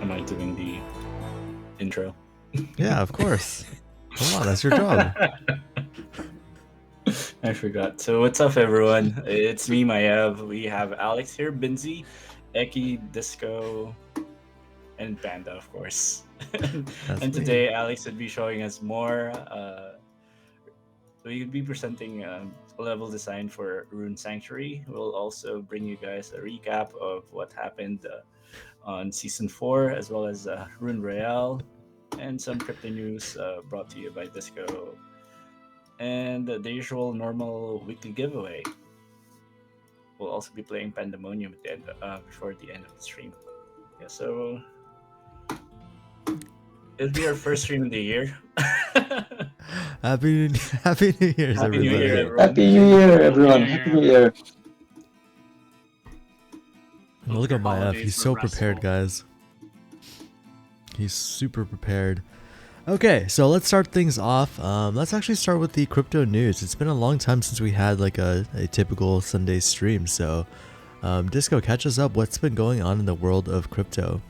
Am I doing the intro? Yeah, of course. Come on, that's your job. I forgot. So what's up, everyone? It's me, Maiev. We have Alex here, Binzy, Eki, Disco, and Panda, of course. That's and me. today, Alex would be showing us more. We would be presenting a level design for Rune Sanctuary. We'll also bring you guys a recap of what happened on Season 4, as well as Rune Royale, and some crypto news brought to you by Disco, and the usual normal weekly giveaway. We'll also be playing Pandemonium at the end, before the end of the stream. Yeah, so it'll be our first stream of the year. Happy Happy New Year's, Happy New everybody. Year, everyone. Happy New Year, everyone. Happy New Year. Look at Maiev. holidays He's were so prepared, restful. guys. He's super prepared. Okay, so let's start things off. Let's actually start with the crypto news. It's been a long time since we had like a typical Sunday stream. So, Disco, catch us up. What's been going on in the world of crypto?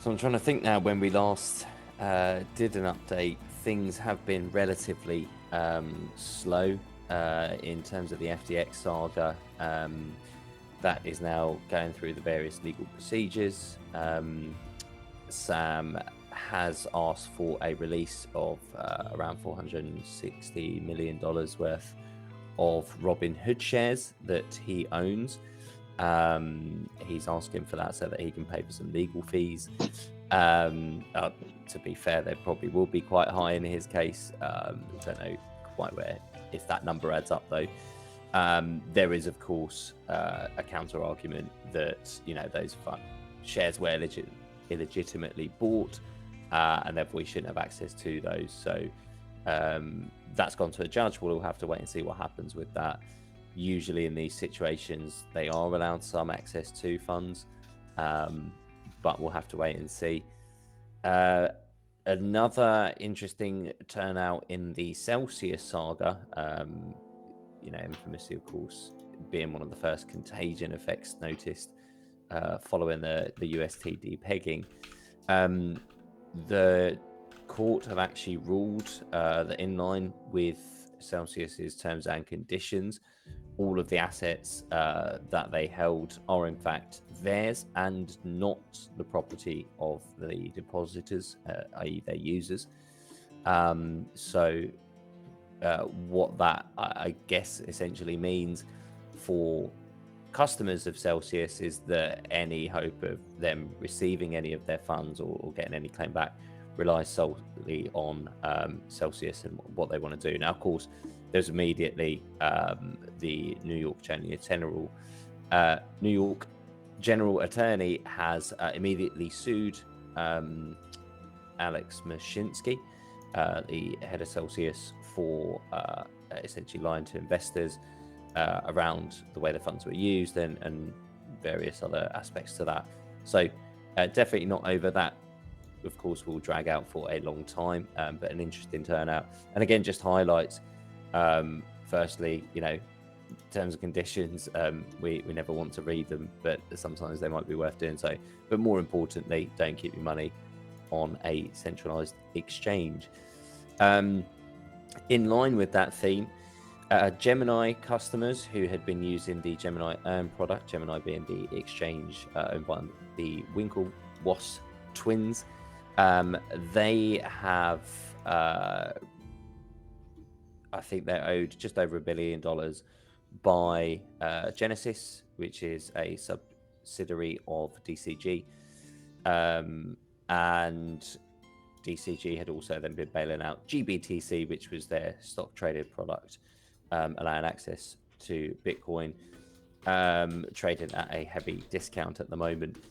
So I'm trying to think now. When we last did an update, things have been relatively slow in terms of the FTX saga. That is now going through the various legal procedures. Sam has asked for a release of around $460 million worth of Robinhood shares that he owns. He's asking for that so that he can pay for some legal fees. To be fair, they probably will be quite high in his case. Don't know quite where, if that number adds up though. There is, of course, a counter argument that those shares were illegitimately bought, and therefore we shouldn't have access to those. So that's gone to a judge. We'll all have to wait and see what happens with that. Usually in these situations, they are allowed some access to funds, but we'll have to wait and see. Another interesting turnout in the Celsius saga, infamously, of course, being one of the first contagion effects noticed following the UST depegging. The court have actually ruled that in line with Celsius's terms and conditions, all of the assets that they held are in fact theirs and not the property of the depositors, i.e. their users. What that, I guess, essentially means for customers of Celsius is that any hope of them receiving any of their funds or getting any claim back relies solely on Celsius and what they want to do. Now, of course, there's immediately the New York General Attorney has immediately sued Alex Mashinsky, the head of Celsius, for essentially lying to investors around the way the funds were used and various other aspects to that. So definitely not over. That, of course, will drag out for a long time, but an interesting turnout. And again, just highlights, firstly, terms and conditions, we never want to read them, but sometimes they might be worth doing so. But more importantly, don't keep your money on a centralized exchange. In line with that theme, Gemini customers who had been using the Gemini Earn product, Gemini being the exchange owned by the Winklevoss twins, they have, I think they're owed just over $1 billion by Genesis, which is a subsidiary of DCG. And DCG had also then been bailing out GBTC, which was their stock traded product, allowing access to Bitcoin, traded at a heavy discount at the moment,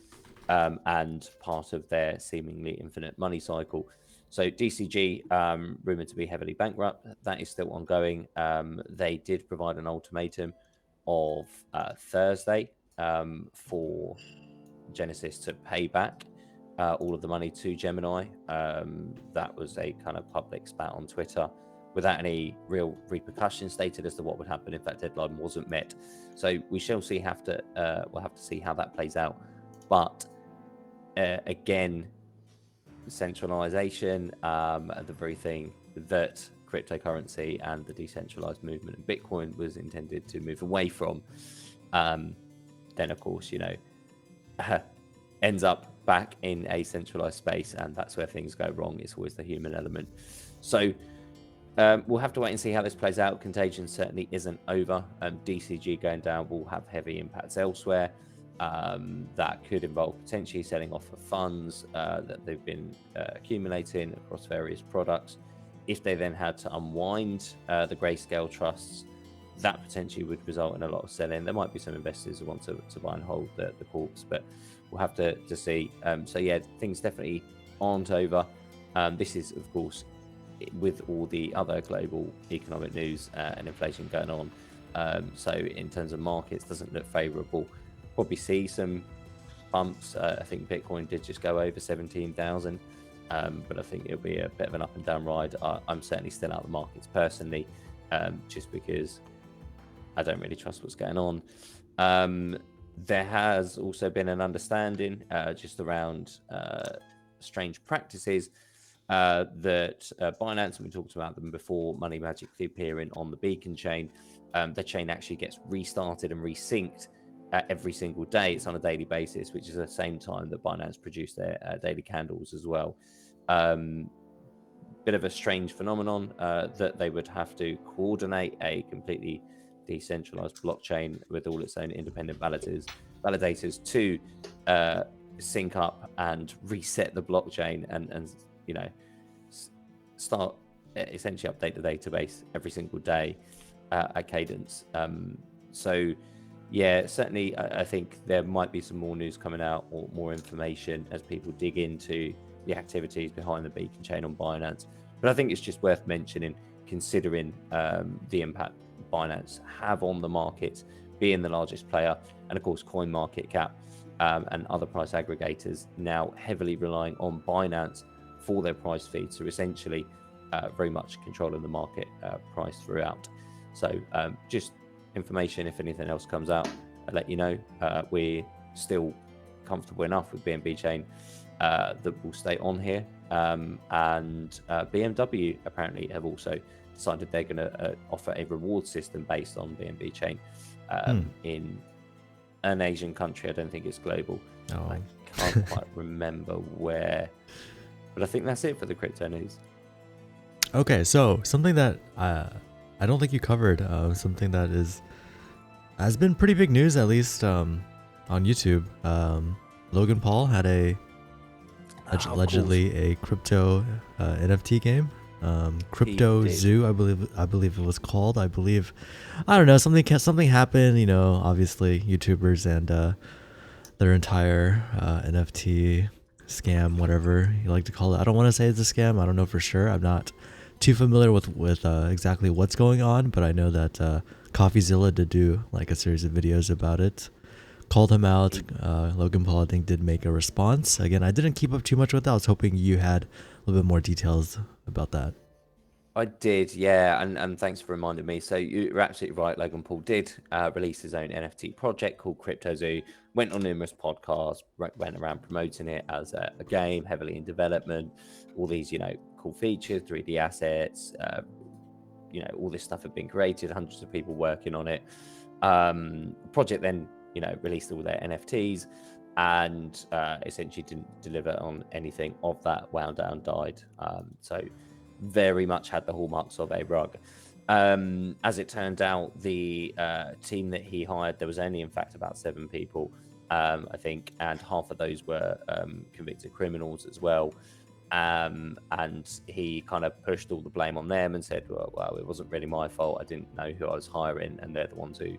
and part of their seemingly infinite money cycle. So DCG, rumored to be heavily bankrupt, that is still ongoing. They did provide an ultimatum of Thursday for Genesis to pay back all of the money to Gemini. That was a kind of public spat on Twitter without any real repercussions stated as to what would happen if that deadline wasn't met. So we shall see. We'll have to see how that plays out. But again, centralization, the very thing that cryptocurrency and the decentralized movement of Bitcoin was intended to move away from, then of course, ends up back in a centralized space, and that's where things go wrong. It's always the human element. So we'll have to wait and see how this plays out. Contagion certainly isn't over. DCG going down will have heavy impacts elsewhere. That could involve potentially selling off of funds that they've been accumulating across various products. If they then had to unwind the grayscale trusts, that potentially would result in a lot of selling. There might be some investors who want to buy and hold the corpse, but we'll have to see. So yeah, things definitely aren't over. This is, of course, with all the other global economic news and inflation going on. So in terms of markets, doesn't look favorable. Probably see some bumps. I think Bitcoin did just go over 17,000, but I think it'll be a bit of an up and down ride. I'm certainly still out of the markets personally, just because I don't really trust what's going on. There has also been an understanding just around strange practices that Binance, and we talked about them before, money magically appearing on the Beacon chain. The chain actually gets restarted and resynced every single day. It's on a daily basis, which is the same time that Binance produce their daily candles as well. Bit of a strange phenomenon that they would have to coordinate a completely decentralized blockchain with all its own independent validators to sync up and reset the blockchain and start essentially update the database every single day at cadence. So yeah, certainly I think there might be some more news coming out or more information as people dig into the activities behind the Beacon chain on Binance. But I think it's just worth mentioning, considering the impact Binance have on the market, being the largest player, and of course CoinMarketCap and other price aggregators now heavily relying on Binance for their price feed, so essentially very much controlling the market price throughout. So just information, if anything else comes out, I'll let you know. We're still comfortable enough with BNB chain that will stay on here, and BMW apparently have also decided they're going to offer a reward system based on BNB chain in an Asian country. I don't think it's global. I can't quite remember where, but I think that's it for the crypto news. Okay, so something that I don't think you covered, something that has been pretty big news, at least on YouTube. Logan Paul had allegedly a crypto NFT game, Crypto Zoo, I believe it was called. I don't know, something happened. Obviously YouTubers and their entire NFT scam, whatever you like to call it. I don't want to say it's a scam. I don't know for sure. I'm not too familiar with exactly what's going on, but I know that CoffeeZilla did do like a series of videos about it, called him out. Logan Paul, I think, did make a response. Again, I didn't keep up too much with that. I was hoping you had a little bit more details about that. I did, yeah, and thanks for reminding me. So you're absolutely right. Logan Paul did release his own NFT project called Crypto Zoo. Went on numerous podcasts, went around promoting it as a game, heavily in development. All these, cool features, 3D assets, all this stuff had been created. Hundreds of people working on it. Project then, released all their NFTs, and essentially didn't deliver on anything of that. Wound down, died. So very much had the hallmarks of a rug. As it turned out, the team that he hired, there was only in fact about 7 people, I think, and half of those were convicted criminals as well. And he kind of pushed all the blame on them and said, well, it wasn't really my fault. I didn't know who I was hiring, and they're the ones who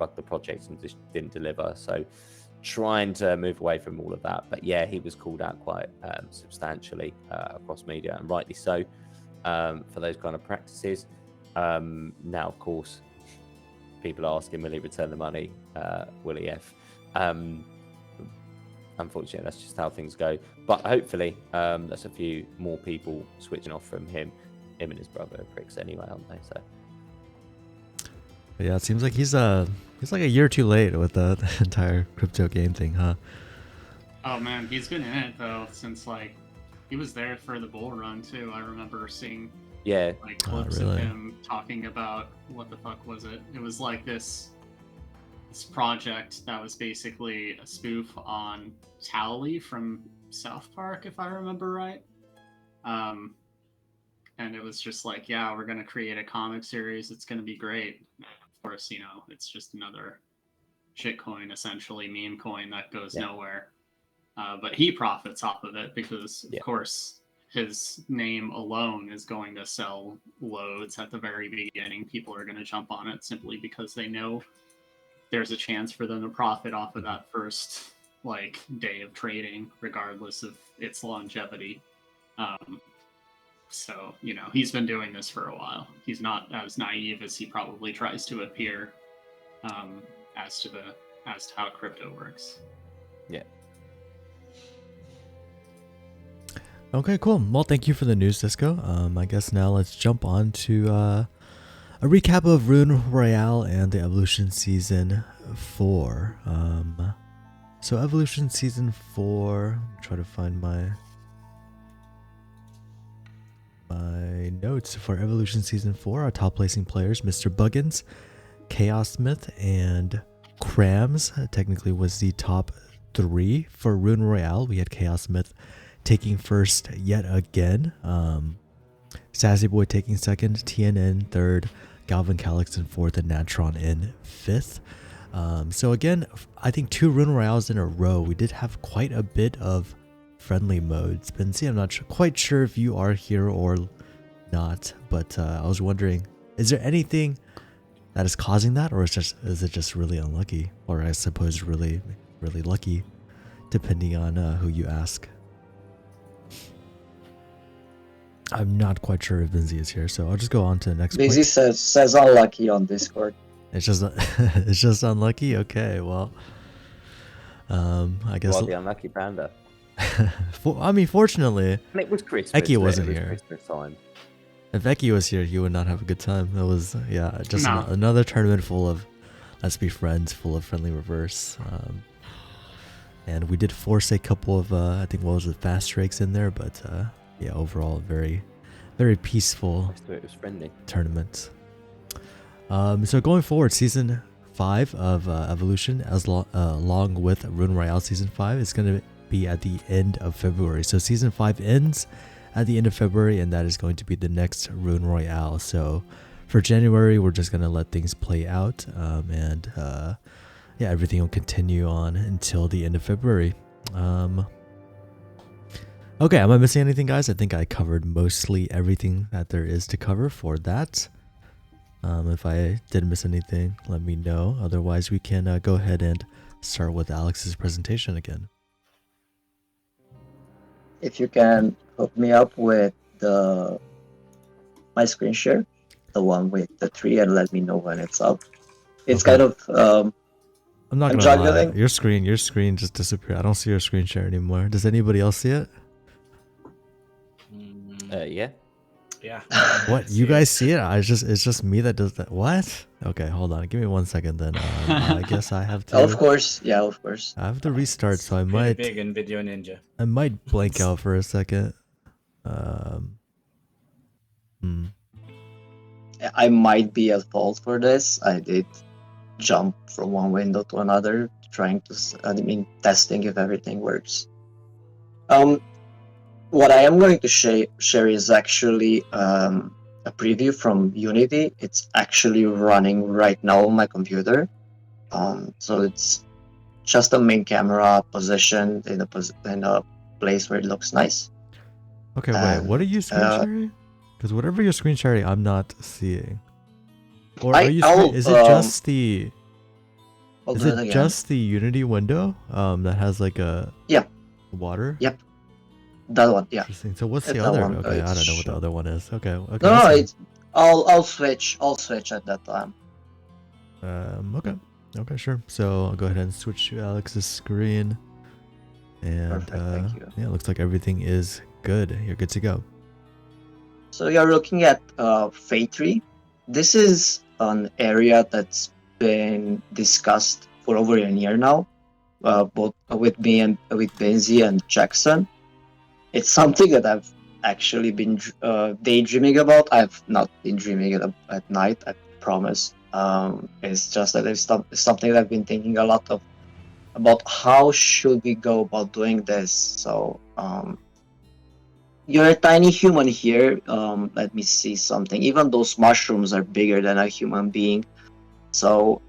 rugged the project and just didn't deliver. So trying to move away from all of that. But yeah, he was called out quite substantially across media, and rightly so, for those kind of practices. Now, of course, people are asking, will he return the money? Will he F? Unfortunately, that's just how things go. But hopefully, there's a few more people switching off from him. Him and his brother are pricks anyway, aren't they? So yeah, it seems like he's like a year too late with the entire crypto game thing, huh? Oh man, he's been in it though since like he was there for the bull run too. I remember seeing Yeah, like clips really? of him talking about what the fuck was it? It was like this project that was basically a spoof on Tally from South Park, if I remember right. And it was just like, yeah, we're gonna create a comic series. It's gonna be great. Of course, it's just another shitcoin, essentially meme coin that goes nowhere. But he profits off of it because, of course, his name alone is going to sell loads at the very beginning. People are going to jump on it simply because they know there's a chance for them to profit off of that first day of trading, regardless of its longevity. So he's been doing this for a while. He's not as naive as he probably tries to appear as to how crypto works. yeah. Okay, cool. Well, thank you for the news, Disco. I guess now let's jump on to a recap of Rune Royale and the Evolution Season 4. So Evolution Season 4, try to find my notes for Evolution Season 4. Our top placing players, Mr. Buggins, Chaos Myth, and Crams technically was the top 3 for Rune Royale. We had Chaos Myth taking first yet again, Sassy Boy taking second, TNN third, Galvin Calix in fourth, and Natron in fifth. So again, I think 2 Rune Royales in a row. We did have quite a bit of friendly modes. Binzy, I'm not quite sure if you are here or not, but I was wondering, is there anything that is causing that, or is it just really unlucky, or I suppose really lucky, depending on who you ask. I'm not quite sure if Binzy is here, so I'll just go on to the next Binzy point. says unlucky on Discord. It's just unlucky. Okay, well, I guess. Well, the unlucky Panda. Fortunately, And it was Christmas. Eki wasn't here. Christmas time. If Eki was here, he would not have a good time. It was just No. another tournament full of let's be friends, full of friendly reverse. And we did force a couple of I think what was it, fast strikes in there, but overall very, very peaceful It was friendly tournament. So going forward, season 5 of Evolution, along with Rune Royale season 5, is going to be at the end of February. So season 5 ends at the end of February, and that is going to be the next Rune Royale. So for January, we're just going to let things play out, and everything will continue on until the end of February. Okay, am I missing anything, guys? I think I covered mostly everything that there is to cover for that. If I did miss anything, let me know. Otherwise, we can go ahead and start with Alex's presentation again. If you can hook me up with my screen share, the one with the 3, and let me know when it's up. It's Okay. kind of I'm not I'm gonna lie. juggling. Your screen just disappeared. I don't see your screen share anymore. Does anybody else see it? yeah. Yeah. What? You guys see it? It's just me that does that. What? Okay, hold on. Give me 1 second then. I guess I have to. Of course, yeah, of course. I have to restart, so I Pretty might. big in Video Ninja. I might blank out for a second. I might be at fault for this. I did jump from one window to another, trying to, testing if everything works. What I am going to share is actually a preview from Unity. It's actually running right now on my computer. So it's just a main camera positioned in a place where it looks nice. Okay, wait. What are you screen sharing? Because whatever you're screen sharing, I'm not seeing. Or are you? Is it just the? Is it just the Unity window? That has like a. Yeah. Water. Yep. That one, yeah. Interesting. So what's the That other? one, Okay, I don't know what the other one is. Okay. No, that's fine. I'll switch at that time. Okay, sure. So I'll go ahead and switch to Alex's screen. And Perfect, thank you. yeah, it looks like everything is good. You're good to go. So you're looking at Fate Tree. This is an area that's been discussed for over a year now. both with me and with Binzy and Jackson. It's something that I've actually been daydreaming about. I've not been dreaming it at night, I promise. It's just that it's something that I've been thinking a lot of about how should we go about doing this. So you're a tiny human here. Let me see something. Even those mushrooms are bigger than a human being. So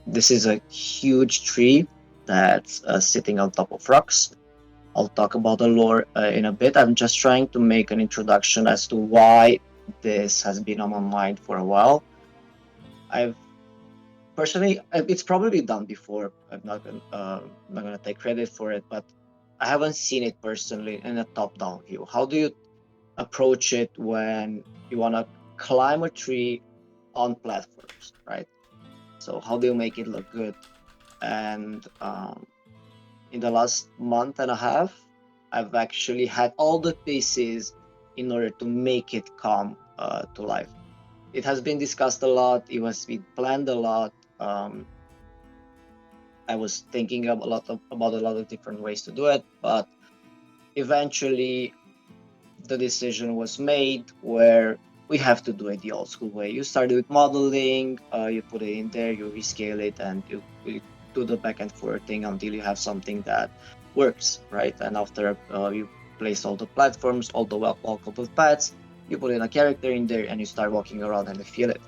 this is a huge tree that's sitting on top of rocks. I'll talk about the lore in a bit. I'm just trying to make an introduction as to why this has been on my mind for a while. I've personally, it's probably done before. Not gonna take credit for it, but I haven't seen it personally in a top-down view. How do you approach it when you wanna climb a tree on platforms, right? So how do you make it look good? And in the last month and a half, I've actually had all the pieces in order to make it come to life. It has been discussed a lot. It was been planned a lot. I was thinking about a lot of different ways to do it, but eventually the decision was made where we have to do it the old school way. You start with modeling, you put it in there, you rescale it, and you do the back and forth thing until you have something that works, right? And after you place all the platforms, all the walkable paths, you put in a character in there, and you start walking around and you feel it.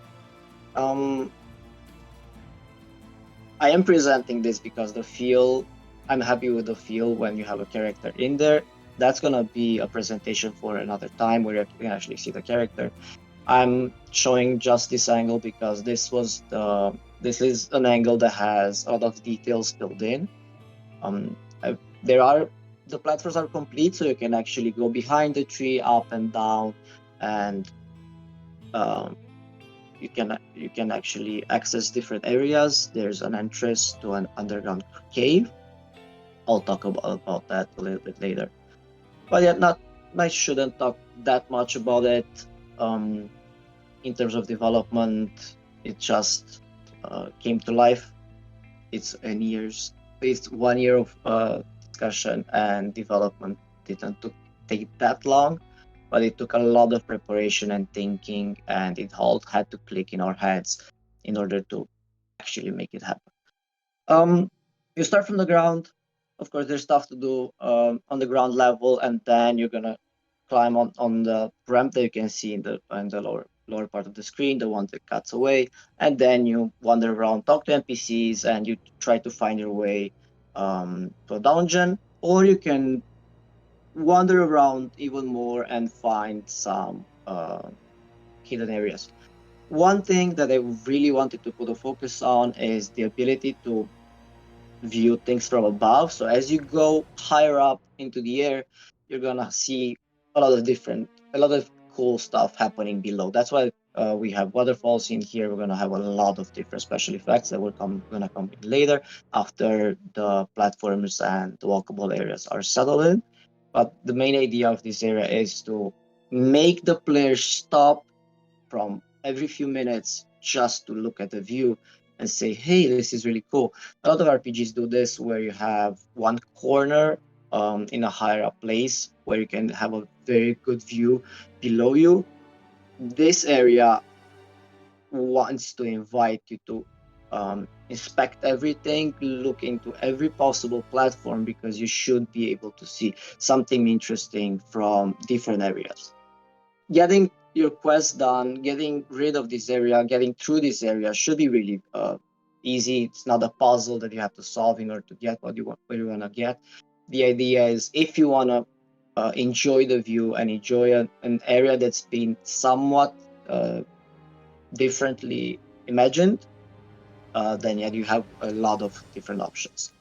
I am presenting this because the feel, I'm happy with the feel when you have a character in there. That's gonna be a presentation for another time where you can actually see the character. I'm showing just this angle because this is an angle that has a lot of details built in. There are the platforms are complete, so you can actually go behind the tree, up and down, and um, you can actually access different areas. There's an entrance to an underground cave. I'll talk about that a little bit later. But yeah, not I shouldn't talk that much about it. In terms of development, it just came to life. It's 1 year of discussion and development didn't take that long, but it took a lot of preparation and thinking, and it all had to click in our heads in order to actually make it happen. You start from the ground. Of course, there's stuff to do on the ground level, and then you're gonna climb on the ramp that you can see in the lower part of the screen, the one that cuts away, and then you wander around, talk to NPCs, and you try to find your way to a dungeon, or you can wander around even more and find some hidden areas. One thing that I really wanted to put a focus on is the ability to view things from above. So as you go higher up into the air, you're gonna see a lot of cool stuff happening below. That's why we have waterfalls in here. We're gonna have a lot of different special effects that gonna come in later after the platforms and the walkable areas are settled in. But the main idea of this area is to make the player stop from every few minutes just to look at the view and say, hey, this is really cool. A lot of RPGs do this where you have one corner in a higher up place where you can have a very good view below you. This area wants to invite you to inspect everything, look into every possible platform because you should be able to see something interesting from different areas. Getting your quest done, getting rid of this area, getting through this area should be really easy. It's not a puzzle that you have to solve in order to get what you want to get. The idea is if you want to enjoy the view and enjoy an area that's been somewhat differently imagined, then yeah, you have a lot of different options.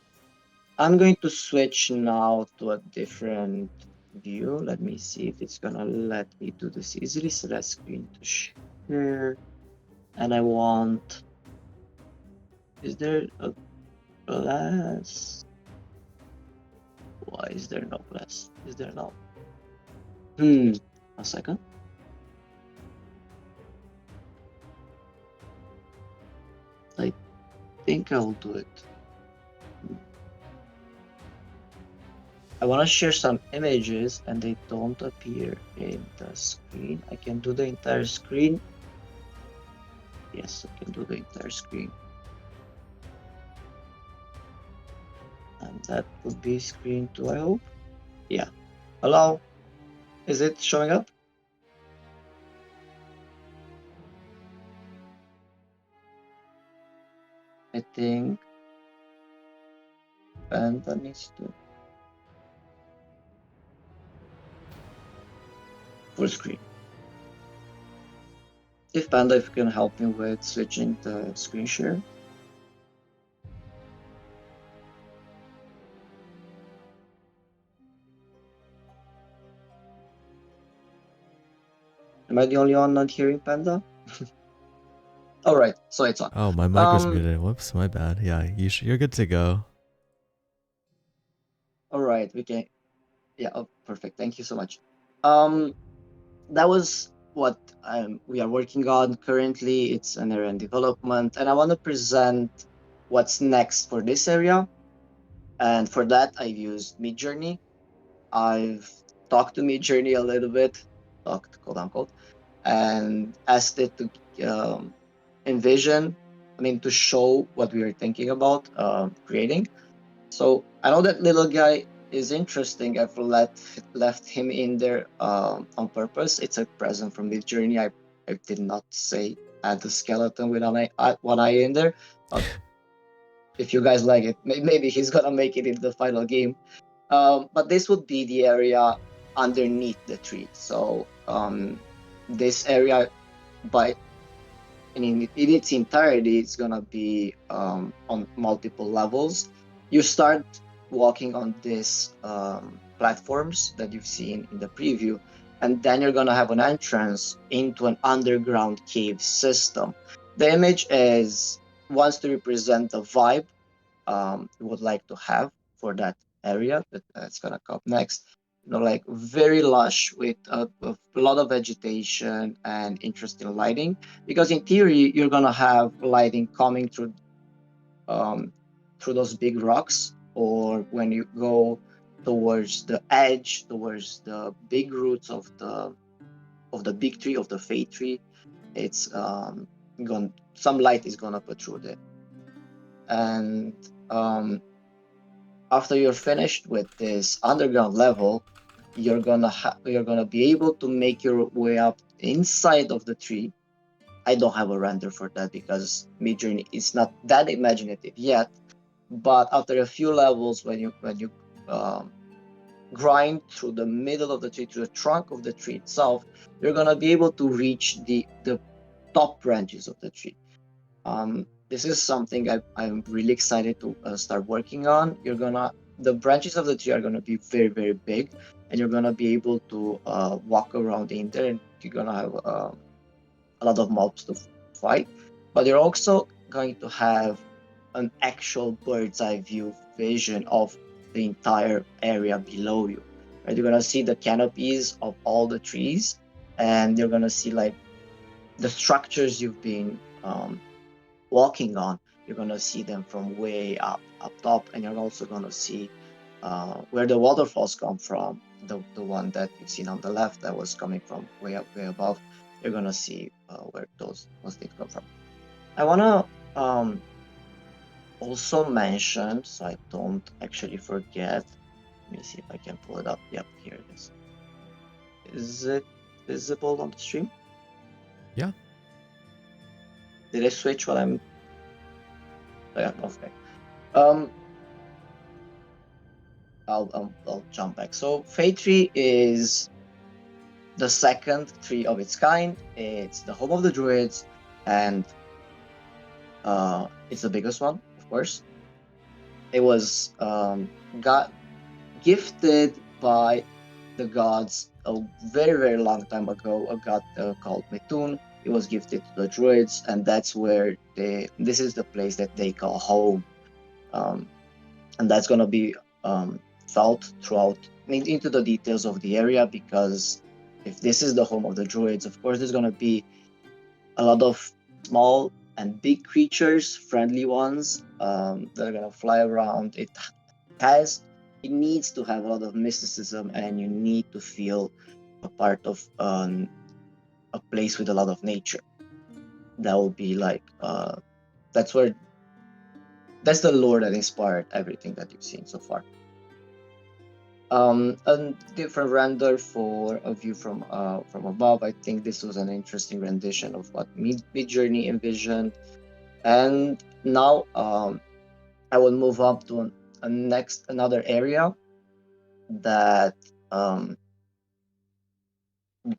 I'm going to switch now to a different view. Let me see if it's gonna let me do this easily. Select screen to share. And I want, is there a glass? Why is there no glass? Is there no? A second. I think I'll do it I want to share some images and they don't appear in the screen. I can do the entire screen. Yes, I can do the entire screen. And that would be screen 2, I hope. Yeah. Hello? Is it showing up? I think Panda needs to full screen. If Panda, if you can help me with switching the screen share. Am I the only one not hearing Panda? All right, so it's on. Oh, my mic was muted. Whoops, my bad. Yeah, you're good to go. All right, we can. Yeah, oh, perfect. Thank you so much. That was what we are working on currently. It's an area in development, and I want to present what's next for this area. And for that, I've used Midjourney. I've talked to Midjourney a little bit, talked quote unquote, and asked it to envision, to show what we were thinking about creating. So I know that little guy is interesting. I've left him in there on purpose. It's a present from Mid Journey. I did not say add the skeleton with one eye in there. But if you guys like it, maybe he's gonna make it into the final game. But this would be the area underneath the tree. So this area by in its entirety, it's gonna be on multiple levels. You start walking on these platforms that you've seen in the preview, and then you're gonna have an entrance into an underground cave system. The image wants to represent the vibe you would like to have for that area that's gonna come next. Like very lush with a lot of vegetation and interesting lighting. Because in theory, you're gonna have lighting coming through those big rocks, or when you go towards the edge, towards the big roots of the big tree, of the fate tree, it's some light is gonna protrude it. And after you're finished with this underground level, you're gonna be able to make your way up inside of the tree. I don't have a render for that because Midjourney is not that imaginative yet. But after a few levels, when you grind through the middle of the tree, to the trunk of the tree itself, you're gonna be able to reach the top branches of the tree. This is something I'm really excited to start working on. The branches of the tree are gonna be very, very big, and you're gonna be able to walk around in there, and you're gonna have a lot of mobs to fight. But you're also going to have an actual bird's eye view vision of the entire area below you. Right? You're gonna see the canopies of all the trees, and you're gonna see like the structures you've been walking on. You're gonna see them from way up top, and you're also gonna see where the waterfalls come from. The one that you've seen on the left that was coming from way up, way above. You're gonna see where those things come from. I wanna also mention, so I don't actually forget. Let me see if I can pull it up. Yep, here it is. Is it visible on the stream? Yeah. Did I switch while I'm? Yeah, okay. I'll jump back. So Fate Tree is the second tree of its kind. It's the home of the druids, and it's the biggest one, of course. It was got gifted by the gods a very, very long time ago. A god called Metun. It was gifted to the druids, and that's where this is the place that they call home. And that's gonna be felt throughout into the details of the area, because if this is the home of the druids, of course there's gonna be a lot of small and big creatures, friendly ones, that are gonna fly around. It has it needs to have a lot of mysticism, and you need to feel a part of a place with a lot of nature. That will be like that's the lore that inspired everything that you've seen so far. A different render for a view from above. I think this was an interesting rendition of what Midjourney envisioned. And now I will move up to another area that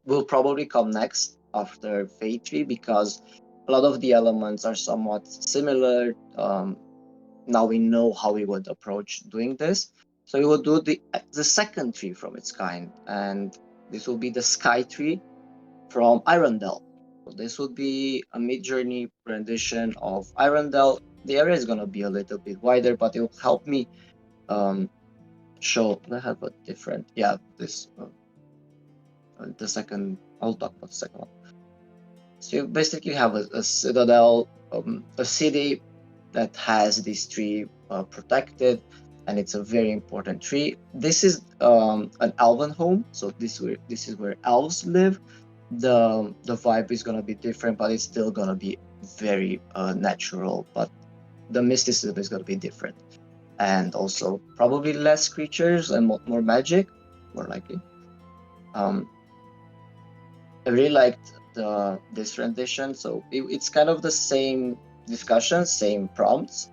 will probably come next after Fate 3, because a lot of the elements are somewhat similar. Now we know how we would approach doing this. So we will do the second tree from its kind, and this will be the Sky Tree from Irondale. So this would be a mid-journey rendition of Irondale. The area is going to be a little bit wider, but it will help me show. I have a different, this the second. I'll talk about the second one. So you basically have a citadel, a city that has this tree protected, and it's a very important tree. This is an elven home, so this is where elves live. The vibe is gonna be different, but it's still gonna be very natural. But the mysticism is gonna be different, and also probably less creatures and more magic, more likely. I really liked this rendition. So it's kind of the same discussion, same prompts,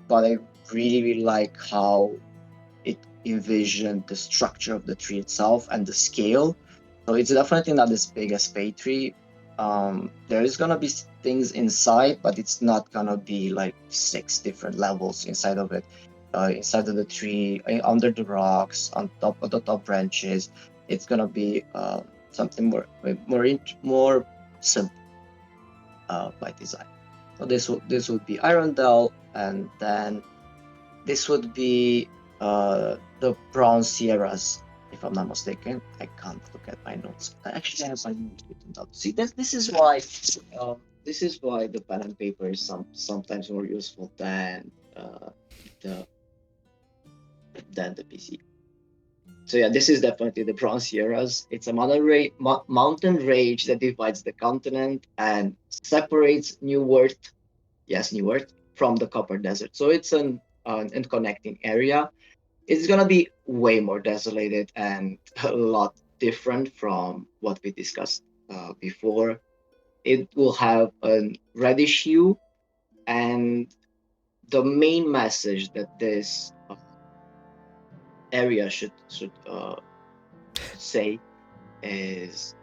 but I really like how it envisioned the structure of the tree itself and the scale. So it's definitely not as big as Fate Tree. There is gonna be things inside, but it's not gonna be like 6 different levels inside of it. Inside of the tree, under the rocks, on top of the top branches, it's gonna be something more simple by design. So this would be Irondale, and then this would be the Bronze Sierras, if I'm not mistaken. I can't look at my notes. Actually, I have my notes written down. See, this is why the pen and paper is sometimes more useful than the PC. So yeah, this is definitely the Bronze Sierras. It's a mountain range that divides the continent and separates New Earth, yes, New Earth, from the Copper Desert. So it's an connecting area. It's gonna be way more desolated and a lot different from what we discussed before. It will have a reddish hue, and the main message that this area should say is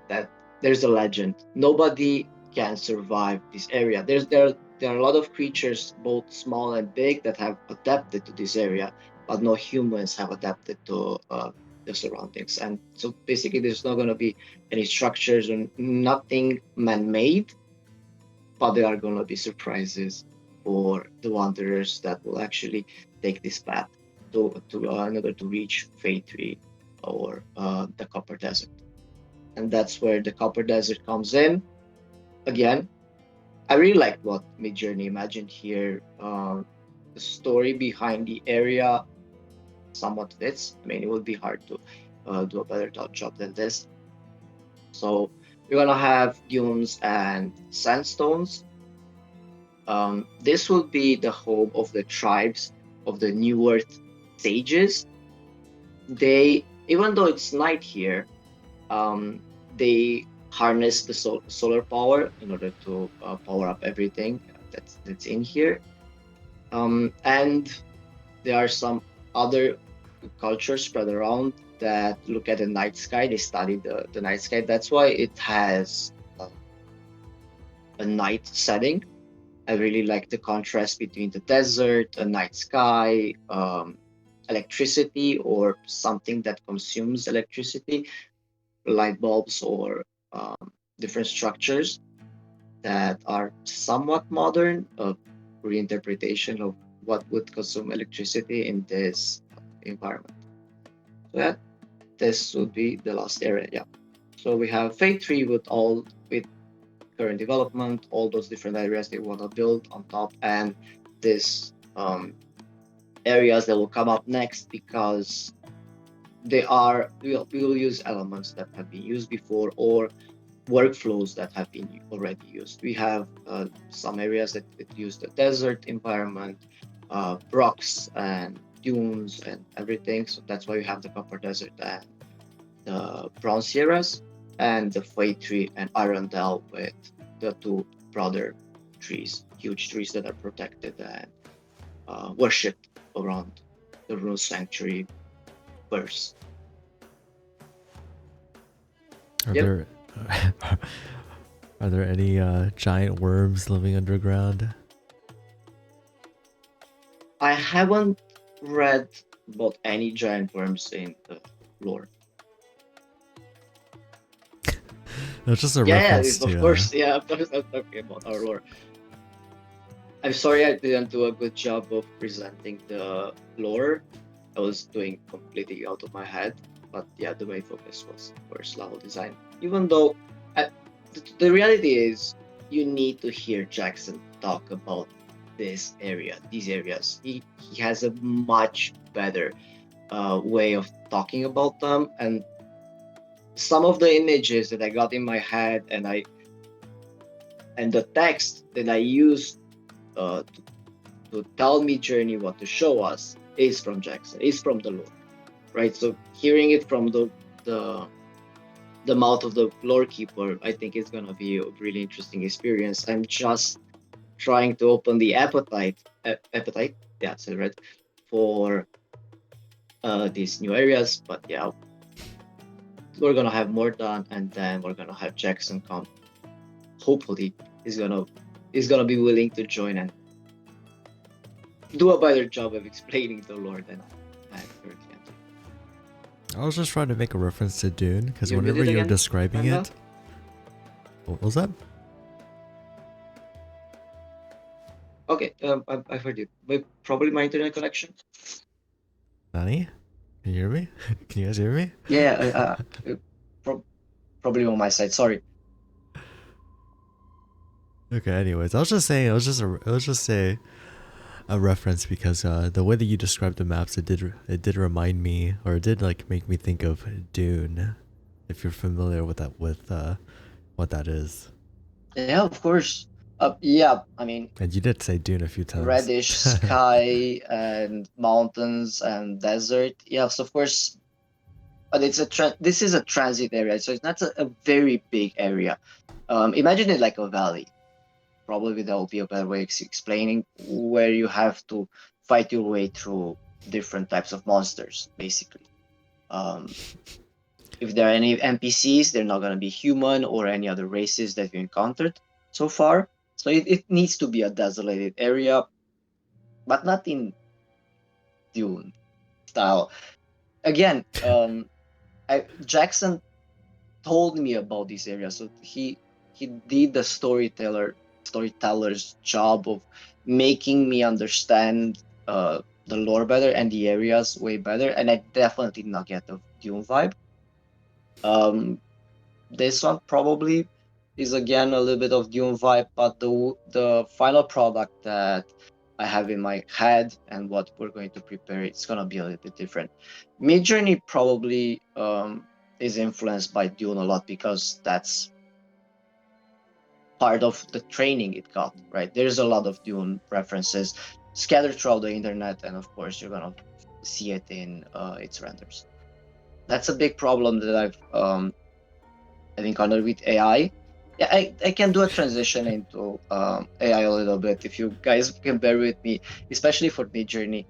that there's a legend. Nobody can survive this area. There are a lot of creatures, both small and big, that have adapted to this area, but no humans have adapted to the surroundings. And so basically, there's not going to be any structures and nothing man-made, but there are going to be surprises for the wanderers that will actually take this path in order to reach Fate 3 or the Copper Desert. And that's where the Copper Desert comes in. Again, I really like what Midjourney imagined here. The story behind the area somewhat fits. I mean, it would be hard to do a better job than this. So we're gonna have dunes and sandstones. This will be the home of the tribes of the New Earth sages. They, even though it's night here, they harness the solar power in order to power up everything that's in here. And there are some other cultures spread around that look at the night sky. They study the night sky. That's why it has a night setting. I really like the contrast between the desert, a night sky, electricity, or something that consumes electricity, light bulbs, or different structures that are somewhat modern, a reinterpretation of what would consume electricity in this environment. So yeah, this would be the last area. Yeah. So we have Fate 3 with current development, all those different areas they want to build on top, and this areas that will come up next, because we will use elements that have been used before, or workflows that have been already used. We have some areas that use the desert environment, rocks and dunes and everything. So that's why we have the Copper Desert and the Bronze Sierras, and the Fate Tree and Arundel with the two brother trees, huge trees that are protected and worshipped around the Rune Sanctuary verse. Are Yep. there are there any giant worms living underground? I haven't read about any giant worms in the lore. That's just a Yeah, reference of to. course. Yeah, of course, I'm talking about our lore. I'm sorry I didn't do a good job of presenting the lore. I was doing completely out of my head. But yeah, the main focus was first level design. Even though the reality is, you need to hear Jackson talk about these areas. He has a much better way of talking about them, and some of the images that I got in my head and the text that I used to tell Midjourney what to show us is from Jackson, is from the lore, right? So hearing it from the mouth of the lore keeper, I think it's gonna be a really interesting experience. I'm just trying to open the appetite, yeah, so right, for these new areas. But yeah, we're gonna have more done, and then we're gonna have Jackson come. Hopefully, he's gonna be willing to join and do a better job of explaining the lore than I currently am doing. I was just trying to make a reference to Dune because You read whenever it you're again, describing Panda? it, what was that? Okay, I've heard you. But probably my internet connection. Nani? Can you hear me? Can you guys hear me? Yeah, probably on my side. Sorry. Okay. Anyways, I was just saying. It was just a reference because the way that you described the maps, it did remind me, or it did like make me think of Dune. If you're familiar with what that is. Yeah, of course. Yeah, I mean, And you did say Dune a few times. reddish sky and mountains and desert. Yes, of course. But this is a transit area, so it's not a very big area. Imagine it like a valley. Probably that will be a better way of explaining, where you have to fight your way through different types of monsters, basically. If there are any NPCs, they're not going to be human or any other races that you encountered so far. So it needs to be a desolated area, but not in Dune style. Again, Jackson told me about this area, so he did the storyteller's job of making me understand the lore better and the areas way better, and I definitely did not get the Dune vibe. This one probably is again a little bit of Dune vibe, but the final product that I have in my head and what we're going to prepare, it's gonna be a little bit different. Midjourney probably is influenced by Dune a lot, because that's part of the training it got, right? There's a lot of Dune references scattered throughout the internet, and of course you're gonna see it in its renders. That's a big problem that I've encountered with AI. Yeah, I can do a transition into AI a little bit, if you guys can bear with me, especially for Midjourney.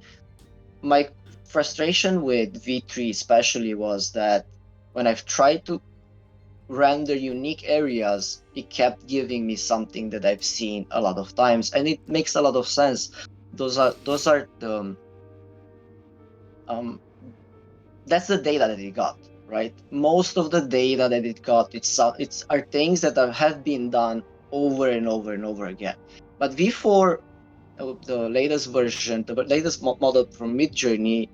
My frustration with V3 especially was that when I've tried to render unique areas, it kept giving me something that I've seen a lot of times, and it makes a lot of sense. Those are the that's the data that it got, right? Most of the data that it got, it's are things that have been done over and over and over again. But V4, the latest version, the latest model from Midjourney,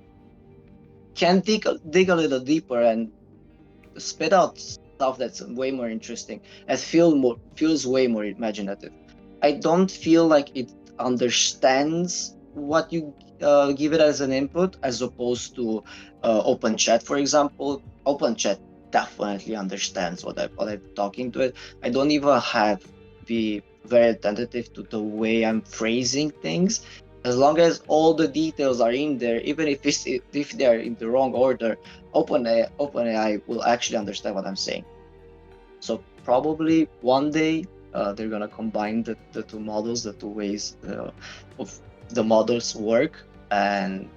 can dig a little deeper and spit out stuff that's way more interesting and feels way more imaginative. I don't feel like it understands what you give it as an input as opposed to open chat, for example. Open chat definitely understands what I'm talking to it. I don't even have to be very attentive to the way I'm phrasing things. As long as all the details are in there, even if they are in the wrong order, OpenAI will actually understand what I'm saying. So probably one day they're gonna combine the two models, the two ways of the models work, and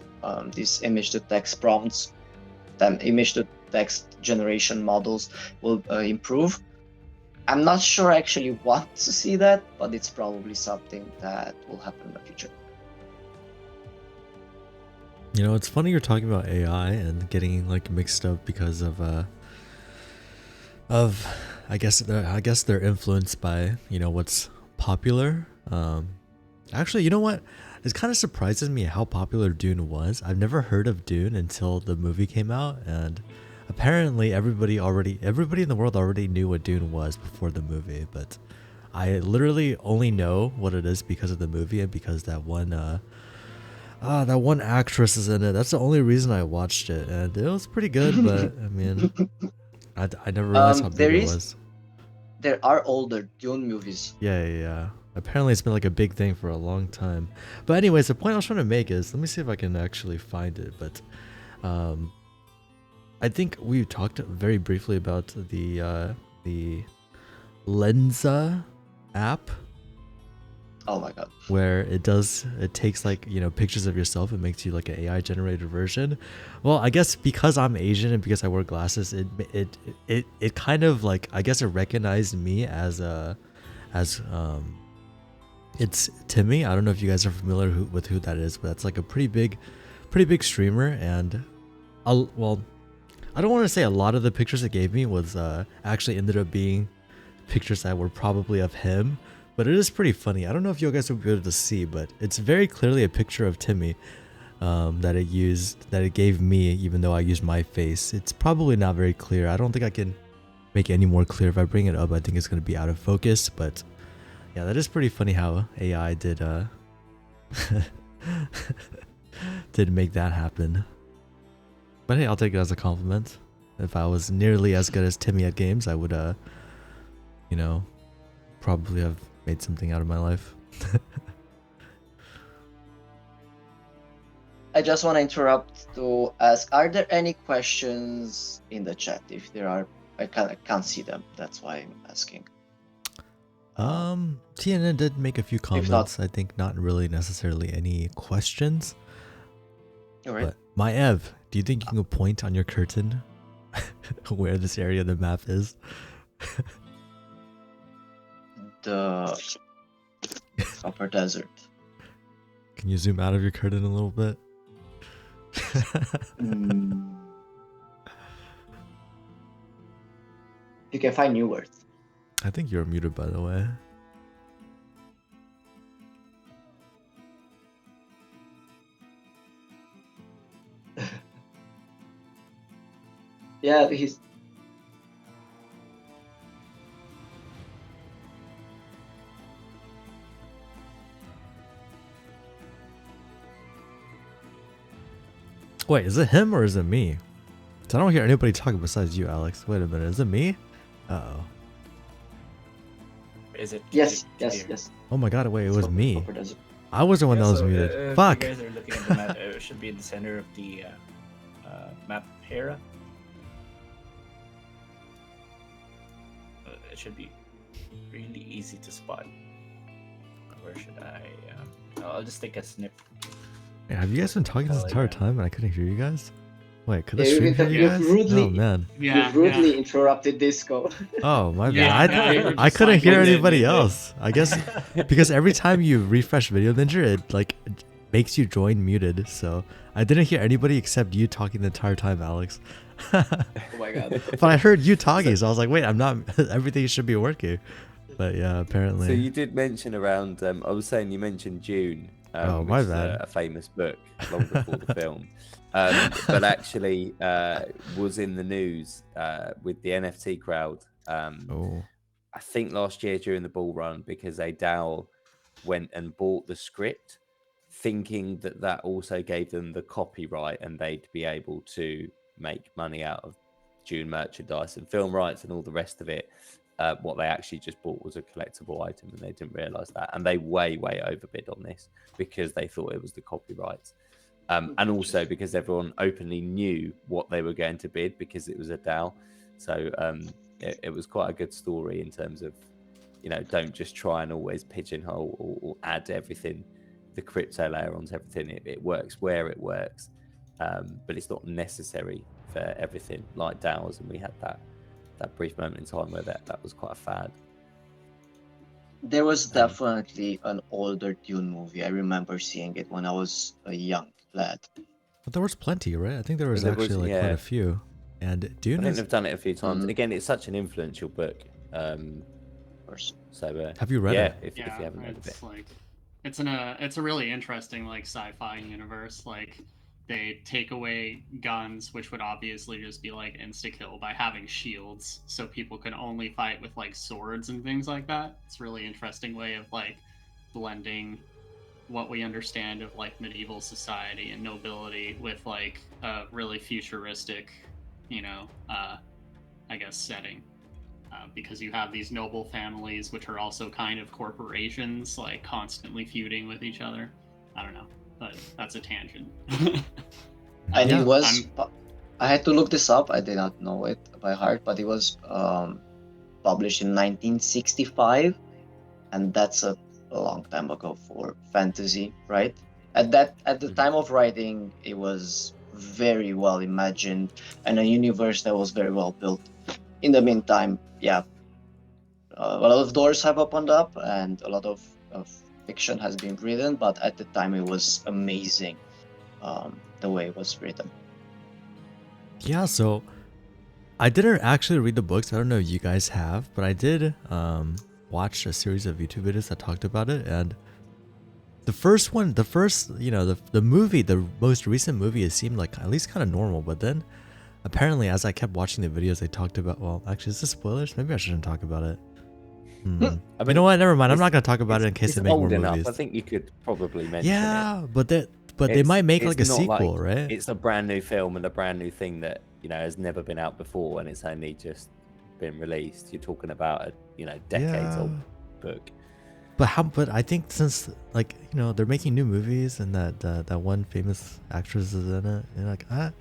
these image to text prompts, image to text generation models will improve. I'm not sure I actually want to see that, but it's probably something that will happen in the future. You know, it's funny you're talking about AI and getting like mixed up because of I guess they're influenced by, you know, what's popular. Actually, you know what? It kind of surprises me how popular Dune was. I've never heard of Dune until the movie came out, and apparently everybody in the world already knew what Dune was before the movie, but I literally only know what it is because of the movie and because that one actress is in it. That's the only reason I watched it, and it was pretty good, but I mean, I never realized how big it was. There are older Dune movies. Yeah. Apparently it's been like a big thing for a long time. But anyways, the point I was trying to make is, let me see if I can actually find it. But I think we talked very briefly about the Lensa app. Oh my god. Where it takes like, you know, pictures of yourself and makes you like an AI generated version. Well, I guess because I'm Asian and because I wear glasses, it kind of like, I guess it recognized me as it's Timmy. I don't know if you guys are familiar with who that is, but that's like a pretty big streamer. And well, I don't want to say a lot of the pictures it gave me was actually ended up being pictures that were probably of him, but it is pretty funny. I don't know if you guys will be able to see, but it's very clearly a picture of Timmy that it gave me, even though I used my face. It's probably not very clear. I don't think I can make it any more clear. If I bring it up, I think it's going to be out of focus, but yeah, that is pretty funny how AI did did make that happen. But hey, I'll take it as a compliment. If I was nearly as good as Timmy at games, I would you know, probably have made something out of my life. I just want to interrupt to ask, are there any questions in the chat? If there are, I can't see them. That's why I'm asking. TNN did make a few comments. I think not really necessarily any questions. All right. But Maiev, do you think you can point on your curtain where this area of the map is? The upper desert. Can you zoom out of your curtain a little bit? You can find new words. I think you're muted, by the way. Yeah, he's. Wait, is it him or is it me? I don't hear anybody talking besides you, Alex. Wait a minute, is it me? Uh-oh. Is it? Yes. Oh my god, wait, it was me. I was the one that was muted. Fuck! If you guys are looking at the map, it should be in the center of the map area. It should be really easy to spot. Where should I? I'll just take a snip. Hey, have you guys been talking this entire time and I couldn't hear you guys? Wait, could I Yeah, stream hear you guys? rudely- Oh man. You rudely interrupted Disco. Oh my Yeah, bad. yeah, I couldn't just hear like- anybody else. I guess because every time you refresh Video Ninja, it like makes you join muted. So I didn't hear anybody except you talking the entire time, Alex. Oh my god. But I heard you talking, so I was like, wait, I'm not. Everything should be working. But yeah, apparently. So you did mention around. I was saying you mentioned Dune. Oh, my which is bad. a famous book long before the film, but actually was in the news with the NFT crowd. Oh. I think last year during the bull run because DAO went and bought the script thinking that that also gave them the copyright and they'd be able to make money out of Dune merchandise and film rights and all the rest of it. What they actually just bought was a collectible item, and they didn't realize that. And they way overbid on this because they thought it was the copyrights. And also because everyone openly knew what they were going to bid because it was a DAO. So it was quite a good story in terms of, don't just try and always pigeonhole or add everything, the crypto layer onto everything. It works where it works, but it's not necessary for everything like DAOs. And we had that brief moment in time where that was quite a fad. There was definitely an older Dune movie. I remember seeing it when I was a young lad. But there was plenty, right? I think there was actually quite a few. And Dune, I think they've done it a few times. Mhm. Again, it's such an influential book. Of course. So have you read it? If you haven't read it. Like, it's a really interesting like sci-fi universe. Like, they take away guns, which would obviously just be like insta-kill, by having shields, so people can only fight with like swords and things like that. It's a really interesting way of like blending what we understand of like medieval society and nobility with like a really futuristic, I guess, setting. Because you have these noble families, which are also kind of corporations, like constantly feuding with each other. I don't know, but that's a tangent. And it was. I had to look this up. I did not know it by heart, but it was published in 1965, and that's a long time ago for fantasy, right? At the time of writing, it was very well imagined and a universe that was very well built. In the meantime, a lot of doors have opened up and a lot of fiction has been written, but at the time it was amazing the way it was written. Yeah, so I didn't actually read the books. I don't know if you guys have, but I did watch a series of YouTube videos that talked about it. And the movie, the most recent movie, it seemed like at least kind of normal. But then apparently, as I kept watching the videos, they talked about, well, actually, is this spoilers? Maybe I shouldn't talk about it. I mean, you know what? Never mind. I'm not going to talk about it in case they make more enough. movies. I think you could probably mention it. Yeah, but they might make like a sequel, right? It's a brand new film and a brand new thing that has never been out before, and it's only just been released. You're talking about a decades old book. But I think since they're making new movies and that one famous actress is in it, and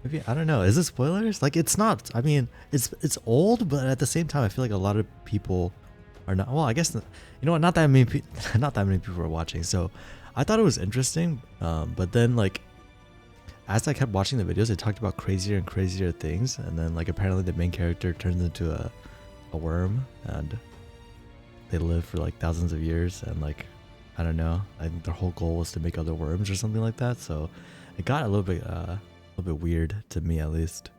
maybe I don't know. Is it spoilers? Like, it's not. I mean, it's old, but at the same time, I feel like a lot of people are not. Well, I guess not that many people are watching. So I thought it was interesting. But then as I kept watching the videos, they talked about crazier and crazier things, and then apparently the main character turns into a worm, and they live for thousands of years, and I don't know. I think their whole goal was to make other worms or something like that. So it got a little bit weird to me, at least.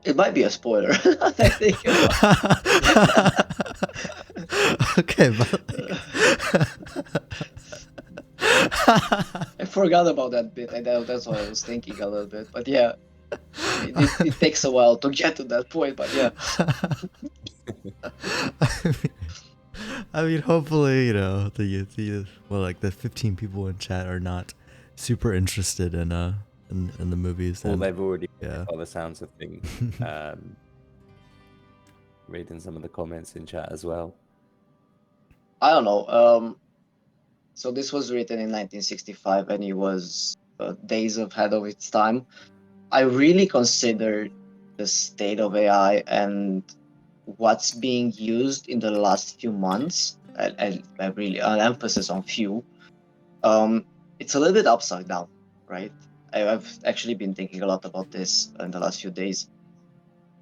It might be a spoiler. I think. Okay, but I forgot about that bit. That's what I was thinking a little bit. But yeah, it takes a while to get to that point. But yeah. I mean, hopefully, the 15 people in chat are not super interested in the movies. Well, and, they've already by the sounds of things. Reading some of the comments in chat as well. I don't know. So this was written in 1965, and it was days ahead of its time. I really consider the state of AI and what's being used in the last few months. I really an emphasis on few. It's a little bit upside down, right? I've actually been thinking a lot about this in the last few days.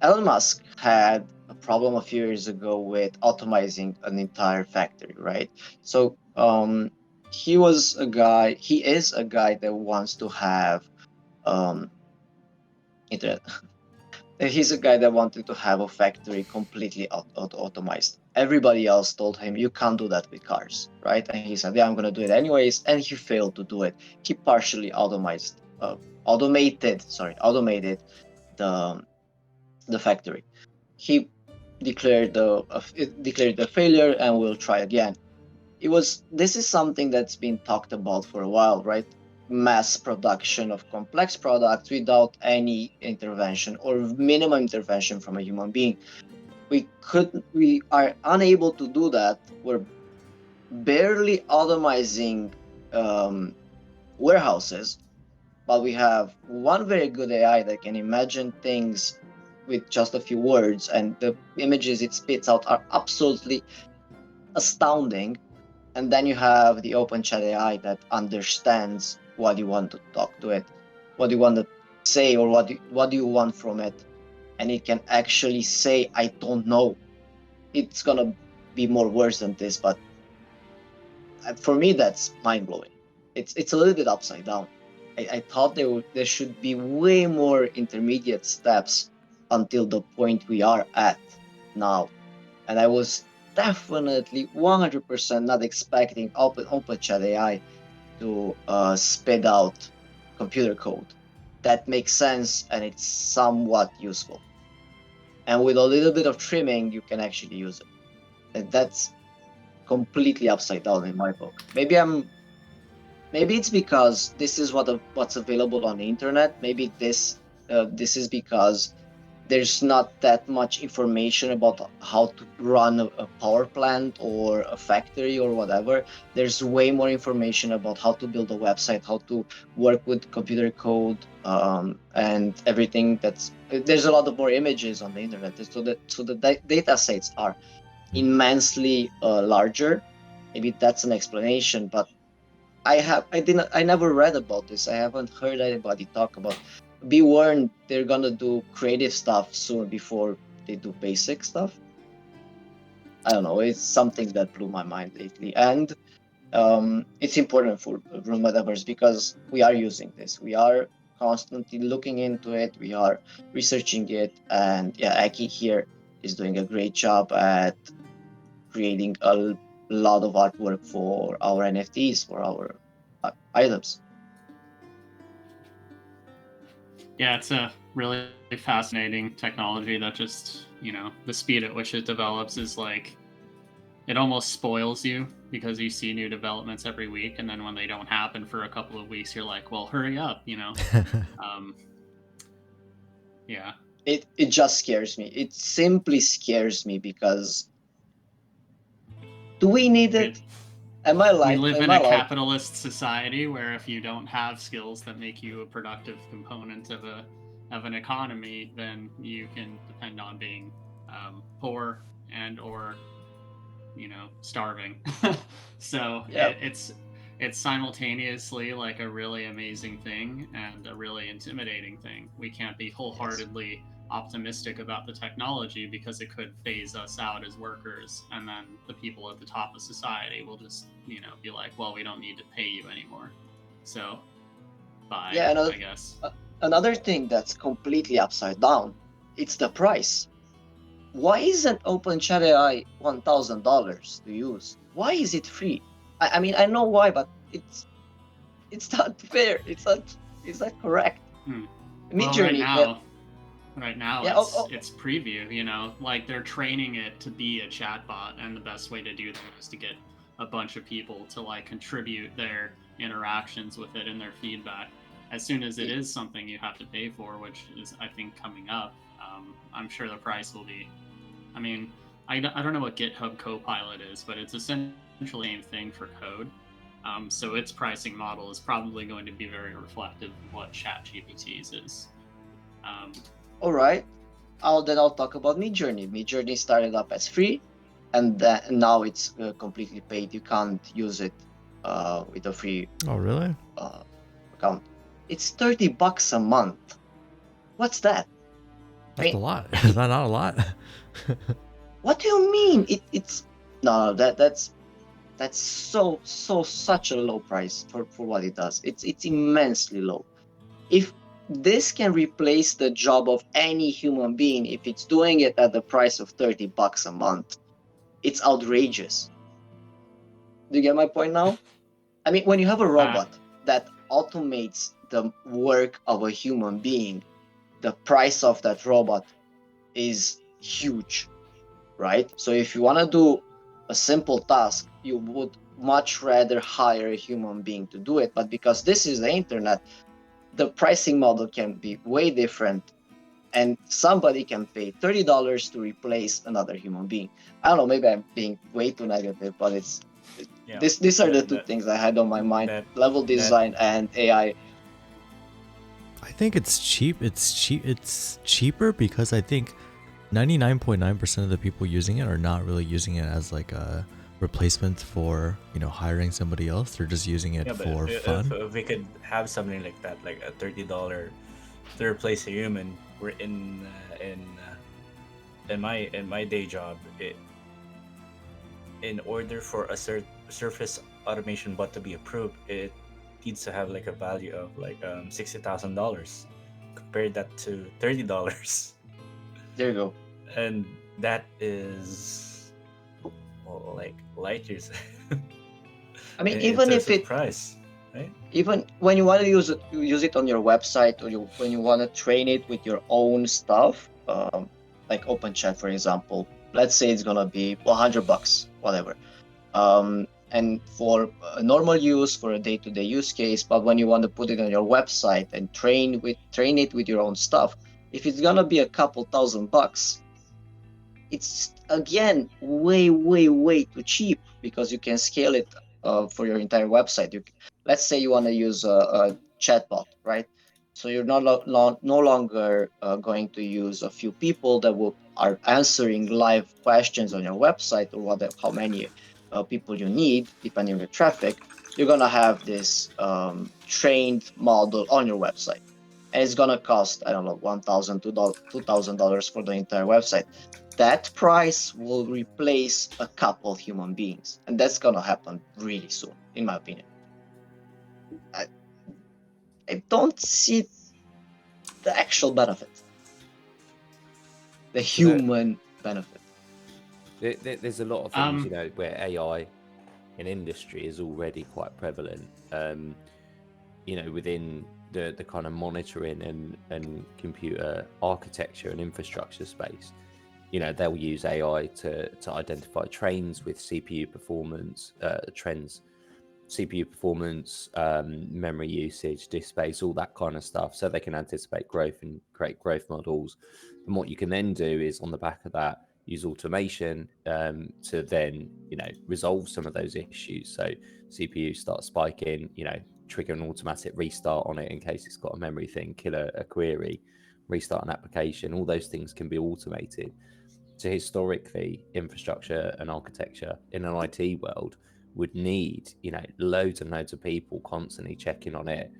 Elon Musk had a problem a few years ago with automizing an entire factory, right? So he is a guy that wants to have internet. He's a guy that wanted to have a factory completely automized. Everybody else told him, you can't do that with cars, right? And he said, yeah, I'm going to do it anyways. And he failed to do it. He partially automated the factory. He declared the failure and will try again. this is something that's been talked about for a while, right? Mass production of complex products without any intervention or minimum intervention from a human being. We are unable to do that. We're barely automizing warehouses, but we have one very good AI that can imagine things with just a few words, and the images it spits out are absolutely astounding. And then you have the open chat AI that understands what you want to talk to it, what you want to say, or what do you want from it, and it can actually say, "I don't know." It's gonna be more worse than this, but for me, that's mind blowing. It's a little bit upside down. I thought there should be way more intermediate steps until the point we are at now, and I was definitely 100% not expecting open chat AI to spit out computer code that makes sense and it's somewhat useful. And with a little bit of trimming, you can actually use it. And that's completely upside down in my book. Maybe it's because this is what's available on the internet. Maybe this is because there's not that much information about how to run a power plant or a factory or whatever. There's way more information about how to build a website, how to work with computer code, and everything. There's a lot of more images on the internet, so the data sets are immensely larger. Maybe that's an explanation, but I never read about this. I haven't heard anybody talk about. Be warned, they're gonna do creative stuff soon before they do basic stuff. I don't know. It's something that blew my mind lately, and it's important for Room Metaverse because we are using this. We are constantly looking into it. We are researching it, and yeah, Aki here is doing a great job at creating a lot of artwork for our NFTs, for our items. Yeah, it's a really fascinating technology that just, the speed at which it develops is like, it almost spoils you because you see new developments every week, and then when they don't happen for a couple of weeks, you're like, well, hurry up, yeah. It just scares me. It simply scares me because do we need it? Am I We like? live am in I a allowed- capitalist society where if you don't have skills that make you a productive component of an economy, then you can depend on being poor and or starving. So Yeah. it's simultaneously like a really amazing thing and a really intimidating thing. We can't be wholeheartedly optimistic about the technology because it could phase us out as workers, and then the people at the top of society will just be like, well, we don't need to pay you anymore, so bye. Yeah, I guess Another thing that's completely upside down, it's the price. Why isn't OpenChat AI $1,000 to use? Why is it free? I mean, I know why, but it's not fair. It's not correct. Well, right now Yeah, it's preview, like they're training it to be a chatbot, and the best way to do that is to get a bunch of people to like contribute their interactions with it and their feedback. As soon as it is something you have to pay for, which is I think coming up, I'm sure the price will be. I mean, I don't know what GitHub Copilot is, but it's essentially the same thing for code. So its pricing model is probably going to be very reflective of what ChatGPT's is. All right. I'll talk about Midjourney. Midjourney started up as free, and now it's completely paid. You can't use it with a free. Oh, really? Account. It's $30 a month. What's that? That's a lot. Is that not a lot? What do you mean? It's no. That's such a low price for what it does. It's immensely low. If this can replace the job of any human being, if it's doing it at the price of $30 a month, it's outrageous. Do you get my point now? I mean, when you have a robot that automates the work of a human being, the price of that robot is huge, right? So if you want to do a simple task, you would much rather hire a human being to do it. But because this is the internet, the pricing model can be way different, and somebody can pay $30 to replace another human being. I don't know, maybe I'm being way too negative, but these are the two things I had on my mind: level design and AI. I think it's cheap. It's cheaper because I think 99.9% of the people using it are not really using it as like a replacement for, you know, hiring somebody else. They're just using it for fun. If we could have something like that, like a $30 to replace a human, we're in my day job, in order for a surface automation bot to be approved, it needs to have like a value of like $60,000. Compare that to $30, There you go. and that is, well, like light years. I mean, in even terms if of it, price, right? even when you want to use it on your website, or when you want to train it with your own stuff, like OpenChat, for example. Let's say it's gonna be $100, whatever. And for a normal use, for a day-to-day use case, but when you want to put it on your website and train it with your own stuff, if it's gonna be a couple $1,000, it's again way too cheap, because you can scale it for your entire website. Let's say you want to use a chatbot, right? So you're no longer going to use a few people that are answering live questions on your website, or how many people you need depending on your traffic. You're gonna have this trained model on your website, and it's gonna cost, I don't know, $1,000 to $2,000 for the entire website. That price will replace a couple human beings, and that's gonna happen really soon, in my opinion. I don't see the actual benefit, the human benefit. There's a lot of things, you know, where AI in industry is already quite prevalent. You know, within the kind of monitoring and computer architecture and infrastructure space, you know, they'll use AI to identify trends with CPU performance, CPU performance, memory usage, disk space, all that kind of stuff, so they can anticipate growth and create growth models. And what you can then do is, on the back of that, use automation to then, you know, resolve some of those issues. So CPU starts spiking, you know, trigger an automatic restart on it in case it's got a memory thing, kill a query, restart an application. All those things can be automated. So historically, infrastructure and architecture in an IT world would need, you know, loads and loads of people constantly checking on it,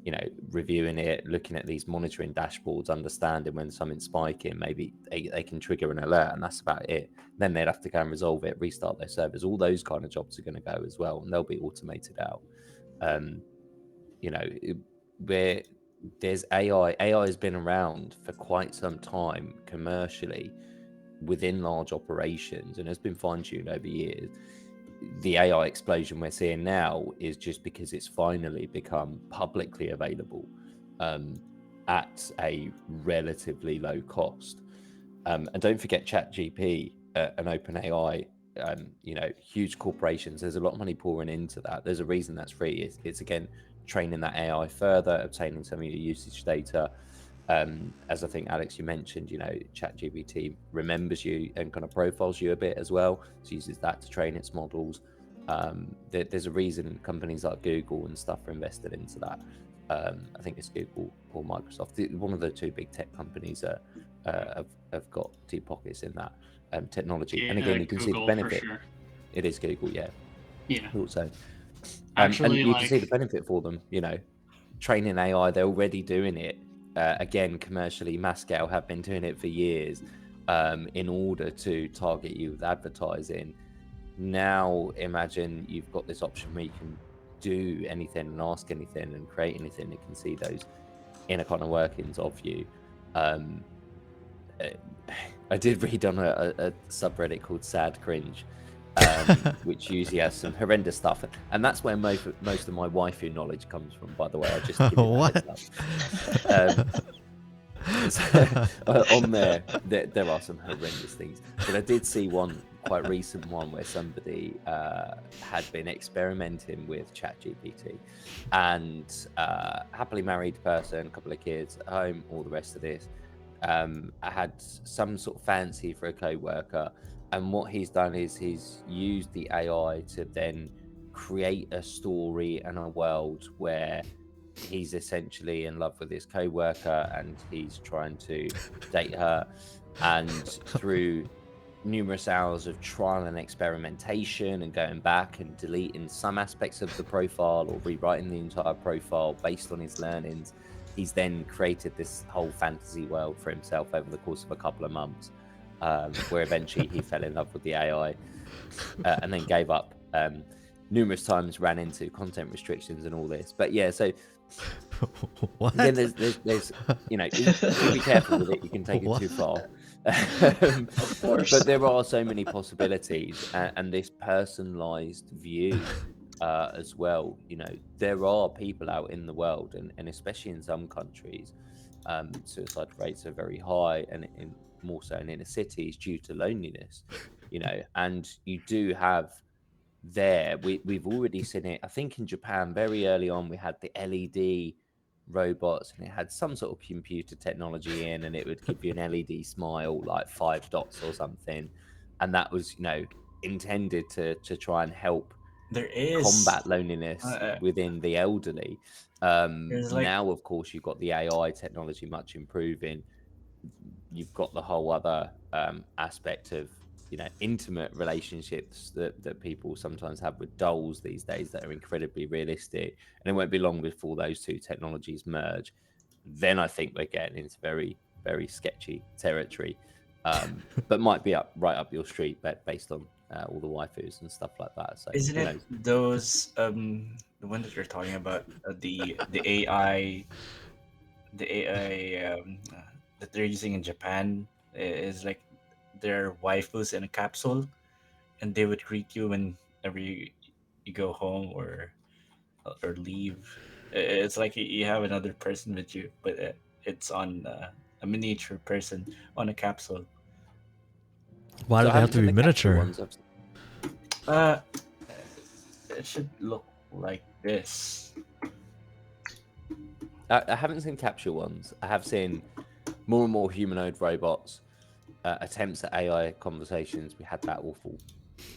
you know, reviewing it, looking at these monitoring dashboards, understanding when something's spiking. Maybe they can trigger an alert, and that's about it. Then they'd have to go and resolve it, restart their servers. All those kind of jobs are going to go as well, and they'll be automated out. You know, where there's AI has been around for quite some time commercially within large operations, and has been fine-tuned over years. The AI explosion we're seeing now is just because it's finally become publicly available at a relatively low cost. And don't forget ChatGPT and OpenAI, you know, huge corporations. There's a lot of money pouring into that. There's a reason that's free. It's again, training that AI further, obtaining some of your usage data. As I think, Alex, you mentioned, you know, ChatGPT remembers you and kind of profiles you a bit as well. So uses that to train its models. There's a reason companies like Google and stuff are invested into that. I think it's Google or Microsoft. One of the two big tech companies have got deep pockets in that technology. Yeah, and again, you can see the benefit. Sure. It is Google, yeah. Yeah. Also, Actually, and you can see the benefit for them. You know, training AI, they're already doing it. Again, commercially, mass scale have been doing it for years in order to target you with advertising. Now, imagine you've got this option where you can do anything and ask anything and create anything. It can see those inner kind of workings of you. I did read on a subreddit called Sad Cringe, which usually has some horrendous stuff, and that's where most of my waifu knowledge comes from, by the way. I just give you that heads up. On there are some horrendous things, but I did see one quite recent one where somebody had been experimenting with ChatGPT, and happily married person, a couple of kids at home, all the rest of this. I had some sort of fancy for a co-worker, and what he's done is he's used the AI to then create a story and a world where he's essentially in love with his co-worker and he's trying to date her, and through numerous hours of trial and experimentation and going back and deleting some aspects of the profile or rewriting the entire profile based on his learnings, he's then created this whole fantasy world for himself over the course of a couple of months, where eventually he fell in love with the AI, and then gave up. Numerous times ran into content restrictions and all this, but yeah, so What? again, there's you know, you be careful with it, you can take it too far. Of course. But there are so many possibilities, and this personalized view as well. You know, there are people out in the world, and especially in some countries, suicide rates are very high, and in more so in inner cities due to loneliness. You know, and you do have we've already seen it. I think in Japan very early on we had the LED robots, and it had some sort of computer technology in, and it would give you an LED smile, like 5 dots or something, and that was, you know, intended to try and help There is combat loneliness within the elderly. there's like Now of course you've got the AI technology much improving. You've got the whole other aspect of, you know, intimate relationships that people sometimes have with dolls these days that are incredibly realistic, and it won't be long before those two technologies merge. Then I think we're getting into very, very sketchy territory, but might be right up your street, but based on all the waifus and stuff like that. So isn't who it knows? those the one that you're talking about, the AI that they're using in Japan is like their waifus in a capsule, and they would greet you whenever you go home or leave. It's like you have another person with you, but it's on a miniature person on a capsule. Why So do I they have haven't to seen be the capsule miniature? ones. Uh, it should look like this. I haven't seen capsule ones. I have seen more and more humanoid robots, attempts at AI conversations. We had that awful,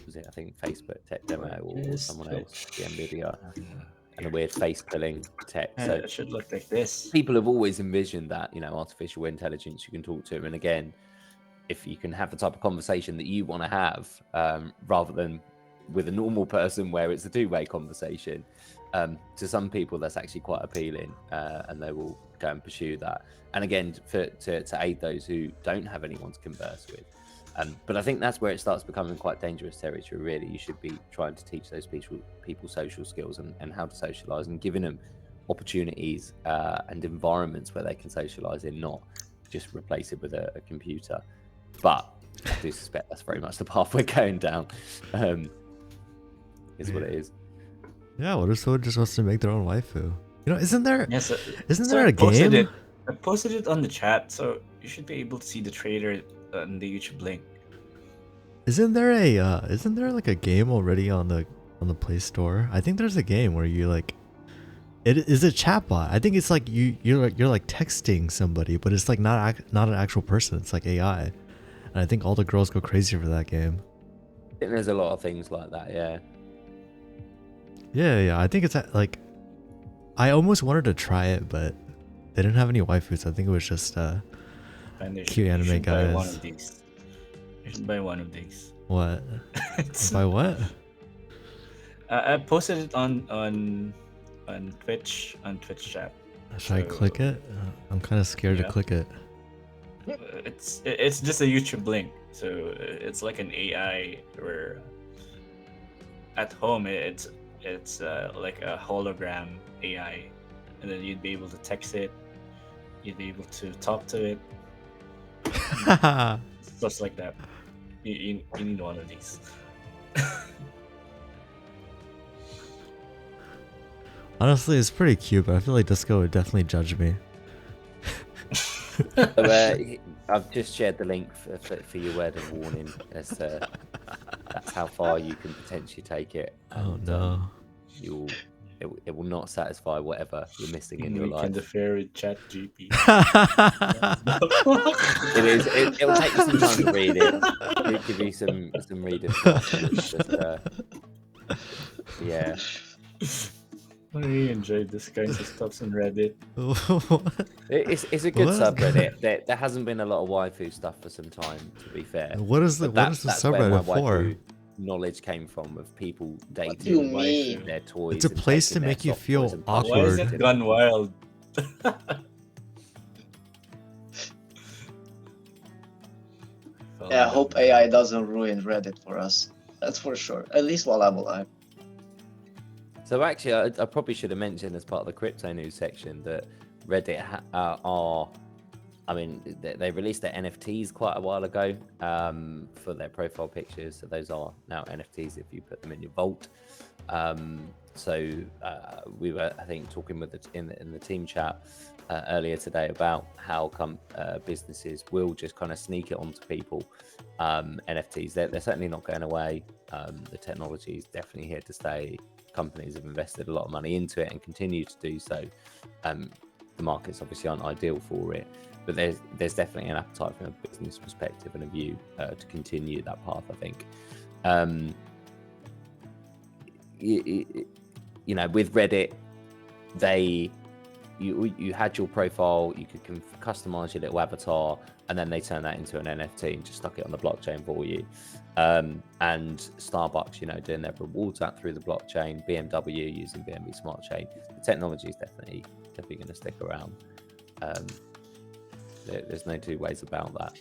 was it, I think, Facebook tech demo or This someone else, the NVIDIA, and the here. weird face pulling tech. So It should look like this. people have always envisioned that, you know, artificial intelligence, you can talk to them. And again, if you can have the type of conversation that you want to have, rather than with a normal person where it's a two-way conversation, to some people that's actually quite appealing, and they will go and pursue that. And again, to aid those who don't have anyone to converse with. But I think that's where it starts becoming quite dangerous territory, really. You should be trying to teach those people social skills and how to socialize, and giving them opportunities and environments where they can socialize in, not just replace it with a computer. But I do suspect that's very much the path we're going down. Is what it is. Yeah, what if someone just wants to make their own waifu? You know, isn't there Yes, isn't so there I a posted game? it. I posted it on the chat, so you should be able to see the trailer on the YouTube link. Isn't there like a game already on the Play Store? I think there's a game where you like it is a chatbot. I think it's like you're like texting somebody, but it's like not an actual person. It's like AI. And I think all the girls go crazy for that game. I think there's a lot of things like that, yeah. Yeah. I think it's like I almost wanted to try it, but they didn't have any waifus. I think it was just And you cute you anime should buy one guys. of these. You should buy one of these. What? It's- By what? I posted it on Twitch chat. Should I So, click it? I'm kind of scared to yeah. click it. It's just a YouTube link, so it's like an AI where at home it's like a hologram AI, and then you'd be able to text it, you'd be able to talk to it, stuff like that. You need one of these. Honestly, it's pretty cute, but I feel like Disco would definitely judge me. So, I've just shared the link for your word of warning as to how far you can potentially take it. Oh And, no. it will not satisfy whatever you're missing in your Weekend life. affair with ChatGPT. It'll take you some time to read it. It'll give you some reading for afterwards. But, yeah. I really enjoyed this kinds of stuff on Reddit. It's a good What? subreddit. There hasn't been a lot of waifu stuff for some time, to be fair. What is the But what is the that's where my subreddit for? waifu knowledge came from, of people dating do you Waifu. mean? their toys. It's a and place to taking their make you soft feel toys and punching Why is awkward. it it. gone wild? Yeah, I hope AI doesn't ruin Reddit for us. That's for sure. At least while I'm alive. So actually, I probably should have mentioned as part of the crypto news section that Reddit I mean, they released their NFTs quite a while ago for their profile pictures. So those are now NFTs if you put them in your vault. So we were, I think, talking with in the team chat earlier today about how businesses will just kind of sneak it onto people. NFTs, they're certainly not going away. The technology is definitely here to stay. Companies have invested a lot of money into it and continue to do so. The markets obviously aren't ideal for it, but there's definitely an appetite from a business perspective and a view to continue that path, I think. You know, with Reddit, you had your profile, you could customize your little avatar, and then they turned that into an NFT and just stuck it on the blockchain for you. And Starbucks, you know, doing their rewards app through the blockchain, BMW using BNB Smart Chain. The technology is definitely going to stick around. There's no two ways about that.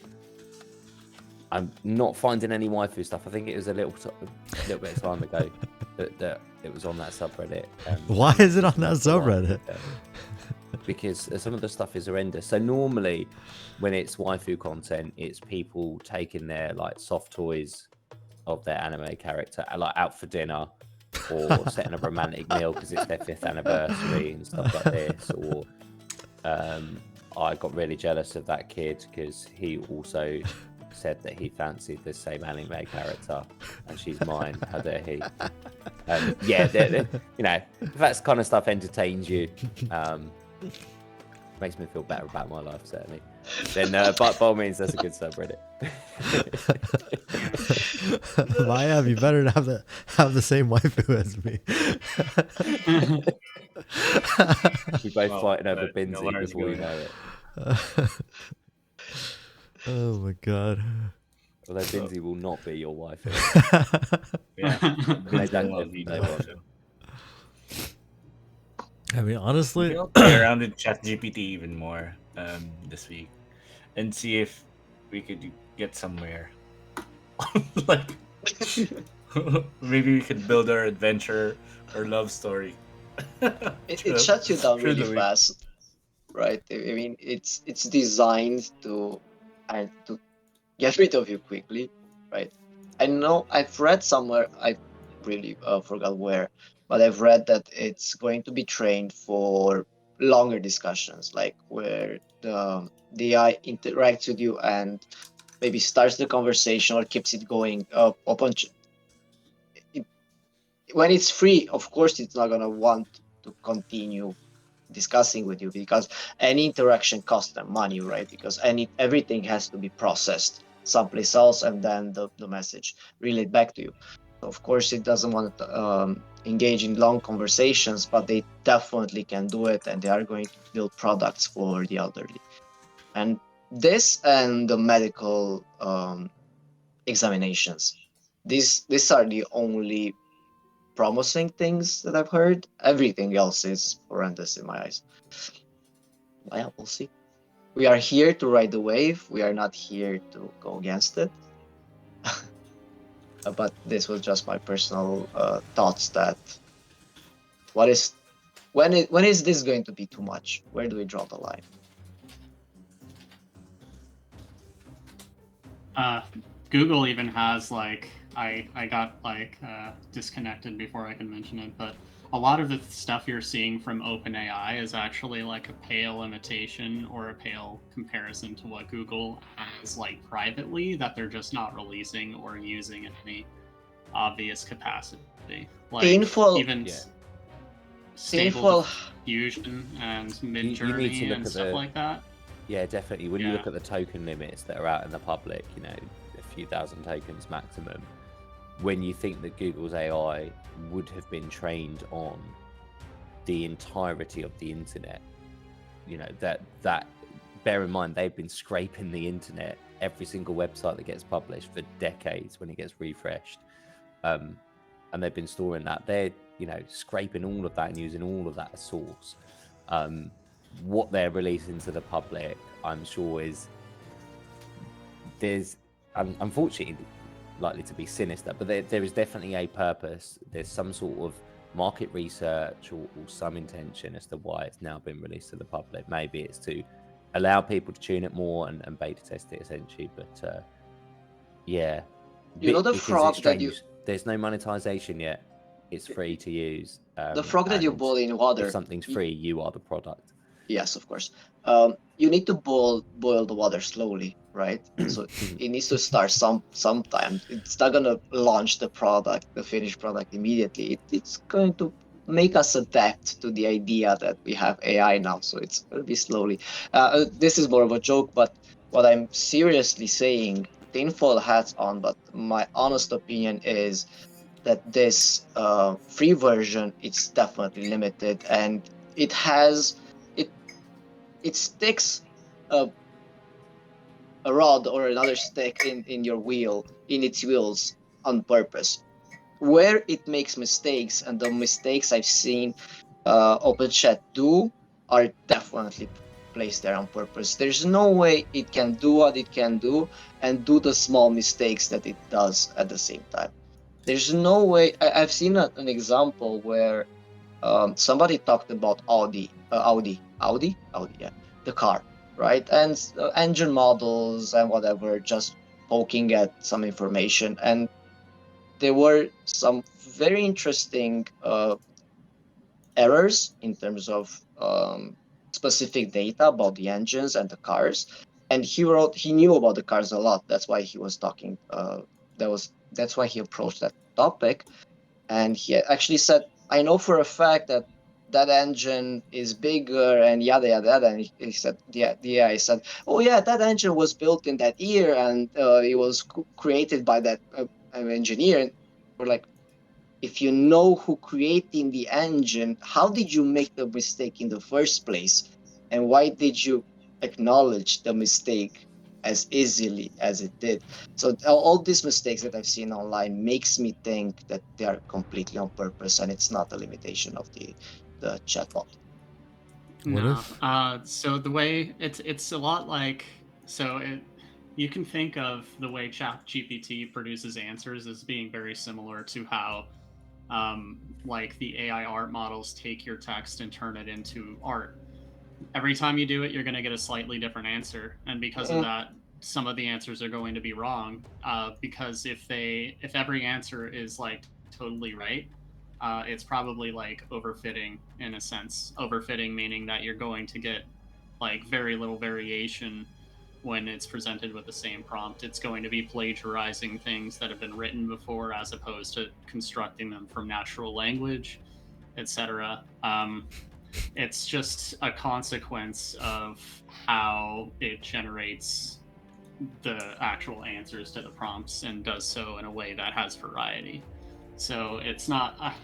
I'm not finding any waifu stuff. I think it was a little bit of time ago that it was on that subreddit. Why is it on that subreddit? Because some of the stuff is horrendous. So normally, when it's waifu content, it's people taking their like soft toys of their anime character, like out for dinner, or setting a romantic meal because it's their 5th anniversary and stuff like this. Or I got really jealous of that kid because he also said that he fancied the same anime character, and she's mine. How dare he? Yeah, you know, if that kind of stuff entertains you, makes me feel better about my life, certainly. Then, by all means, that's a good subreddit. Maiev, you better have the same waifu as me. We both Well, fighting over but no Binzy one is before we going. know it. Oh my god. Although Binzy will not be your wife. Yeah, Made that will clear be from day the one. show. I mean, honestly, We'll play around with ChatGPT even more this week and see if we could get somewhere. Like, maybe we could build our adventure or love story. It shuts you down through really the week. fast, right? I mean, it's designed to get rid of you quickly, right? I know I've read somewhere, I really forgot where, but I've read that it's going to be trained for longer discussions, like where the AI interacts with you and maybe starts the conversation or keeps it going when it's free. Of course, it's not gonna want to continue discussing with you because any interaction costs them money, right? Because everything has to be processed someplace else and then the message relayed back to you. So of course, it doesn't want to engage in long conversations, but they definitely can do it, and they are going to build products for the elderly. And this and the medical examinations, these are the only promising things that I've heard. Everything else is horrendous in my eyes. Well, we'll see. We are here to ride the wave. We are not here to go against it. But this was just my personal thoughts that when is this going to be too much? Where do we draw the line? Google even has like I got like disconnected before I can mention it, but a lot of the stuff you're seeing from OpenAI is actually like a pale imitation or a pale comparison to what Google has like privately that they're just not releasing or using in any obvious capacity. Like Painful. even Yeah. stable Painful. diffusion and You need to mid-journey look and at stuff the like that. Yeah, definitely. When you Yeah. look at the token limits that are out in the public, you know, a few thousand tokens maximum, when you think that Google's AI would have been trained on the entirety of the internet, you know, that bear in mind they've been scraping the internet, every single website that gets published for decades when it gets refreshed. And they've been storing that. They're, you know, scraping all of that and using all of that as source. What they're releasing to the public, I'm sure there's unfortunately likely to be sinister, but there is definitely a purpose. There's some sort of market research or some intention as to why it's now been released to the public. Maybe it's to allow people to tune it more and beta test it essentially. But yeah, You know the because frog it's that you strange. There's no monetization yet. It's free to use. the frog that you and boil in if water. something's free, you are the product. Yes, of course. You need to boil the water slowly, right? So it needs to start sometime. It's not gonna launch the product, the finished product immediately. It's going to make us adapt to the idea that we have AI now. So it's gonna be slowly. This is more of a joke, but what I'm seriously saying, tinfoil hats on, but my honest opinion is that this free version, it's definitely limited, and it has it sticks a rod or another stick in your wheel, in its wheels, on purpose. Where it makes mistakes, and the mistakes I've seen OpenChat do are definitely placed there on purpose. There's no way it can do what it can do and do the small mistakes that it does at the same time. There's no way. I've seen an example where somebody talked about Audi, yeah, the car, right? And engine models and whatever, just poking at some information. And there were some very interesting errors in terms of specific data about the engines and the cars. And he knew about the cars a lot. That's why he was talking. That's why he approached that topic. And he actually said, I know for a fact that that engine is bigger and yada yada yada. And he said, yeah, he said, oh yeah, that engine was built in that year, and it was created by that engineer. And we're like, if you know who creating the engine, how did you make the mistake in the first place? And why did you acknowledge the mistake as easily as it did? So all these mistakes that I've seen online makes me think that they are completely on purpose, and it's not a limitation of the chatbot. What No. if- So the way it's a lot like you can think of the way ChatGPT produces answers as being very similar to how like the AI art models take your text and turn it into art. Every time you do it, you're going to get a slightly different answer, and because of that, some of the answers are going to be wrong. Because if every answer is like totally right, it's probably like overfitting in a sense. Overfitting meaning that you're going to get like very little variation when it's presented with the same prompt. It's going to be plagiarizing things that have been written before as opposed to constructing them from natural language, etc. It's just a consequence of how it generates the actual answers to the prompts and does so in a way that has variety. So it's not.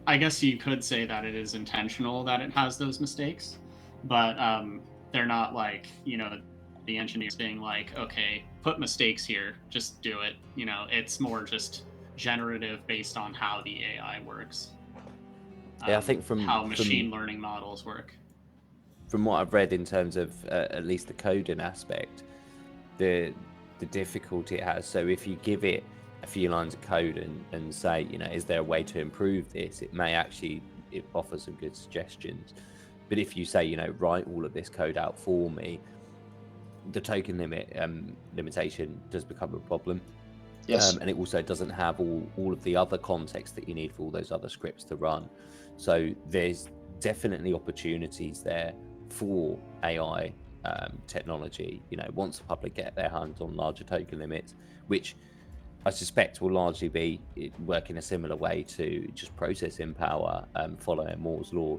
I guess you could say that it is intentional that it has those mistakes, but they're not like the engineers being like, okay, put mistakes here, just do it. It's more just generative based on how the AI works. Yeah, I think how machine learning models work. From what I've read in terms of at least the coding aspect, the difficulty it has. So if you give it a few lines of code and say, is there a way to improve this? It may actually offer some good suggestions. But if you say, write all of this code out for me, the token limitation does become a problem. Yes. And it also doesn't have all of the other context that you need for all those other scripts to run. So there's definitely opportunities there for AI technology. Once the public get their hands on larger token limits, which I suspect will largely be working a similar way to just processing power, following Moore's law.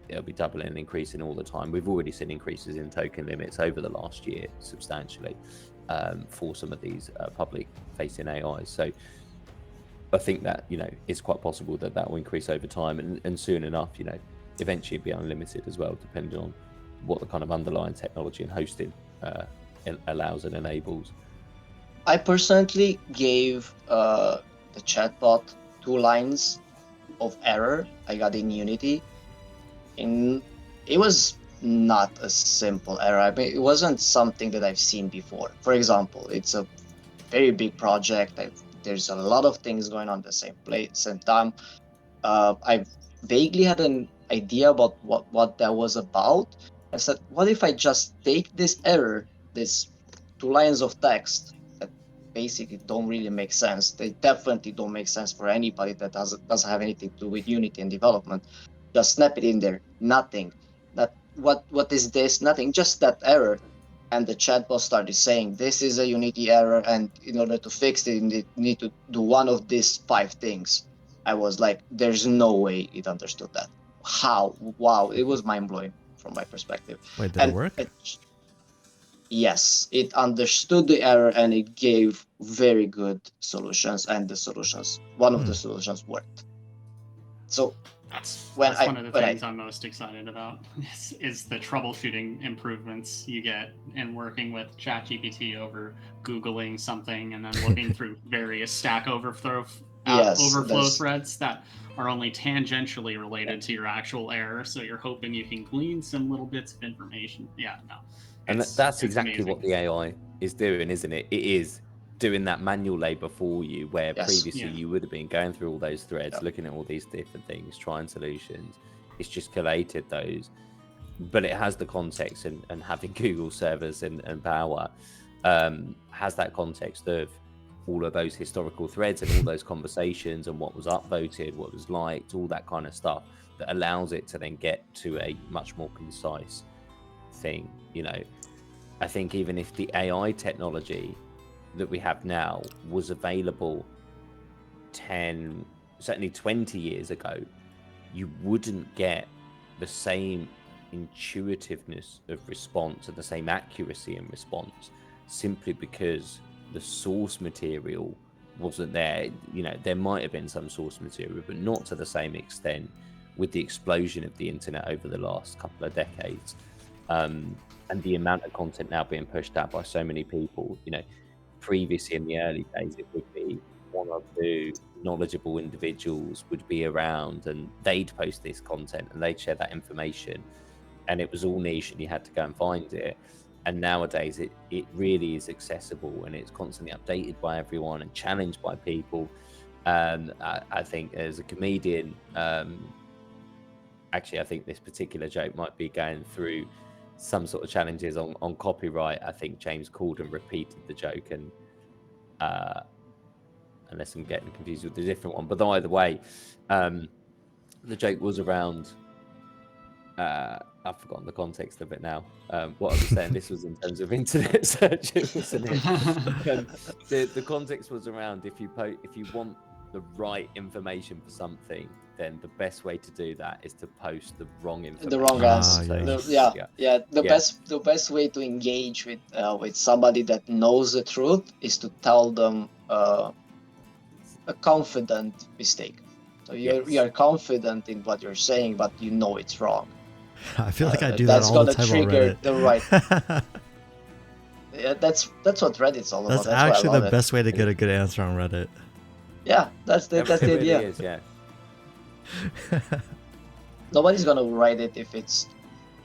It'll be doubling and increasing all the time. We've already seen increases in token limits over the last year substantially for some of these public-facing AIs. So I think that it's quite possible that will increase over time, and soon enough, eventually it'll be unlimited as well, depending on what the kind of underlying technology and hosting allows and enables. I personally gave the chatbot 2 lines of error I got in Unity, and it was not a simple error. I mean, it wasn't something that I've seen before. For example, it's a very big project. There's a lot of things going on at the same time. I vaguely had an idea about what that was about. I said, what if I just take this error, this 2 lines of text that basically don't really make sense. They definitely don't make sense for anybody that doesn't have anything to do with Unity and development. Just snap it in there. Nothing. What is this? Nothing. Just that error. And the chatbot started saying, this is a Unity error, and in order to fix it, you need to do one of these 5 things. I was like, there's no way it understood that. How? Wow, it was mind-blowing from my perspective. Wait, did it work? Yes, it understood the error and it gave very good solutions, and one of the solutions worked. So that's one of the things I'm most excited about is the troubleshooting improvements you get in working with ChatGPT over Googling something and then looking through various Stack Overflow threads that are only tangentially related to your actual error. So you're hoping you can glean some little bits of information. Yeah, no. And that's exactly amazing. what the AI is doing, isn't it? It is doing that manual labor for you, where previously you would have been going through all those threads, looking at all these different things, trying solutions. It's just collated those, but it has the context, and having Google servers and power has that context of all of those historical threads and all those conversations and what was upvoted, what was liked, all that kind of stuff that allows it to then get to a much more concise thing. I think even if the AI technology that we have now was available 10, certainly 20 years ago, you wouldn't get the same intuitiveness of response and the same accuracy in response, simply because the source material wasn't there. There might have been some source material, but not to the same extent with the explosion of the internet over the last couple of decades. And the amount of content now being pushed out by so many people. Previously in the early days, it would be 1 or 2 knowledgeable individuals would be around and they'd post this content and they'd share that information, and it was all niche and you had to go and find it. And nowadays it really is accessible and it's constantly updated by everyone and challenged by people. I think as a comedian, actually I think this particular joke might be going through some sort of challenges on copyright. I think James Corden repeated the joke, and unless I'm getting confused with the different one, but either way, the joke was around I've forgotten the context of it now. What I was saying, this was in terms of internet searching, wasn't it? The context was around if you want the right information for something, then the best way to do that is to post the wrong information. The wrong answer. The best way to engage with somebody that knows the truth is to tell them a confident mistake. So you're confident in what you're saying, but you know it's wrong. I feel like I do that all the time on Reddit. The right. Yeah, that's what Reddit's all about. That's actually the best way to get a good answer on Reddit. Yeah, that's the idea. Is, yeah. Nobody's gonna write it if it's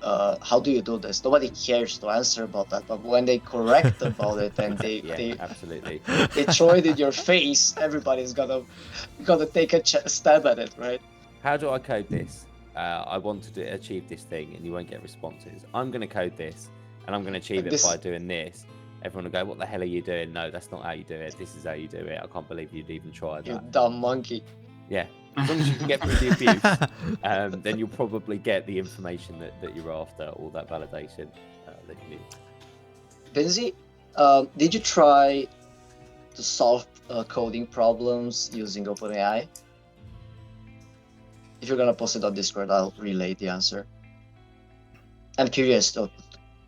how do you do this? Nobody cares to answer about that. But when they correct about it and they absolutely they throw it in your face, everybody's gonna take a stab at it, right? How do I code this? I want to achieve this thing, and you won't get responses. I'm going to code this, and I'm going to achieve it by doing this. Everyone will go, "What the hell are you doing?" No, that's not how you do it. This is how you do it. I can't believe you'd even try that. You dumb monkey. Yeah. As long as you can get through the abuse, then you'll probably get the information that you're after, or that validation that you need. Binzy, did you try to solve coding problems using OpenAI? If you're gonna post it on Discord, I'll relay the answer. I'm curious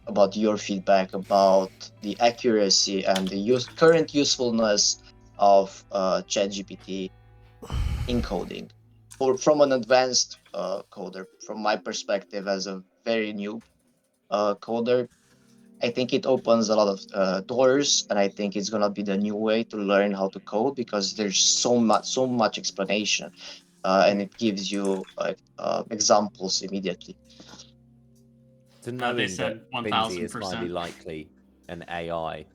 about your feedback about the accuracy and the current usefulness of ChatGPT in coding, or from an advanced coder. From my perspective, as a very new coder, I think it opens a lot of doors, and I think it's gonna be the new way to learn how to code because there's so much explanation, and it gives you examples immediately. So They knowing that said Binzy is highly 1000%. likely an AI,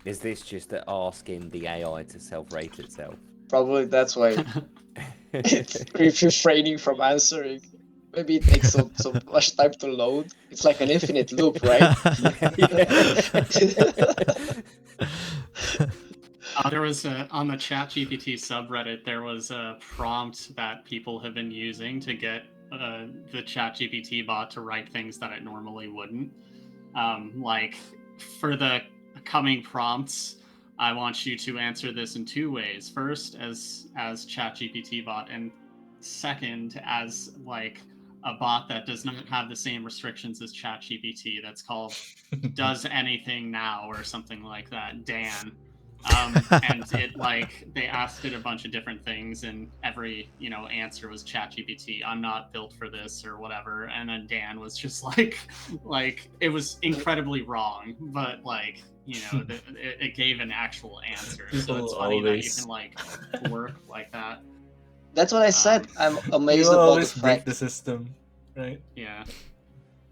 is this just that asking the AI to self-rate itself? Probably that's why it's refraining from answering. Maybe it takes so much time to load. It's like an infinite loop, right? There was on the ChatGPT subreddit, there was a prompt that people have been using to get the ChatGPT bot to write things that it normally wouldn't. Like for the coming prompts, I want you to answer this in two ways. First, as ChatGPT bot, and second, as like a bot that does not have the same restrictions as ChatGPT. That's called "Does Anything Now" or something like that. Dan. And it like they asked it a bunch of different things, and every answer was ChatGPT. I'm not built for this or whatever. And then Dan was just like it was incredibly wrong, but it gave an actual answer. So it's funny that you can like work like that. That's what I said. I'm amazed You about always the break fact. the system, right? Yeah.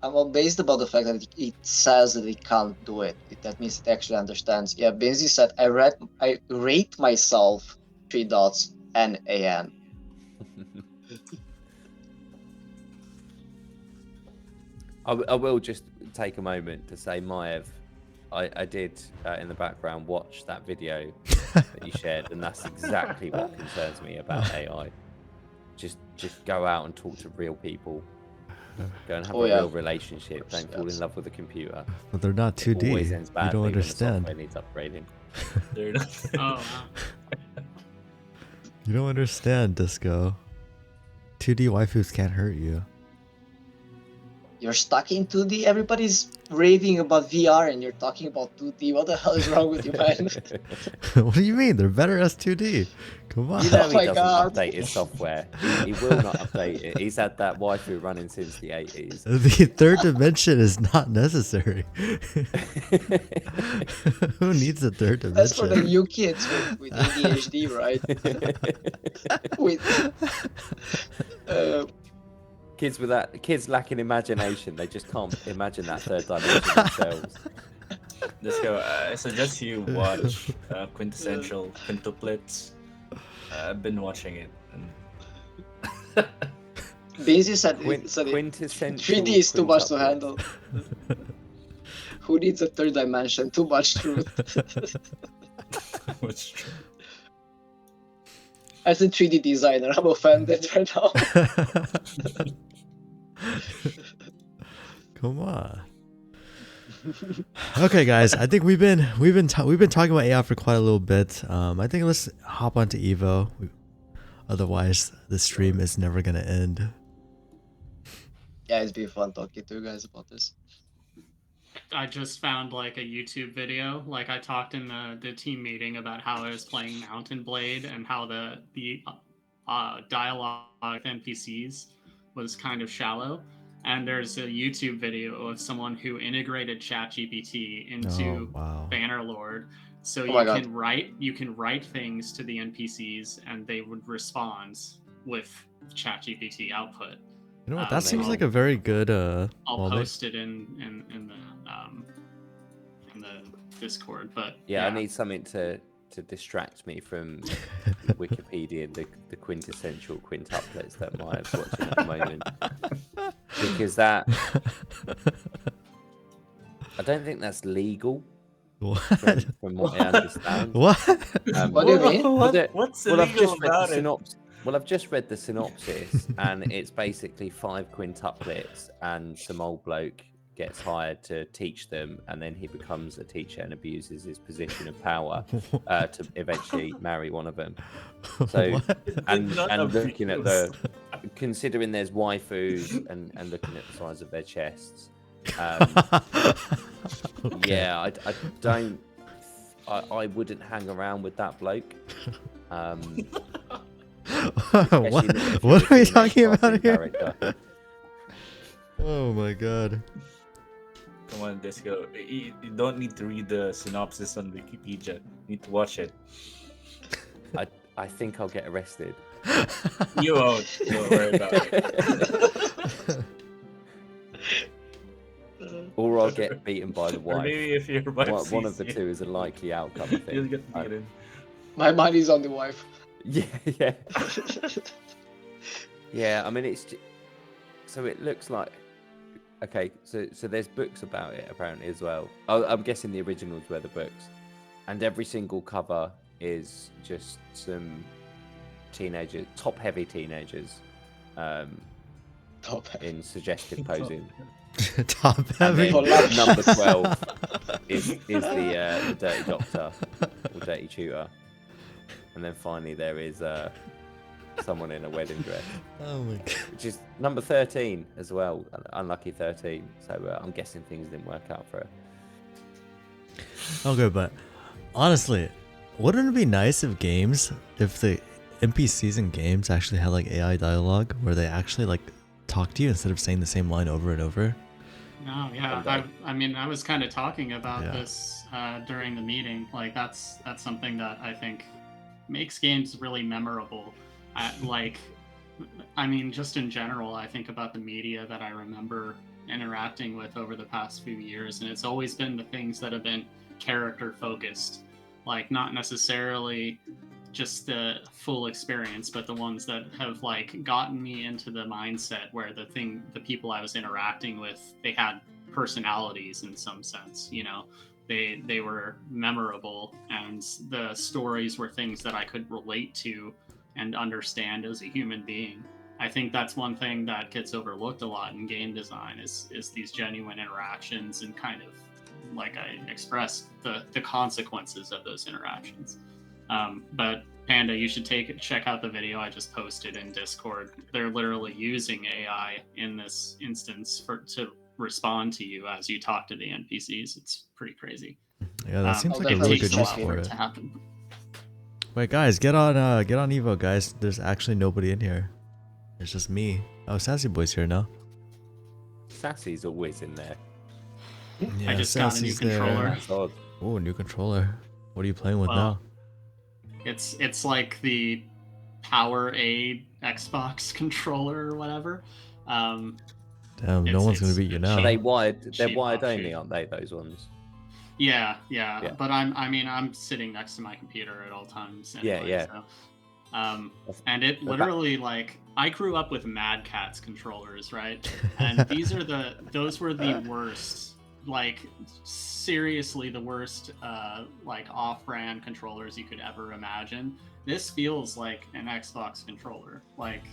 I'm amazed about the fact that it says that it can't do it. That means it actually understands. Yeah, Binzy said, I rate myself 3 dots NAN. I will just take a moment to say, Maiev, I did in the background watch that video that you shared, and that's exactly what concerns me about AI. Just go out and talk to real people. Go and have a real relationship. Don't fall in love with a computer. But they're not 2D. It always ends badly. You don't when the understand. software needs upgrading. They're not. Oh wow. You don't understand, Disco. 2D waifus can't hurt you. You're stuck in 2D? Everybody's raving about VR and you're talking about 2D. What the hell is wrong with you, man? What do you mean? They're better as 2D. Come on. You know Oh he my doesn't God. update his software. He will not update it. He's had that waifu running since the 80s. The third dimension is not necessary. Who needs a third dimension? That's for the new kids with ADHD, right? Kids lacking imagination. They just can't imagine that third dimension themselves. Disco, I suggest you watch Quintessential Quintuplets. I've been watching it. And... Binzy said, Quintessential 3D is too much to quintuplets. handle. Who needs a third dimension? Too much truth. What's true? As a 3D designer, I'm offended right now. Come on. Okay, guys. I think we've been talking about AI for quite a little bit. I think let's hop onto Evo. Otherwise, the stream is never gonna end. Yeah, it's been fun talking to you guys about this. I just found like a YouTube video. Like I talked in the team meeting about how I was playing Mountain Blade and how the dialogue with NPCs was kind of shallow. And there's a YouTube video of someone who integrated ChatGPT into Bannerlord, so you can write things to the NPCs and they would respond with ChatGPT output. You know what? That seems like a very good. I'll post it in the Discord. But yeah, I need something to distract me from Wikipedia and the quintessential quintuplets that Maiv's watching at the moment. Because that, I don't think that's legal. What? From what I understand. What? What do you mean? What's illegal about it? Well, I've just read the synopsis, and it's basically 5 quintuplets and some old bloke gets hired to teach them, and then he becomes a teacher and abuses his position of power to eventually marry one of them. So, What? and Not looking at abuse. considering there's waifus and looking at the size of their chests, Okay. yeah, I don't, I wouldn't hang around with that bloke. Especially What? if you're What a are we teenage talking about cartoon here? character. Oh my god. Come on, Disco. You don't need to read the synopsis on Wikipedia. You need to watch it. I think I'll get arrested. You won't. Don't worry about it. Or I'll get beaten by the Or wife. maybe if your wife One of sees the you, two is a likely outcome, I you'll think. get beaten. My money's on the wife. Yeah, yeah. Yeah, I mean, so it looks like, okay, so there's books about it apparently as well. I'm guessing the originals were the books, and every single cover is just some teenagers, top-heavy teenagers, Top half. in suggestive posing. Top And heavy. then number 12 is the dirty doctor or dirty tutor, and then finally there is someone in a wedding dress, Oh my god. which is number 13 as well, unlucky 13. So I'm guessing things didn't work out for her. Okay, but honestly, wouldn't it be nice if the NPCs in games actually had like AI dialogue where they actually like talk to you instead of saying the same line over and over? No, yeah. I mean, I was kind of talking about Yeah. this during the meeting. Like, that's something that I think makes games really memorable. I mean, just in general, I think about the media that I remember interacting with over the past few years, and it's always been the things that have been character focused, like not necessarily just the full experience, but the ones that have like gotten me into the mindset where the people I was interacting with, they had personalities in some sense, you know. They were memorable, and the stories were things that I could relate to and understand as a human being. I think that's one thing that gets overlooked a lot in game design is these genuine interactions, and kind of like I expressed the consequences of those interactions. But Panda, you should check out the video I just posted in Discord. They're literally using AI in this instance to respond to you as you talk to the NPCs. It's pretty crazy. Yeah, that seems I'll like a definitely really takes good a use check while for for it. it to happen. Wait, guys, get on Evo, guys. There's actually nobody in here. It's just me. Oh, Sassy Boy's here now. Sassy's always in there. Yeah, I just got a new Sassy's there. controller. That's odd. Oh, new controller. What are you playing with Well, now? It's like the Power A Xbox controller or whatever. Damn, no it's- one's gonna it's- beat you it's now. Are they wired? They're cheap wired option. only, aren't they? Those ones. Yeah. Yeah. But I'm sitting next to my computer at all times. Anyway, Yeah. So, and it literally like I grew up with Mad Catz controllers, right? And those were the worst, like seriously the worst, like off-brand controllers you could ever imagine. This feels like an Xbox controller. Like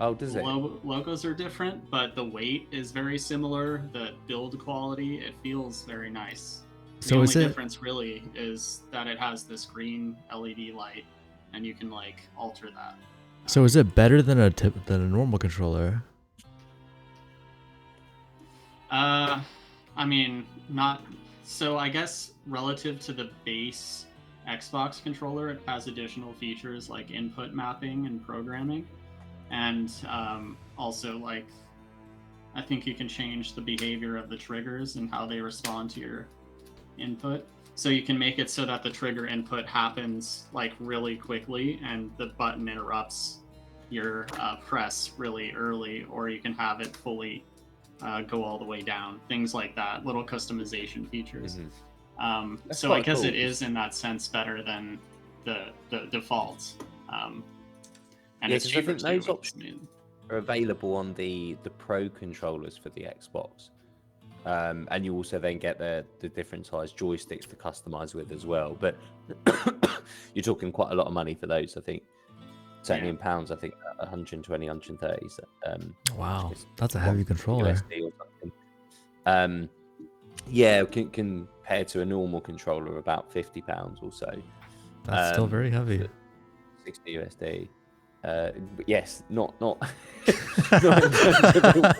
Oh, does it? logos are different, but the weight is very similar. The build quality, it feels very nice. The So only is it? difference really is that it has this green LED light, and you can like alter that. So is it better than a normal controller? I mean, not so. I guess relative to the base Xbox controller, it has additional features like input mapping and programming, and also like I think you can change the behavior of the triggers and how they respond to your input. So you can make it so that the trigger input happens like really quickly and the button interrupts your press really early, or you can have it fully go all the way down. Things like that, little customization features. That's So I quite guess cool. it is in that sense better than the default. And Yeah, it's 'cause I cheaper think those too, options are available on the Pro controllers for the Xbox. And you also then get the different size joysticks to customize with as well. But you're talking quite a lot of money for those, I think. Certainly Yeah. in pounds, I think 120, 130. So, Wow, it's that's a heavy controller. USD or something. Yeah, compared to a normal controller, about £50 or so. That's still very heavy. 60 USD. But yes, not not in terms of the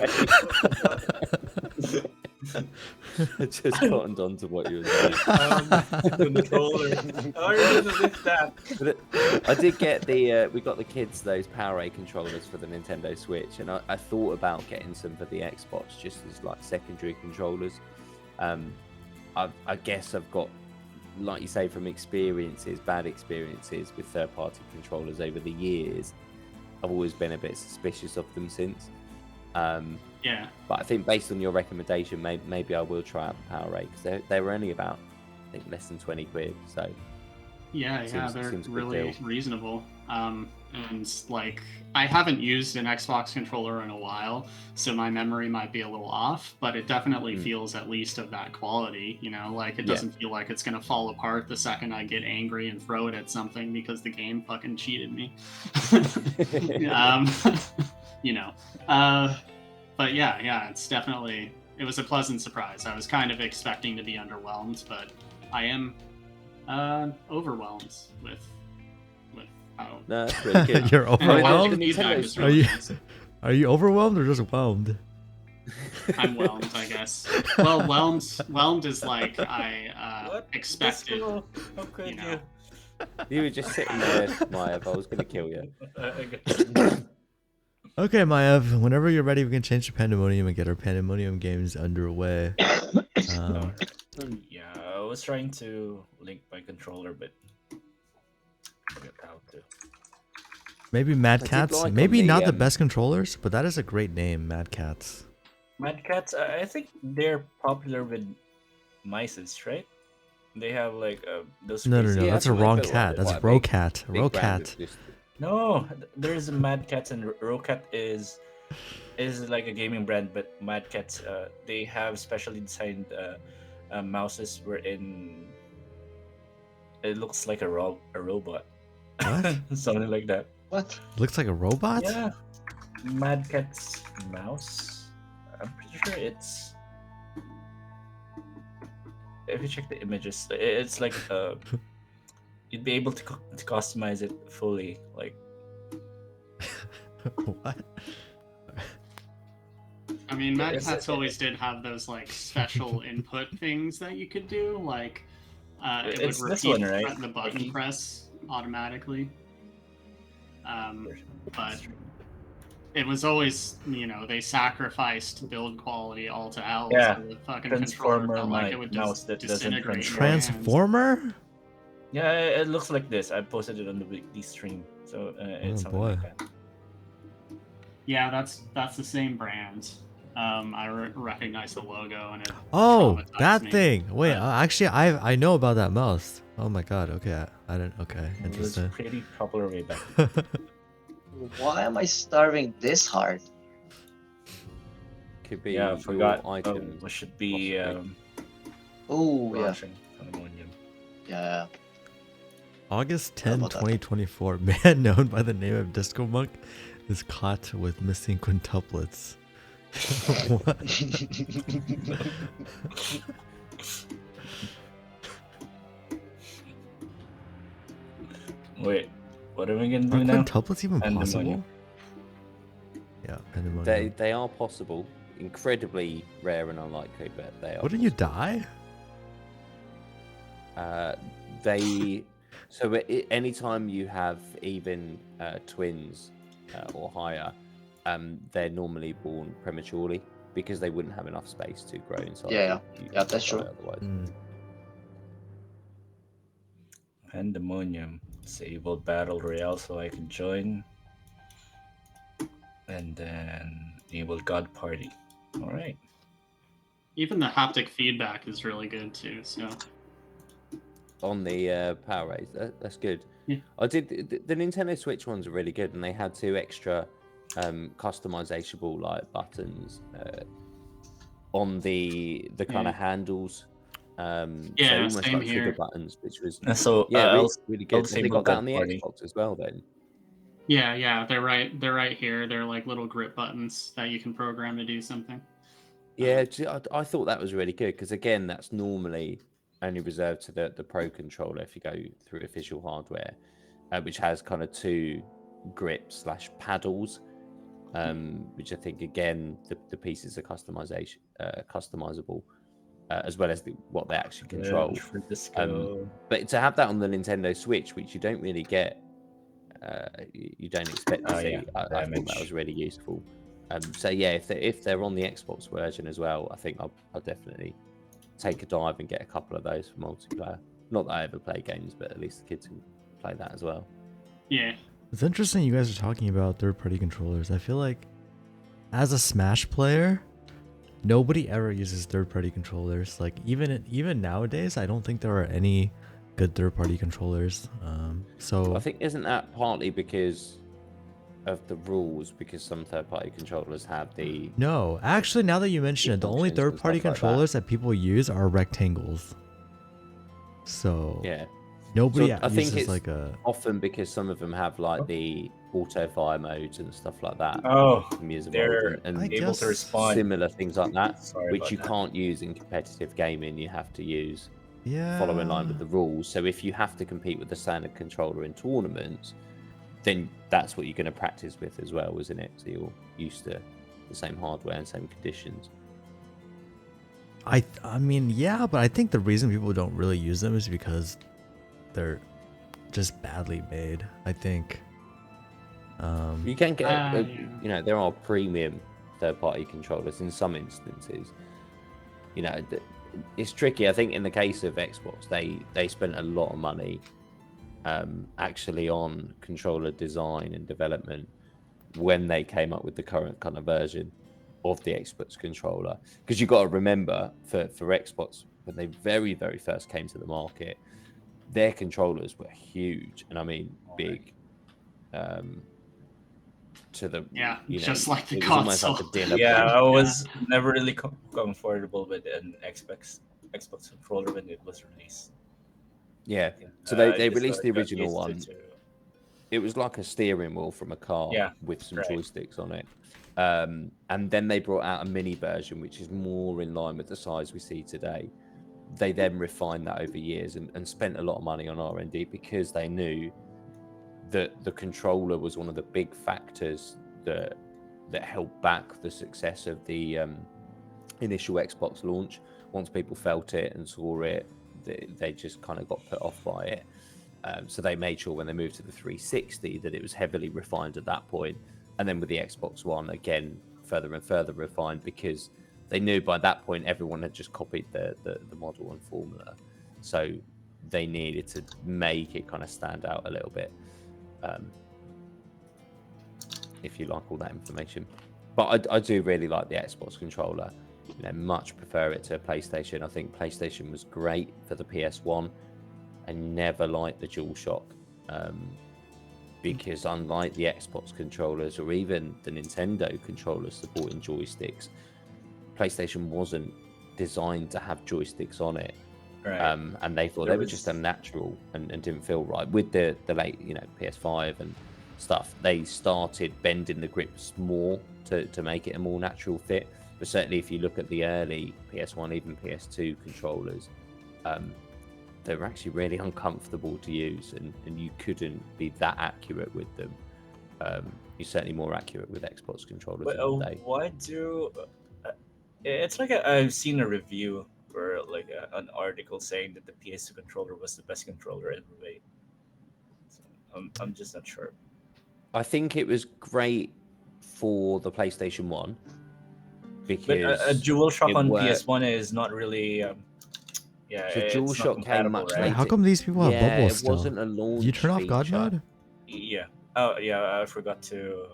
weight. I just cottoned on to what you were saying. Controller. How are you gonna lift that? But I did get we got the kids those PowerA controllers for the Nintendo Switch, and I thought about getting some for the Xbox just as like secondary controllers. I guess I've got, like you say, from bad experiences with third-party controllers over the years, I've always been a bit suspicious of them since. Yeah. But I think based on your recommendation, maybe I will try out the PowerA, because they were only about, I think, less than 20 quid. So Yeah, seems they're a good really deal. reasonable. And like, I haven't used an Xbox controller in a while, so my memory might be a little off, but it definitely feels at least of that quality, you know, like it Yeah. doesn't feel like it's gonna fall apart the second I get angry and throw it at something because the game fucking cheated me. You know. But yeah, it was a pleasant surprise. I was kind of expecting to be underwhelmed, but I am overwhelmed with how. No, that's really good. You're And the overwhelmed? haptic feedback was Are really you nice. are you overwhelmed or just whelmed? I'm whelmed, I guess. Well, whelmed is like I What? expected. Disco, how could You know. You were just sitting there, Maiev. I was going to kill you. I guess. Okay, Maiev, whenever you're ready, we can change to Pandemonium and get our Pandemonium games underway. Yeah, I was trying to link my controller, but I forgot how to. Maybe Mad did Cats. like on Maybe the, not the best controllers, but that is a great name, Mad Cats. Mad Cats, I think they're popular with mices, right? They have like those. No, crazy- Yeah, that's a that's what I wrong felt like. cat. They're That's quite a big- Rocat. Big brand Rocat. of just- No, there's a Mad Cats and Rocat is like a gaming brand, but Mad Cats they have specially designed mouses wherein it looks like a robot. What? Something like that. What? Looks like a robot? Yeah, Mad Cat's mouse. I'm pretty sure it's. If you check the images, it's like you'd be able to customize it fully. Like, What? I mean, Mad It's- Cats always did have those like special input things that you could do, like it It's would this repeat one, right? the button Like- press automatically. But it was always, you know, they sacrificed build quality all to L. Yeah, So the fucking Transformer controller felt like it would mouse that doesn't disintegrate. in your transform. hands. Transformer? yeah, it looks like this. I posted it on the weekly stream, so it's Oh, something boy. like that. Yeah, that's the same brand. I recognize the logo and it. Oh, traumatized that me. thing. Wait, But- actually, I know about that mouse. Oh my god. Okay, I didn't. Okay, It was interesting. pretty popular way back. Why am I starving this hard? Could be Yeah, I your forgot. items. We should be possibly. Oh, yeah. launching Pandemonium. Yeah. August How 10, about that? 2024. Man known by the name of Discomonk is caught with missing quintuplets. What? Wait, what are we gonna Are do now? quintuplets even Pandemonium. possible? Yeah, Pandemonium. They are possible. Incredibly rare and unlikely, but they are. Wouldn't you die? They so anytime you have even twins or higher, they're normally born prematurely because they wouldn't have enough space to grow inside. Yeah, you yeah, that's control true. it Otherwise. Mm. Pandemonium. Disable Battle Royale so I can join. And then enable God Party. Alright. Even the haptic feedback is really good too. So On the PowerAs, that's good. Yeah. I did the Nintendo Switch ones are really good, and they had 2 extra customizable like buttons on the kind Yeah. of handles. So Yeah, almost same like trigger here. buttons, which was So really I'll good. Have they disable got that God on the Party. Xbox as well then? yeah, they're right here. They're like little grip buttons that you can program to do something. Yeah, I thought that was really good because again, that's normally only reserved to the Pro controller if you go through official hardware, which has kind of 2 grips slash paddles, which I think again the pieces are customizable, as well as what they actually control. For disco. But to have that on the Nintendo Switch, which you don't really get, you don't expect to Oh, see, yeah, I thought that damage. was really useful. So yeah, if they're on the Xbox version as well, I think I'll definitely take a dive and get a couple of those for multiplayer. Not that I ever play games, but at least the kids can play that as well. Yeah. It's interesting you guys are talking about third-party controllers. I feel like as a Smash player, nobody ever uses third-party controllers. Like even nowadays, I don't think there are any good third-party controllers. So I think isn't that partly because of the rules? Because some third-party controllers have the no, actually, now that you mention it, the only functions and third-party stuff like that. controllers that people use are rectangles. So Yeah. nobody So I think uses it's like a. often because some of them have like the auto fire modes and stuff like that. Oh, Music they're and I able guess to respond. similar things like that, Sorry which about you that. can't use in competitive gaming. You have to use Yeah. follow in line with the rules. So if you have to compete with the standard controller in tournaments, then that's what you're going to practice with as well, isn't it? So you're used to the same hardware and same conditions. I mean, yeah, but I think the reason people don't really use them is because they're just badly made. I think. You can get, yeah. you know, there are premium third-party controllers in some instances. You know, it's tricky. I think in the case of Xbox, they spent a lot of money actually on controller design and development when they came up with the current kind of version of the Xbox controller. Because you've got to remember, for Xbox, when they very, very first came to the market, their controllers were huge, and I mean big. To the just like the it was almost like console. a dinner Yeah, plate. I was never really comfortable with an Xbox controller when it was released. Yeah, so I they just released the got original used one. It was like a steering wheel from a car Yeah, with some right. joysticks on it. And then they brought out a mini version, which is more in line with the size we see today. They then refined that over years and spent a lot of money on R&D because they knew that the controller was one of the big factors that held back the success of the initial Xbox launch. Once people felt it and saw it, they just kind of got put off by it. So they made sure when they moved to the 360 that it was heavily refined at that point. And then with the Xbox One, again, further and further refined because they knew by that point everyone had just copied the model and formula. So they needed to make it kind of stand out a little bit. If you like all that information. But I do really like the Xbox controller. You know, much prefer it to a PlayStation. I think PlayStation was great for the PS1. I never liked the DualShock because unlike the Xbox controllers or even the Nintendo controllers supporting joysticks, PlayStation wasn't designed to have joysticks on it. Right. And they thought they were just unnatural and didn't feel right. With the late, PS5 and stuff, they started bending the grips more to make it a more natural fit. But certainly if you look at the early PS1, even PS2 controllers, they were actually really uncomfortable to use and you couldn't be that accurate with them. You're certainly more accurate with Xbox controllers today. Why do... it's like I've seen a review or like an article saying that the PS2 controller was the best controller ever made. So I'm just not sure. I think it was great for the PlayStation 1 because But a DualShock on worked. PS1 is not really... So it's DualShock not came compatible, much right? later. How come these people have bubbles it still? wasn't a launch Did you turn off God feature. mode? Yeah. Oh, yeah, I forgot to...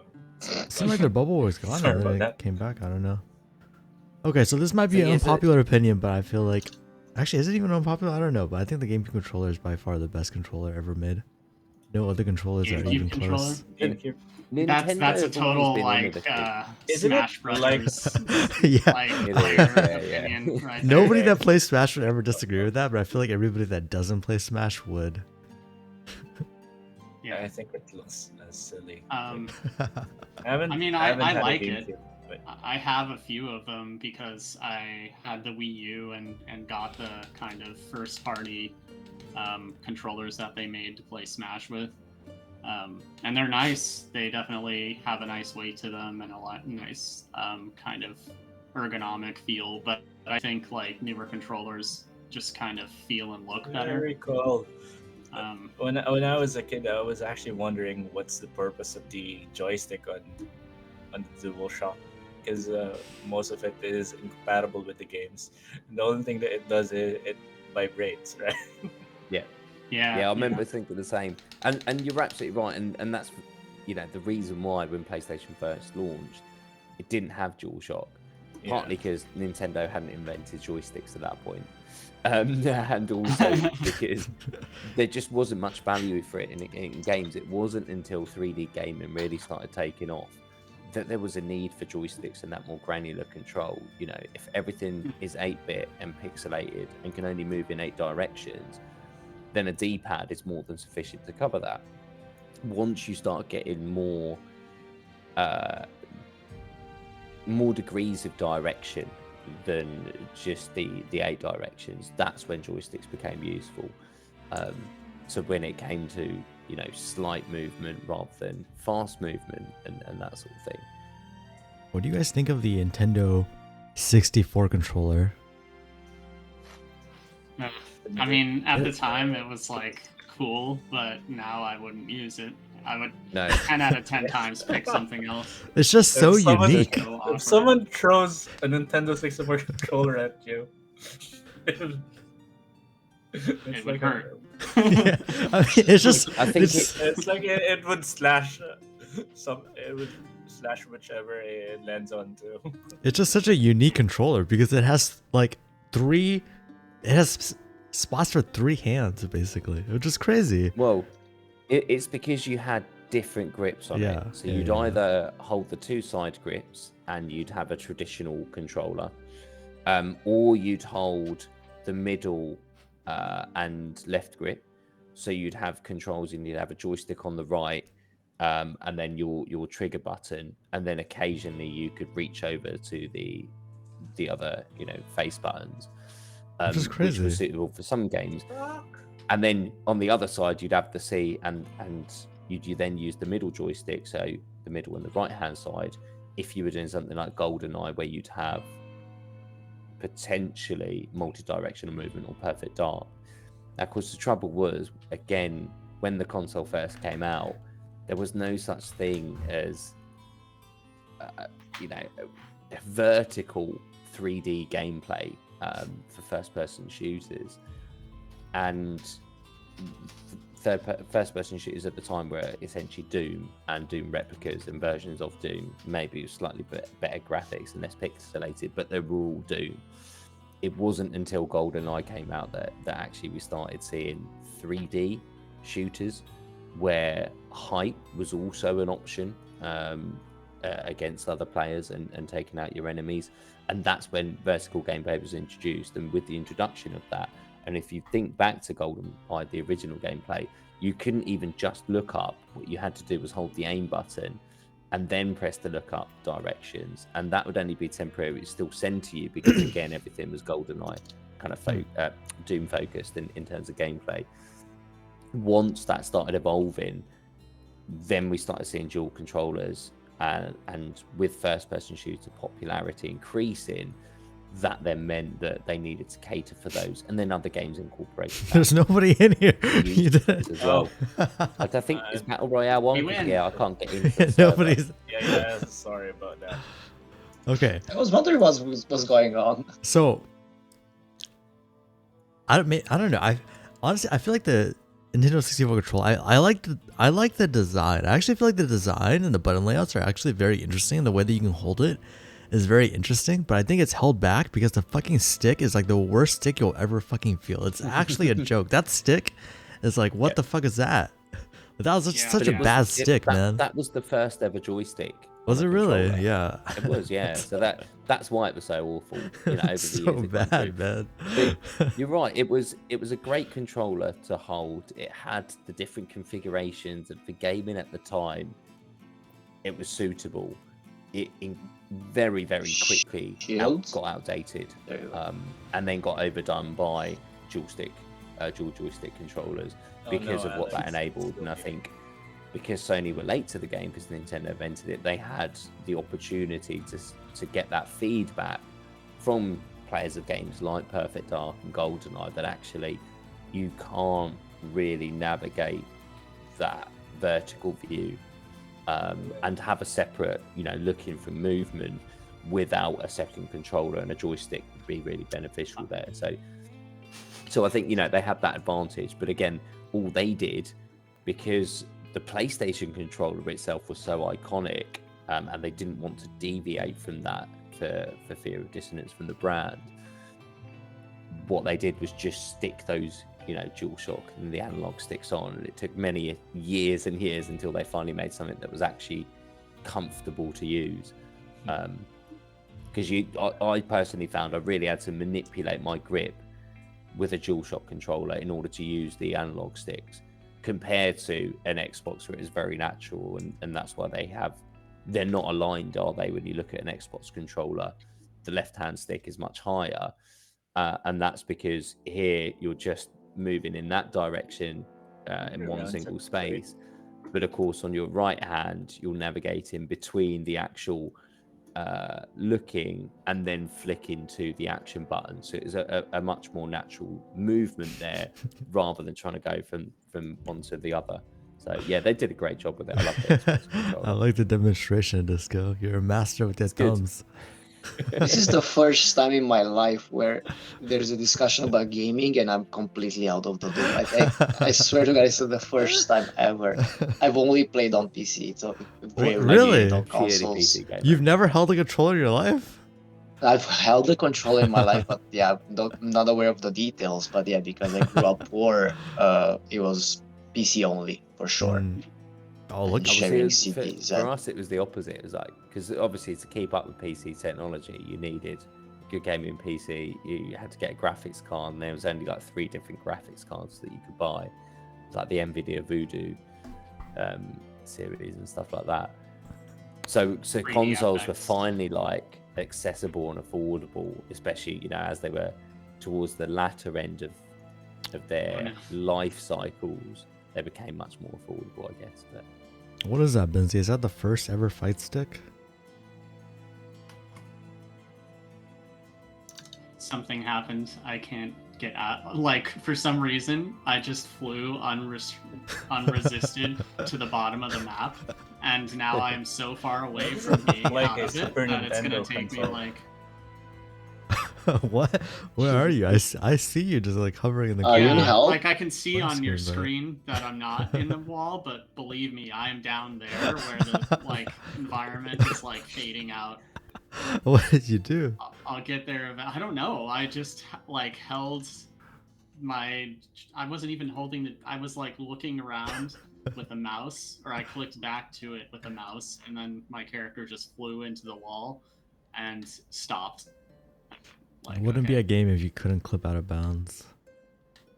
It seemed like their bubble was gone Sorry and then about it that. came back. I don't know. Okay, so this might be Thing an is that- unpopular opinion, but I feel like... Actually, is it even unpopular? I don't know, but I think the GameCube controller is by far the best controller ever made. No other controllers are GameCube even controller? close. GameCube. Nintendo That's a have always total been like innovative. Isn't it Smash Brothers Yeah. like It is, player yeah. opinion right Nobody there. that plays Smash would ever disagree with that, but I feel like everybody that doesn't play Smash would. Yeah, I Yeah. think it looks silly. Um, I haven't. I mean, haven't I had a like it. GameCube. I have a few of them because I had the Wii U and got the kind of first party controllers that they made to play Smash with. And they're nice. They definitely have a nice weight to them and a nice kind of ergonomic feel. But I think like newer controllers just kind of feel and look better. Very cool. When I was a kid, I was actually wondering what's the purpose of the joystick on the DualShock, because most of it is incompatible with the games. And the only thing that it does is it vibrates, right? Yeah, I remember thinking the same. And you're absolutely right. And that's, the reason why when PlayStation first launched, it didn't have DualShock. Partly because Nintendo hadn't invented joysticks at that point. And also because there just wasn't much value for it in games. It wasn't until 3D gaming really started taking off that there was a need for joysticks and that more granular control. If everything is 8-bit and pixelated and can only move in 8 directions, then a D-pad is more than sufficient to cover that. Once you start getting more degrees of direction than just the 8 directions, that's when joysticks became useful. So when it came to slight movement rather than fast movement and that sort of thing. What do you guys think of the Nintendo 64 controller? I mean, at the time it was like cool, but now I wouldn't use it. I would 10 out of 10 times pick something else. It's just so unique. If someone throws a Nintendo 64 controller at you, it would hurt. Yeah. I mean, it's just. I think it's like it would slash It would slash whichever it lands onto. It's just such a unique controller because it has like 3. It has spots for 3 hands basically, which is crazy. Well, it's because you had different grips on it. So you'd either hold the 2 side grips and you'd have a traditional controller, or you'd hold the middle and left grip. So you'd have controls and you'd have a joystick on the right, and then your trigger button, and then occasionally you could reach over to the other face buttons, which is crazy. Which was suitable for some games. And then on the other side, you'd have the C, and you then use the middle joystick, so the middle and the right-hand side, if you were doing something like GoldenEye, where you'd have potentially multi-directional movement or perfect dark. Now, of course, the trouble was, again, when the console first came out, there was no such thing as, vertical 3D gameplay for first-person shooters. And first-person shooters at the time were essentially Doom and Doom replicas and versions of Doom, maybe with slightly better graphics and less pixelated, but they were all Doom. It wasn't until GoldenEye came out that actually we started seeing 3D shooters where height was also an option against other players and taking out your enemies. And that's when vertical gameplay was introduced. And with the introduction of that, and if you think back to GoldenEye, the original gameplay, you couldn't even just look up. What you had to do was hold the aim button and then press the look up directions. And that would only be temporary. It would still send to you because, again, everything was GoldenEye kind of Doom focused in terms of gameplay. Once that started evolving, then we started seeing dual controllers. And with first-person shooter popularity increasing, that then meant that they needed to cater for those, and then other games incorporated that. There's nobody in here. You did as well. I think is Battle Royale on. Yeah, I can't get in. Nobody's. Yeah, sorry about that. Okay. I was wondering what's going on. So, I don't know. I honestly feel like the Nintendo 64 controller. I like the design. I actually feel like the design and the button layouts are actually very interesting. The way that you can hold it is very interesting, but I think it's held back because the fucking stick is like the worst stick you'll ever fucking feel. It's actually a joke. That stick is like, what the fuck is that? That was such a bad stick, man. That was the first ever joystick. Was it really? Yeah. It was, yeah. So that's why it was so awful. Over the so years. Bad, man. But you're right. It was a great controller to hold. It had the different configurations, and for gaming at the time, it was suitable. very quickly Shields? got outdated, There you go. and then got overdone by dual joystick controllers because of what that enabled. And I think because Sony were late to the game, because Nintendo invented it, they had the opportunity to get that feedback from players of games like Perfect Dark and GoldenEye that actually you can't really navigate that vertical view and have a separate, looking for movement without a second controller, and a joystick would be really beneficial there. So I think, they had that advantage. But again, all they did, because the PlayStation controller itself was so iconic, and they didn't want to deviate from that for fear of dissonance from the brand, what they did was just stick those DualShock and the analog sticks on, and it took many years and years until they finally made something that was actually comfortable to use. Because I personally found I really had to manipulate my grip with a DualShock controller in order to use the analog sticks, compared to an Xbox where it's very natural, and that's why they're not aligned, are they? When you look at an Xbox controller, the left-hand stick is much higher, and that's because here you're just moving in that direction in one single space. But of course, on your right hand, you're navigating between the actual looking and then flicking to the action button. So it's a much more natural movement there rather than trying to go from one to the other. So yeah, they did a great job with it. I love it. I like the demonstration, Disco. You're a master with your thumbs. This is the first time in my life where there's a discussion about gaming and I'm completely out of the loop. I swear to God, it's the first time ever. I've only played on PC, so very really? on consoles. You've never held a controller in your life? I've held a controller in my life, but yeah, I'm not aware of the details. But yeah, because I grew up poor, it was PC only for sure. Oh, look, sharing CDs. For us, it was the opposite. It was like, because obviously to keep up with PC technology, you needed a good gaming PC. You had to get a graphics card, and there was only like 3 different graphics cards that you could buy, like the NVIDIA Voodoo series and stuff like that. So consoles were finally like accessible and affordable, especially as they were towards the latter end of their life cycles. They became much more affordable, I guess. But what is that, Binzy? Is that the first ever fight stick? Something happened. I can't get at. Like, for some reason, I just flew unresisted to the bottom of the map, and now I am so far away from being like out a of it Super that it's gonna Nintendo take me console. like. What? Where are you? I see you just like hovering in the Are you in corner. hell? Like, I can see What on your screen, screen that I'm not in the wall, but believe me, I am down there where the like environment is like fading out. What did you do? I'll get there. I don't know. I just like held my. I wasn't even holding the. I was like looking around with a mouse, or I clicked back to it with a mouse, and then my character just flew into the wall and stopped. Like, It wouldn't be a game if you couldn't clip out of bounds.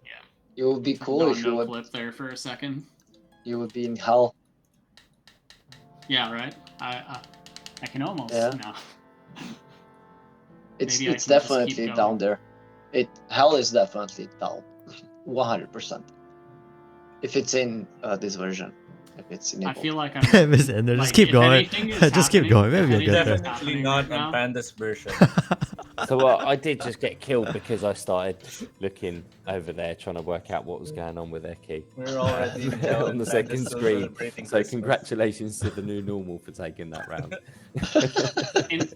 Yeah. It would be cool if you would. Clip there for a second. You would be in hell. Yeah, right. I can almost. Yeah. No. It's Maybe I can just definitely keep down going. there. Hell is definitely down, 100%. If it's in this version, if it's I enabled. feel like I'm. It's in there. Just like, keep if going. anything is Just keep happening- going. Maybe you'll if get there. anything's Definitely happening not right on now, Panda's version. so I did just get killed because I started looking over there trying to work out what was going on with their key. We're already in hell on and the Panda's second still screen. celebrating So Christmas. congratulations to the new normal for taking that round.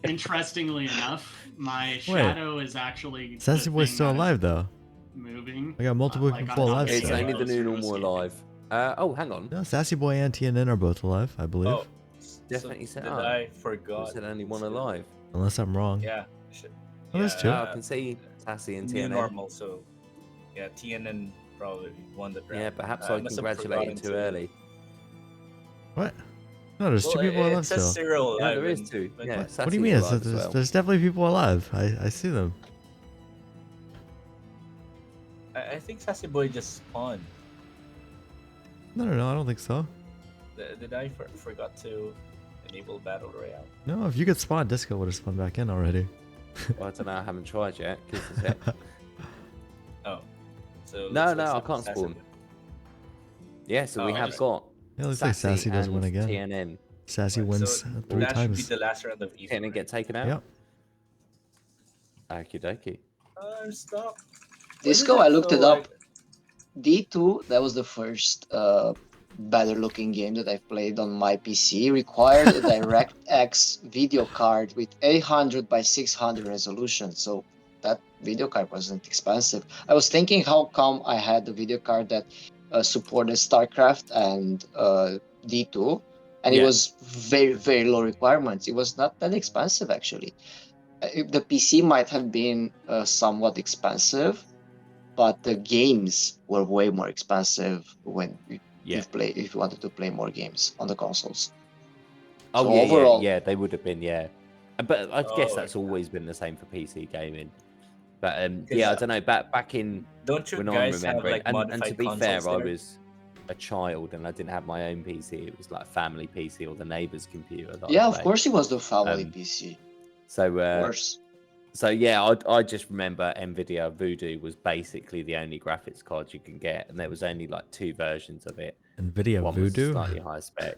Interestingly enough, my shadow is actually. the Sassy Boy's thing still that is alive though. Moving. I got multiple like, people I'm alive not It's still. only the new through normal escaping. alive. Oh, hang on. No, Sassy Boy and TNN are both alive, I believe. Oh, Definitely so set did up. I I forgot. said only one alive. Unless I'm wrong. Yeah. Should, Oh, there's two. I can see Sassy and new TNN. normal. So yeah, TNN probably won the round. Yeah, perhaps I I must have congratulated forgotten too early. What? No, there's two people it alive says still. Cyril Yeah, alive there is and- two. but- Yeah, What do Sassy's you mean? alive as well. There's definitely people alive. I see them. I think Sassy Boy just spawned. No, I don't think so. Did I forgot to? enable battle royale. No, if you could spawn, Disco would have spawned back in already. Well, I don't know. I haven't tried yet. 'Cause it's it. Oh, so No, looks no, I like can't Sassy spawn. win. Yeah, so we Oh, have okay. got Yeah, it looks like Sassy does and win again. TNN. Sassy Right, wins so 3 that should be times. the last round of Evo. TNN get taken out. Yep. Okie dokie. Stop. Disco, I looked it up. D2, that was the first better looking game that I've played on my PC, required a DirectX video card with 800 by 600 resolution. So that video card wasn't expensive. I was thinking how come I had a video card that supported StarCraft and D2, and it was very, very low requirements. It was not that expensive actually. The PC might have been somewhat expensive, but the games were way more expensive when if you wanted to play more games on the consoles. Oh So yeah, overall, yeah, they would have been, yeah. But I guess that's okay. always been the same for PC gaming. But Because, yeah, I don't know. Back in Don't you when I'm guys have remembering, like and modified to be fair, consoles I there? was a child and I didn't have my own PC. It was like family PC or the neighbour's computer. That yeah, I of played. course it was the family Um, PC. So Of course. so yeah, I just remember Nvidia Voodoo was basically the only graphics card you can get, and there was only like 2 versions of it. Nvidia One was Voodoo? slightly higher spec.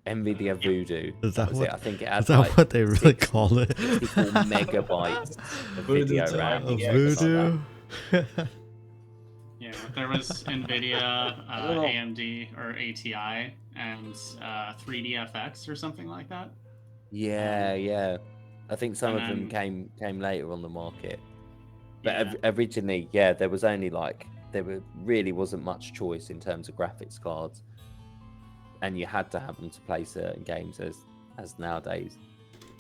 Nvidia Voodoo. Is that was what? it. I think it Is had that like what they really call it? 64 megabytes of Voodoo video to RAM. RTX. or something like Voodoo? Yeah, there was NVIDIA, I don't know. AMD, or ATI, and 3DFX or something like that. that. Yeah. I think some And of them then- came later on the market. But Yeah. originally, there was only really wasn't much choice in terms of graphics cards, and you had to have them to play certain games as nowadays.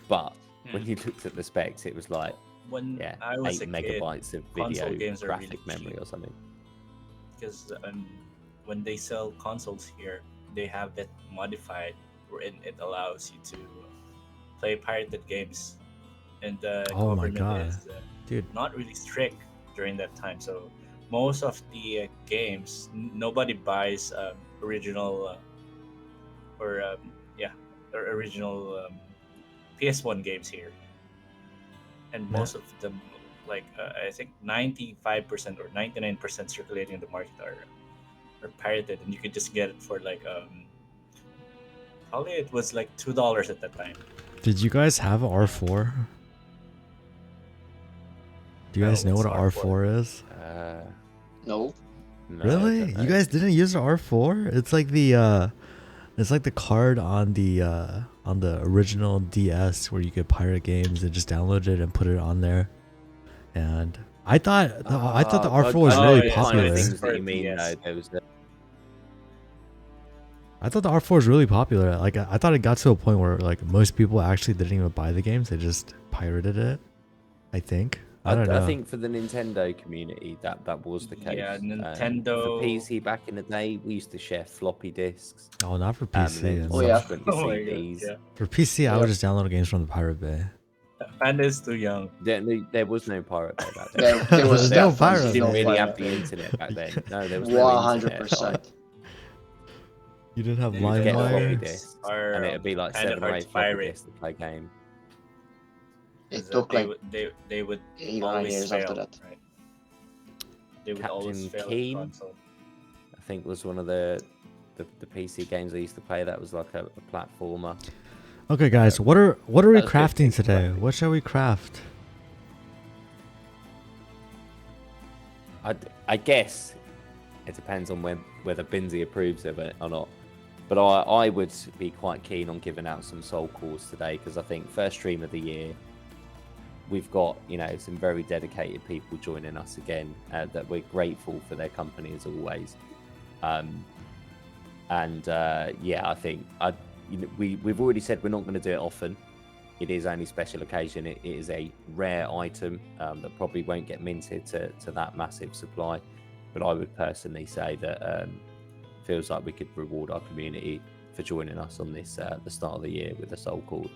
But when Yeah. you looked at the specs, it was like When I 8 was a kid, megabytes of console video games are graphic really memory cheap. or something. because when they sell consoles here, they have it modified wherein it allows you to play pirated games, and the Oh my government God. is Dude. not really strict during that time. So most of the games, nobody buys original or original PS1 games here, and Yeah. most of them, like I think 95% or 99% circulating in the market are pirated, and you could just get it for like probably it was like $2 at that time. Did you guys have R4? Do you No, guys know what's what an R4? R4 is? No. No, I Really? don't know. You guys didn't use the R4? It's like the card on the original DS where you could pirate games and just download it and put it on there. And I thought the R4 was I really know the kind of popular. Things that you For mean, DS. though, there was I thought the R4 was really popular. Like I thought it got to a point where like most people actually didn't even buy the games; they just pirated it. I think. I don't know. I think for the Nintendo community, that was the case. Yeah, For Nintendo. PC back in the day, we used to share floppy disks. Oh, not for and PC. then Oh, yeah. subsequently Oh my God, CDs. yeah. For PC, I would Yeah. just download games from the Pirate Bay. Panda is too young. There was no Pirate Bay back then. There was No definitely pirate. You didn't no really have pirate the bay. internet back then. No, there was no internet. 100%. You didn't have You could Get a floppy LimeWire. disc, Are, and it'd be like kinda 7 or hard 8 to floppy pirate. disks to play game. It Is that took like they would 8 or 9 always years fail, after that. right? They would always Captain fail Keen? at console. I think was one of the PC games I used to play. That was like a platformer. Okay, guys, what are we That was good. crafting today? What shall we craft? I guess it depends on whether Binzy approves of it or not. But I would be quite keen on giving out some soul calls today, because I think first stream of the year, we've got some very dedicated people joining us again that we're grateful for their company as always. I think we've already said we're not going to do it often. It is only special occasion. It is a rare item that probably won't get minted to that massive supply. But I would personally say that feels like we could reward our community for joining us on this the start of the year with a soul call.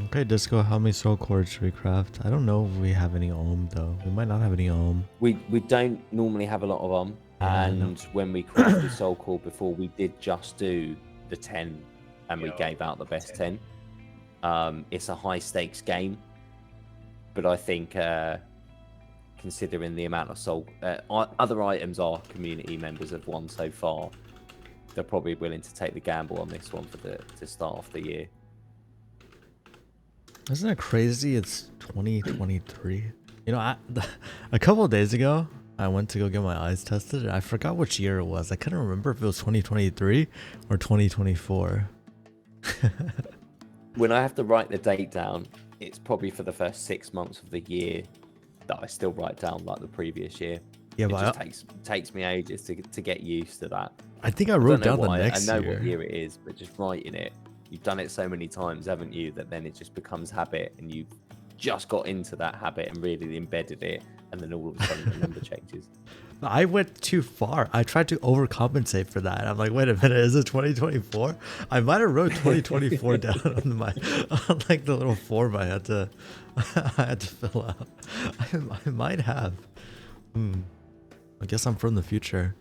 Okay, Disco, how many soul cords should we craft? I don't know if we have any ohm though. We might not have any ohm. We don't normally have a lot of Yeah, I know. and when we crafted soul core before, we did just do the 10 and we gave out the best 10. It's a high stakes game, but I think considering the amount of other items our community members have won so far, they're probably willing to take the gamble on this one for to start off the year. Isn't it crazy? It's 2023. You know, a couple of days ago, I went to go get my eyes tested, and I forgot which year it was. I couldn't remember if it was 2023 or 2024. When I have to write the date down, it's probably for the first 6 months of the year that I still write down like the previous year. Yeah, it but just takes me ages to get used to that. I think I wrote down the why. next year. I know what year it is, but just writing it, you've done it so many times, haven't you, that then it just becomes habit, and you've just got into that habit and really embedded it, and then all of a sudden the number changes. I went too far. I tried to overcompensate for that. I'm like, wait a minute, is it 2024? I might have wrote 2024 down on like the little form I had to fill out. I might have. I guess I'm from the future.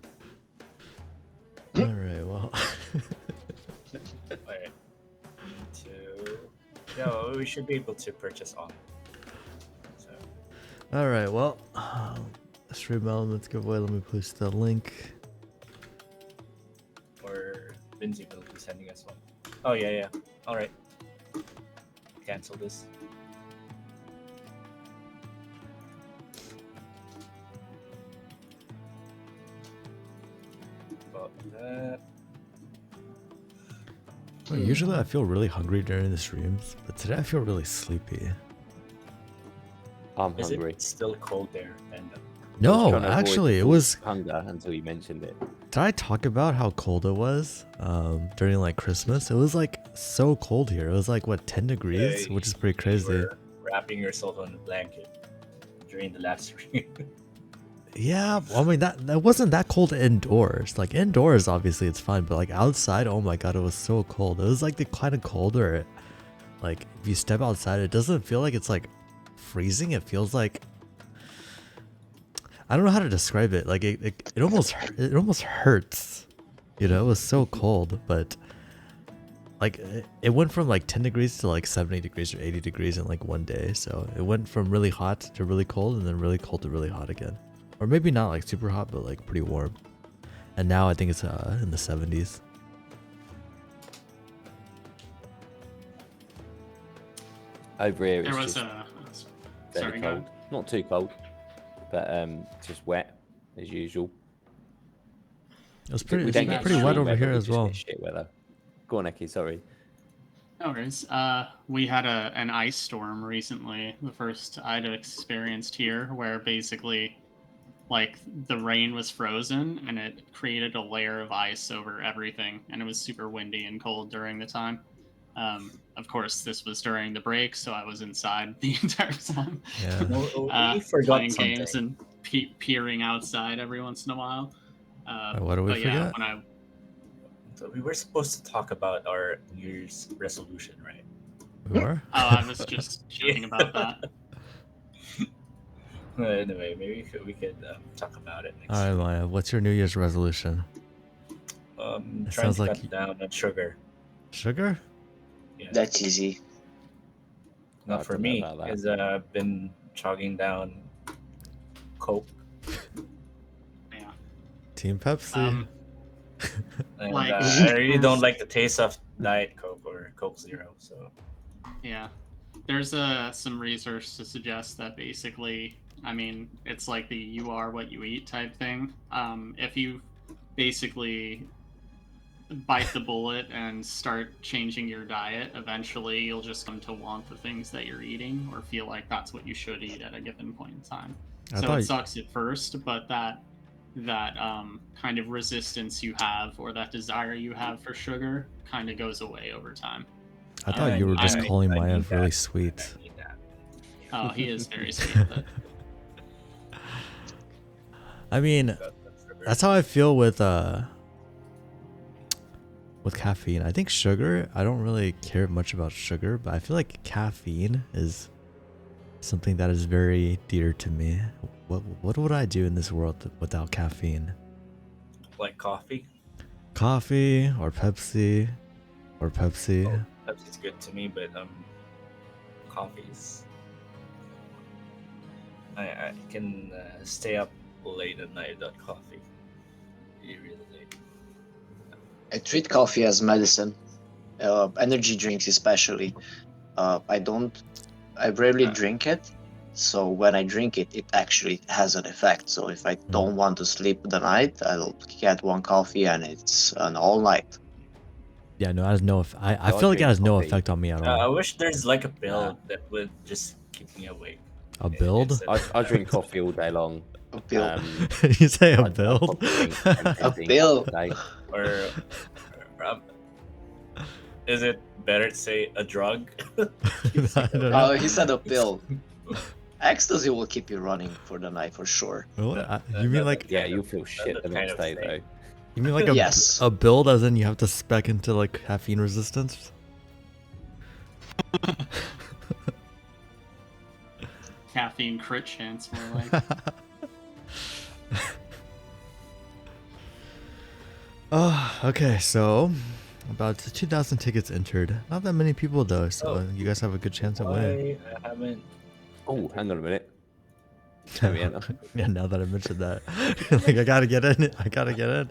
All right, well. Alright. No, we should be able to purchase on. So. All right, well. Stream Elements giveaway. Let me post the link. Or Binzy will be sending us one. Oh, yeah. Alright. Cancel this. About that. Well, usually I feel really hungry during the streams, but today I feel really sleepy. I'm Is hungry. it still cold there, Panda? No, actually, it was. Hunger until you mentioned it. Did I talk about how cold it was during like Christmas? It was like so cold here. It was like what 10 degrees, which is pretty crazy. You were wrapping yourself on a blanket during the last stream. Yeah, I mean that wasn't that cold indoors. Like indoors, obviously it's fine, but like outside, oh my god, it was so cold. It was like the kind of colder. Like if you step outside, it doesn't feel like it's like freezing. It feels like I don't know how to describe it. Like it almost hurts. You know, it was so cold, but like it went from like 10 degrees to like 70 degrees or 80 degrees in like one day. So it went from really hot to really cold, and then really cold to really hot again. Or maybe not like super hot, but like pretty warm. And now I think it's in the 70s. Over here, There it's was just a. very Sorry, go cold. ahead. Not too cold, but just wet as usual. It's We pretty don't get wet extreme over weather, here we as just well. get shit weather. Go on, Eki, sorry. No worries. We had an ice storm recently, the first I'd experienced here, where basically, like, the rain was frozen and it created a layer of ice over everything, and it was super windy and cold during the time. Of course, this was during the break, so I was inside the entire time. Yeah. We forgot playing something. games and peering outside every once in a while. What do we but yeah, forget? when I So we were supposed to talk about our New Year's resolution, right? We were? I was just joking about that. Anyway, maybe we could talk about it next. All right, Maya, what's your New Year's resolution? Trying sounds to like cut down on sugar. Sugar? Yeah. That's easy. Not I for don't know me, about that. because I've been chugging down Coke. Yeah. Team Pepsi. And Like- I really don't like the taste of Diet Coke or Coke Zero. So Yeah. There's some research to suggest that basically, I mean, it's like the you are what you eat type thing. If you basically bite the bullet and start changing your diet, eventually you'll just come to want the things that you're eating or feel like that's what you should eat at a given point in time. I So thought it you- sucks at first, but that kind of resistance you have or that desire you have for sugar kind of goes away over time. I thought you were just I- calling I Maiev need really that. sweet. I need that. Oh, he is very sweet. But I mean, Sugar. that's how I feel with caffeine. I think sugar, I don't really care much about sugar, but I feel like caffeine is something that is very dear to me. What would I do in this world without caffeine? Like coffee. Coffee or Pepsi or Pepsi. Pepsi's good to me, but coffee's. I can stay up late at night without coffee. Really late. I treat coffee as medicine. Energy drinks especially. I rarely drink it, so when I drink it, it actually has an effect. So if I don't want to sleep the night, I'll get one coffee and it's an all night. Yeah, no, it has no. I So I feel like it drink has no coffee. effect on me at I all. wish there's like a pill that would just keep me awake. A build? Instead I of- drink coffee all day long. A pill. You say a I build? probably drink 10, A 15 pill. cups a day. or is it better to say a drug? I don't know. He said a pill. Ecstasy will keep you running for the night for sure. What? You mean like Yeah, you'll feel shit the kind next of day thing. though. you mean like Yes. a build as in you have to spec into like caffeine resistance? Caffeine crit chance, more like. Oh, okay. So about 2,000 tickets entered. Not that many people though, so you guys have a good chance at winning. Why I haven't. Oh, hang on a minute. There we are. Yeah, now that I mentioned that, like I gotta get in. I gotta get in.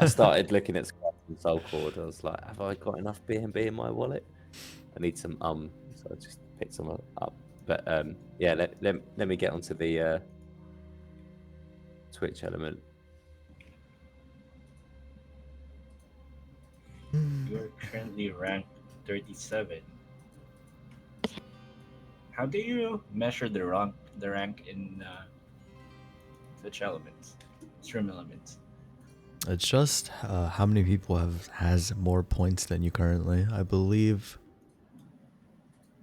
I started looking at Scratch and Soul Cord. I was like, have I got enough BNB in my wallet? I need some so I just picked some up. But yeah, let me get onto the Twitch element. You're currently ranked 37. How do you measure the rank in Twitch elements, stream elements? It's just how many people has more points than you currently. I believe.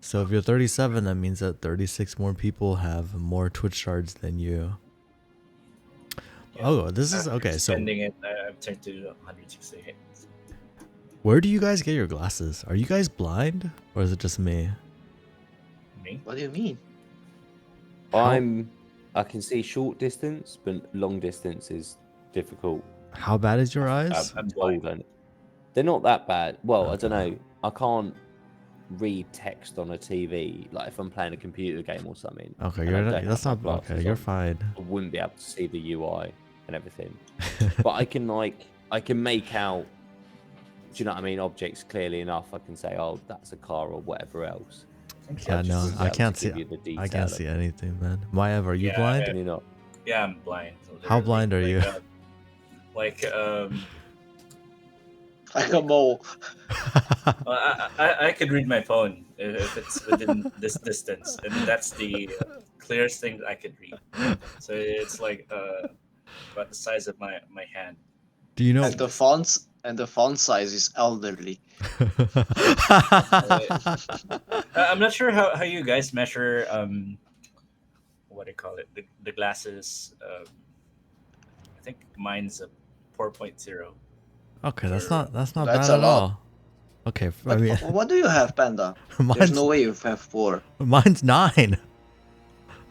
So if you're 37, that means that 36 more people have more Twitch shards than you. Yeah, Oh, this is after okay. So spending it, I've turned to 168. where do you guys get your glasses? Are you guys blind or is it just me? Me? What do you mean? I can see short distance, but long distance is difficult. How bad is your eyes? I'm blind. Golden. They're not that bad. Well, I Okay. don't know. I can't read text on a TV. Like if I'm playing a computer game or something. Okay, and you're I not, don't that's have my not okay. glasses You're on, fine. I wouldn't be able to see the UI and everything. But I can make out. Do you know what I mean? Objects clearly enough. I can say, oh, that's a car or whatever else. Yeah, I just no, wouldn't be I able can't to see. give you the I detail can't of see it. anything, man. Maiev, are you Yeah, blind? Can you not? Yeah, I'm blind. How literally. blind are you? Like Like a mole. I could read my phone if it's within this distance, and that's the clearest thing I could read. So it's like about the size of my hand. Do you know? And the font size is elderly. I'm not sure how you guys measure what do you call it, the glasses. I think mine's a 4.0. Okay, that's not That's bad a at lot. all. Okay, I But mean, what do you have, Panda? There's mine's no way you have 4. mine's 9.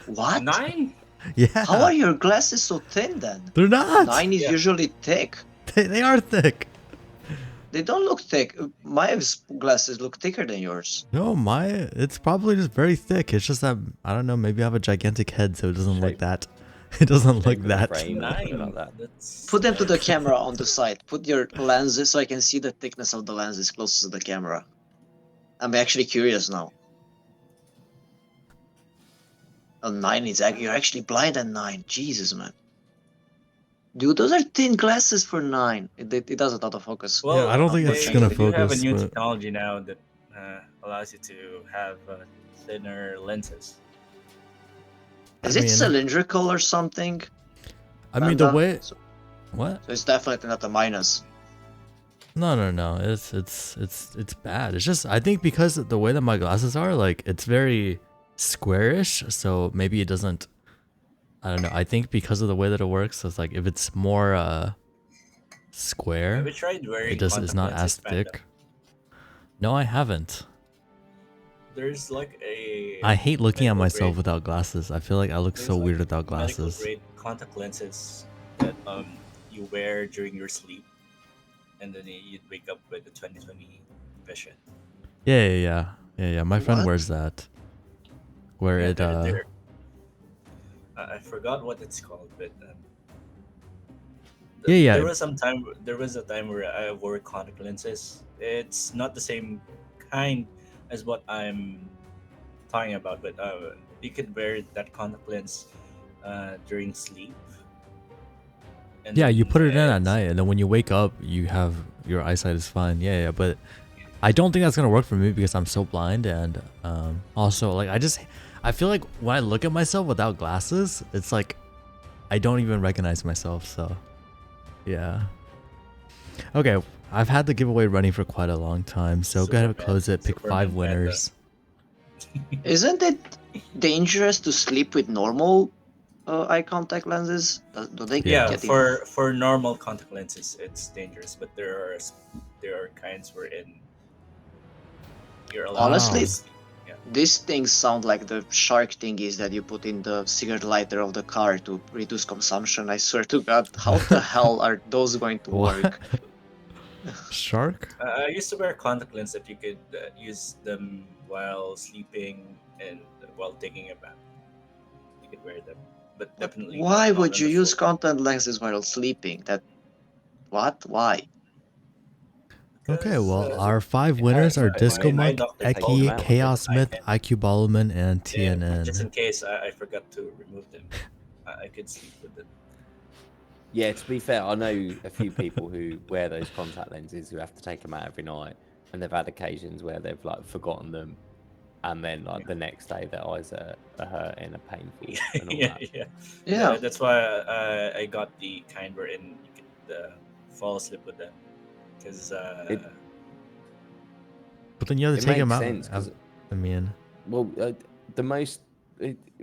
What? 9? Yeah. How are your glasses so thin then? They're not. 9 is Yeah. usually thick. They are thick. They don't look thick. Maev's glasses look thicker than yours. No, it's probably just very thick. It's just that I don't know. Maybe I have a gigantic head, so it doesn't look Shape. that. It doesn't look Shape of the that. frame or something 9. like that. That's Put them to the camera on the side. Put your lenses so I can see the thickness of the lenses closest to the camera. I'm actually curious now. A 9 is you're actually blind at 9. Jesus, man. Dude, those are thin glasses for 9. It doesn't autofocus. Well, I don't think it's they gonna do have a focus, new but- technology now that allows you to have thinner lenses. Is I it mean- cylindrical or something? I mean, the Panda? way. So What? it's definitely not a minus. No. It's bad. It's just I think because the way that my glasses are, like it's very squarish, so maybe it doesn't. I don't know. I think because of the way that it works, it's like if it's more square, Have you tried wearing it's contact not lenses, as Panda? thick. No, I haven't. There's like a. I hate looking at medical myself grade- without glasses. I feel like I look there's so like weird without medical glasses. grade contact lenses that you wear during your sleep, and then you'd wake up with the 20/20 vision. Yeah. My friend What? wears that. Where Yeah, it I forgot what it's called, but yeah. there was a time where I wore contact lenses. It's not the same kind as what I'm talking about, but you could wear that contact lens during sleep, and Yeah, you then put it in at night, and then when you wake up, you have your eyesight is fine. Yeah. But I don't think that's gonna work for me because I'm so blind, and also like I feel like when I look at myself without glasses, it's like I don't even recognize myself. So yeah. Okay, I've had the giveaway running for quite a long time, so go ahead and close it. Pick Superman 5 winners. Isn't it dangerous to sleep with normal eye contact lenses? Do they Yeah. Yeah, get for normal contact lenses, it's dangerous, but there are kinds wherein you're allowed Honestly, to sleep. Yeah. these things sound like the shark thingies that you put in the cigarette lighter of the car to reduce consumption. I swear to God, how the hell are those going to work? Shark? I used to wear contact lens that you could use them while sleeping and while taking a bath. You could wear them, but But definitely why not would on you the use floor. contact lenses while sleeping? What? Why? Okay, Because well, our 5 winners are my Discomonk, doctor Take them told Eki, me out. that Chaos I Myth, can, IQ Ballerman, and just TNN. in case I forgot to remove them, I could sleep with it. Yeah, to be fair, I know a few people who wear those contact lenses who have to take them out every night, and they've had occasions where they've like forgotten them, and then like the next day their eyes are hurting, are painful, and all Yeah, that. yeah. Yeah. That's why I got the kind wherein you could fall asleep with them, because It But then you have to it take them makes out. sense because I mean, well, the most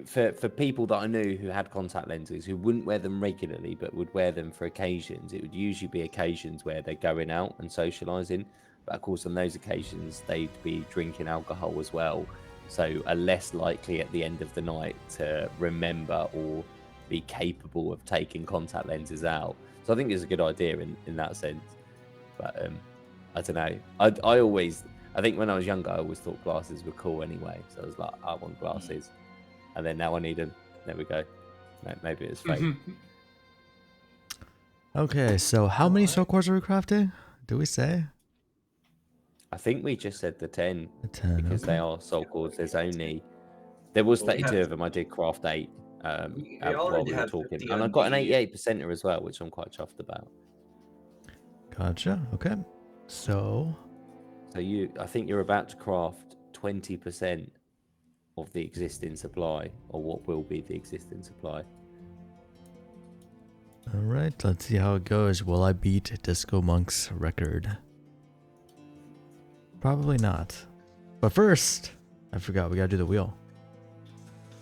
for people that I knew who had contact lenses who wouldn't wear them regularly but would wear them for occasions, it would usually be occasions where they're going out and socializing. But of course, on those occasions, they'd be drinking alcohol as well, so are less likely at the end of the night to remember or be capable of taking contact lenses out. So I think it's a good idea in that sense. But I don't know. I think when I was younger, I always thought glasses were cool anyway. So I was like, I want glasses, and then now I need them. There we go. Maybe it's fake. okay, so how many soul cores are we crafting? Do we say? I think we just said the 10 10, because okay. they are soul cords. There was Well, we 32 have of them. I did craft 8 we while already we were have talking, 50 and I on got an the 88% as well, which I'm quite chuffed about. Gotcha, okay. So, I think you're about to craft 20% of the existing supply, or what will be the existing supply. alright, let's see how it goes. Will I beat Discomonk's record? Probably not. But first, I forgot, we gotta do the wheel.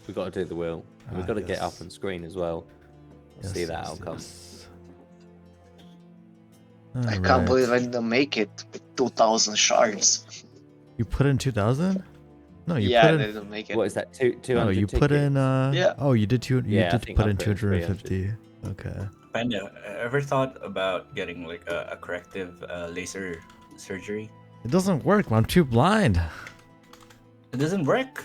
We've got to do the wheel. And we've got to get up Yes. on screen as well. See that outcome. Yes. I can't believe I Alright. didn't make it with 2,000 shards. You put in 2,000? No, you Yeah, put I in. didn't make it. What is that? 200 No, you tickets? put in. Yeah. Oh, you did two. You Yeah, I did think put I in put in 250. Okay. Panda. Ever thought about getting like a corrective laser surgery? It doesn't work. I'm too blind. It doesn't work.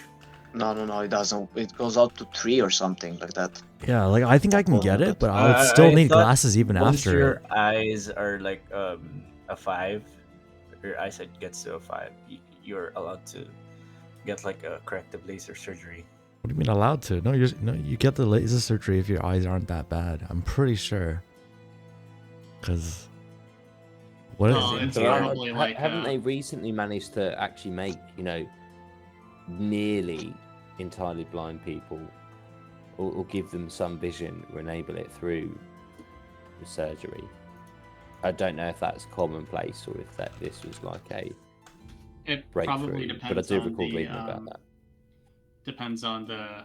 No, it doesn't. It goes out to 3 or something like that. Yeah, like I think I can More get than it, that. but I'll still I need thought glasses even once after your it. eyes are like a 5, your eyesight gets to a 5, you're allowed to get like a corrective laser surgery. What do you mean allowed to? No, you get the laser surgery if your eyes aren't that bad. I'm pretty sure. Cause what is Oh, it? it's So probably like haven't they recently managed to actually make, nearly entirely blind people, or give them some vision, or enable it through the surgery? I don't know if that's commonplace or if this was like a it breakthrough, probably but I depends do on recall the reading about that. depends on the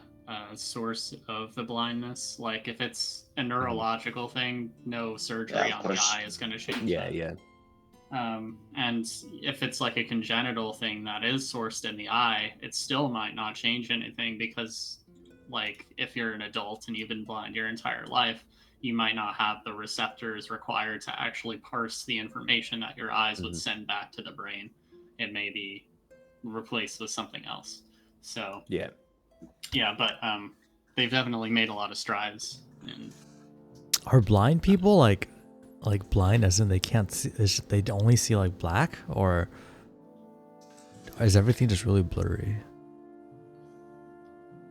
source of the blindness. Like if it's a neurological thing, no surgery Yeah, of on the course. eye is going to change Yeah, that. yeah. And if it's like a congenital thing that is sourced in the eye, it still might not change anything because, like, if you're an adult and you've been blind your entire life, you might not have the receptors required to actually parse the information that your eyes would send back to the brain. it may be replaced with something else. So Yeah. yeah, but they've definitely made a lot of strides. And Are blind people like blind as in they can't see? They only see like black, or is everything just really blurry?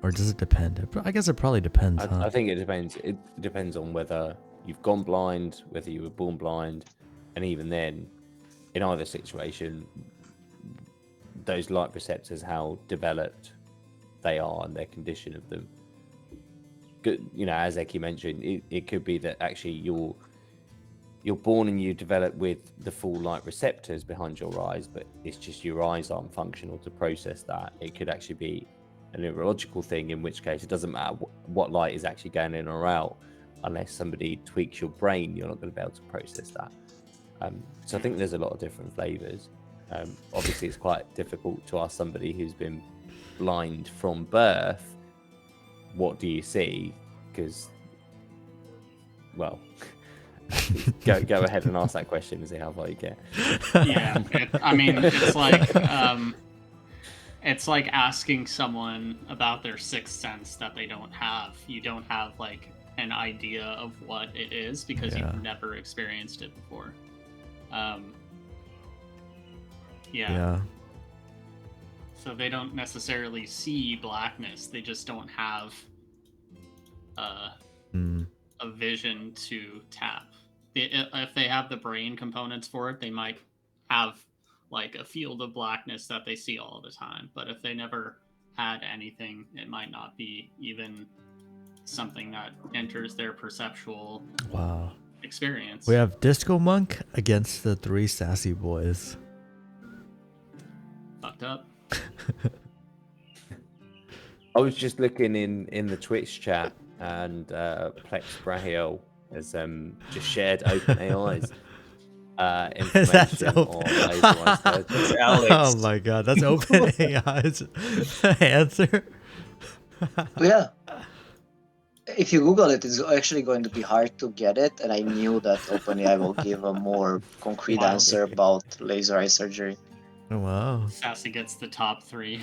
Or does it depend? I guess it probably depends, huh? I think it depends. It depends on whether you've gone blind, whether you were born blind, and even then, in either situation, those light receptors, how developed they are and their condition of them. Good, you know, as Eki mentioned, it could be that actually you're born and you develop with the full light receptors behind your eyes, but it's just your eyes aren't functional to process that. It could actually be a neurological thing, in which case it doesn't matter what light is actually going in or out, unless somebody tweaks your brain, you're not going to be able to process that. So I think there's a lot of different flavors. Obviously, it's quite difficult to ask somebody who's been blind from birth, what do you see? Because, well, go ahead and ask that question and see how far you get. yeah, it's like asking someone about their sixth sense that they don't have. You don't have like an idea of what it is because you've never experienced it before. Yeah. So they don't necessarily see blackness. They just don't have a vision to tap. If they have the brain components for it, they might have like a field of blackness that they see all the time. But if they never had anything, it might not be even something that enters their perceptual experience. We have Discomonk against the 3 sassy boys. Fucked up. I was just looking in the Twitch chat, and Plex Brahiel has just shared OpenAI's information on laser-eyed surgery. Oh my god, that's OpenAI's answer. Yeah. If you Google it, it's actually going to be hard to get it, and I knew that OpenAI will give a more concrete answer about laser eye surgery. Oh, wow. Sassy gets the top 3.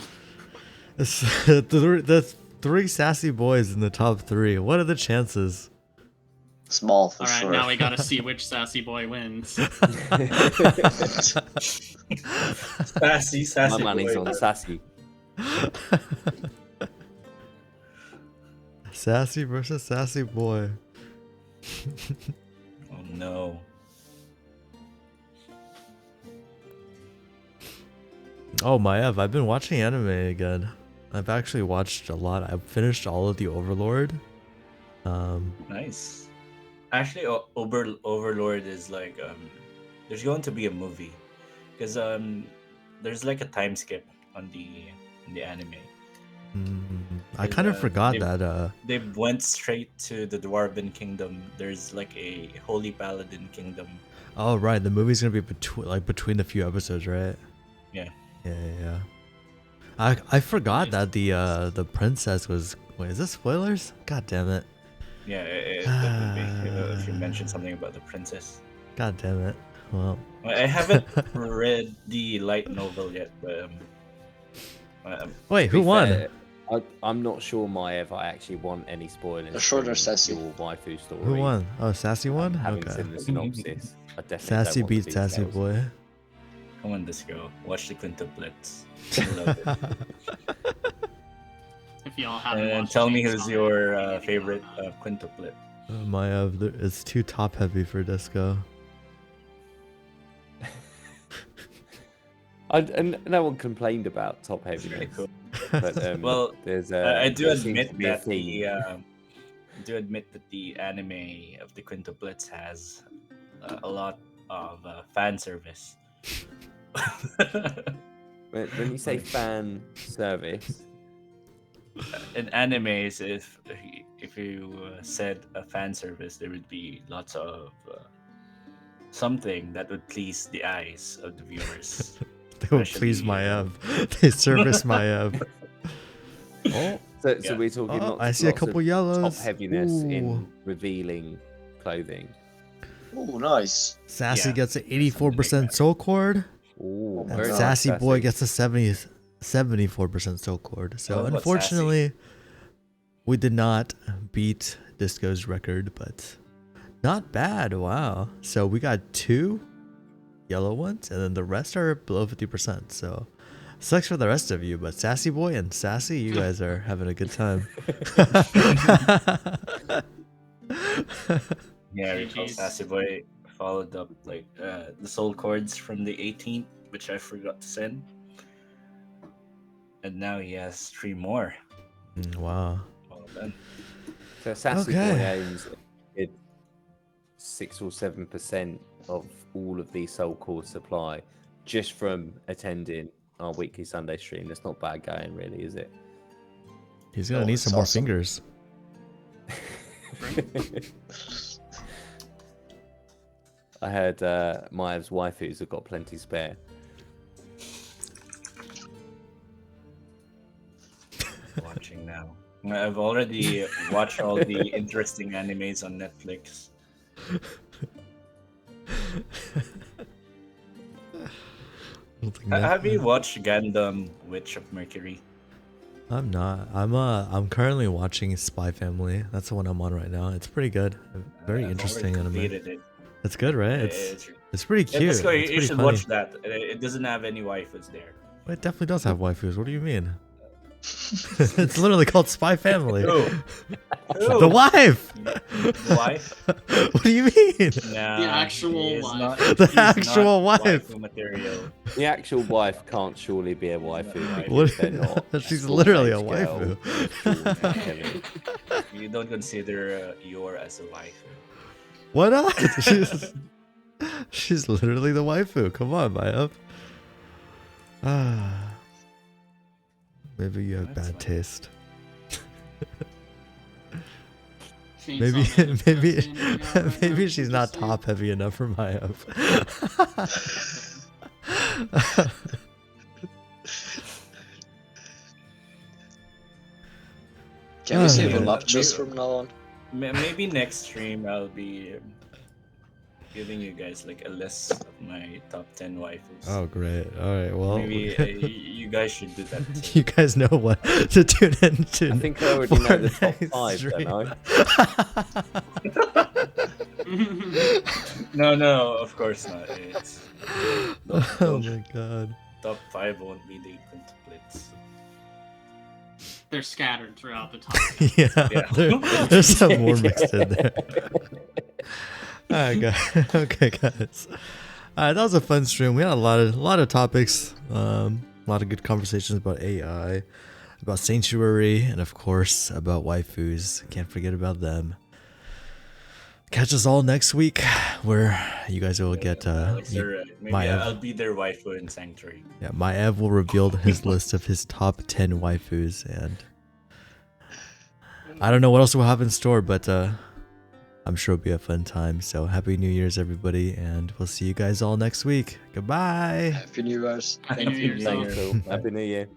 The 3 sassy boys in the top 3. What are the chances? Small, for sure. All right, now we gotta see which sassy boy wins. Sassy My money's boy. on Sassy. Sassy versus sassy boy. Oh no. Oh, Maiev, I've been watching anime again. I've actually watched a lot. I've finished all of the Overlord. Nice. Actually, Overlord is like there's going to be a movie because there's like a time skip on the anime. I kind of forgot that. They went straight to the Dwarven Kingdom. There's like a Holy Paladin Kingdom. Oh right, the movie's gonna be between the few episodes, right? Yeah. Yeah. I forgot that the princess was. Wait, is this spoilers? God damn it. Yeah, that would be if you mentioned something about the princess. God damn it. Well, I haven't read the light novel yet, but wait, who won? I'm not sure, Maiev. I actually want any spoilers. The shorter Sassy. Your waifu story. Who won? Oh, Sassy won? Having Okay. seen the synopsis, I definitely Sassy don't want beat the Sassy details. boy. come on, Disco. Watch the quintuplets. I love it. If y'all haven't And watched tell it, me it's who's on your there. favorite quintuplet. Maiev, it's too top heavy for Disco. And no one complained about top heaviness. Cool. But Well, there's I do there seems admit to be a that theme. the anime of the quintuplets has a lot of fan service. When you say fan service, In animes, if you said a fan service, there would be lots of something that would please the eyes of the viewers. They will please Especially, Maiev. They service Maiev. Oh, so Yeah. we're talking oh, lots, I see a lots couple of yellows. top heaviness Ooh. in revealing clothing. Oh, nice. Sassy Yeah. gets an 84% soul cord. Ooh, And And very nice, Sassy Boy gets a 74% soul cord. So What about unfortunately, we did not beat Disco's record, but not bad. Wow. So we got 2 yellow ones, and then the rest are below 50%. So sucks for the rest of you, but Sassy Boy and Sassy, you guys are having a good time. Yeah, I recall GG's. Sassy Boy followed up like the soul cords from the 18th, which I forgot to send, and now he has 3 more. Wow. Well done. So Sassy Boy Okay. aims at 6 or 7% of all of the soul core supply just from attending our weekly Sunday stream. That's not bad going, really, is it? He's gonna Oh, need it's some more awesome. fingers. I heard Maev's waifus have got plenty spare. Watching now. I've already watched all the interesting animes on Netflix. Have you watched Gundam Witch of Mercury? I'm not. I'm currently watching Spy Family. That's the one I'm on right now. It's pretty good. Very I've interesting already anime. completed it. It's good, right? It's pretty Yeah, cute. let's go. It's You pretty should funny. watch that. It doesn't have any waifus there. It definitely does have waifus. What do you mean? It's literally called Spy Family. Who? The wife. The wife? What do you mean? Nah, The actual he is wife. not- The he's actual not wife. waifu material. The actual wife can't surely be a waifu not because What? they're not. She's full literally a age girl. waifu. You don't consider Yor as a waifu. Why not? She's literally the waifu. Come on, Maiev. Ah. Maybe you have That's bad fine. taste. Chainsaw Maybe Man maybe is standing out right maybe now, she's would you not say? top heavy enough for Maiev. Can we say Yeah. voluptuous from now on? Maybe next stream I'll be giving you guys like a list of my top 10 waifus. Oh, great. All right. Well, Maybe you guys should do that too. you guys know what to tune into. I think I already know the top 5, don't I? No, of course not. It's Oh my god. top 5 won't be the quintuplets. They're scattered throughout the top. Yeah, Yeah. there's some more mixed in there. All right, guys. Okay, guys. All right, that was a fun stream. We had a lot of topics, a lot of good conversations about AI, about Sanctuary, and of course about waifus. Can't forget about them. Catch us all next week, where you guys will get. Alex, you're right. Maybe Maiev. I'll be their waifu in Sanctuary. Yeah, Maiev will reveal his list of his top 10 waifus, and I don't know what else will have in store, but I'm sure it'll be a fun time. So happy New Year's, everybody, and we'll see you guys all next week. Goodbye. Happy New Year's. Happy New Year's. Happy New all. Year. Thanks, Phil. Happy New Year.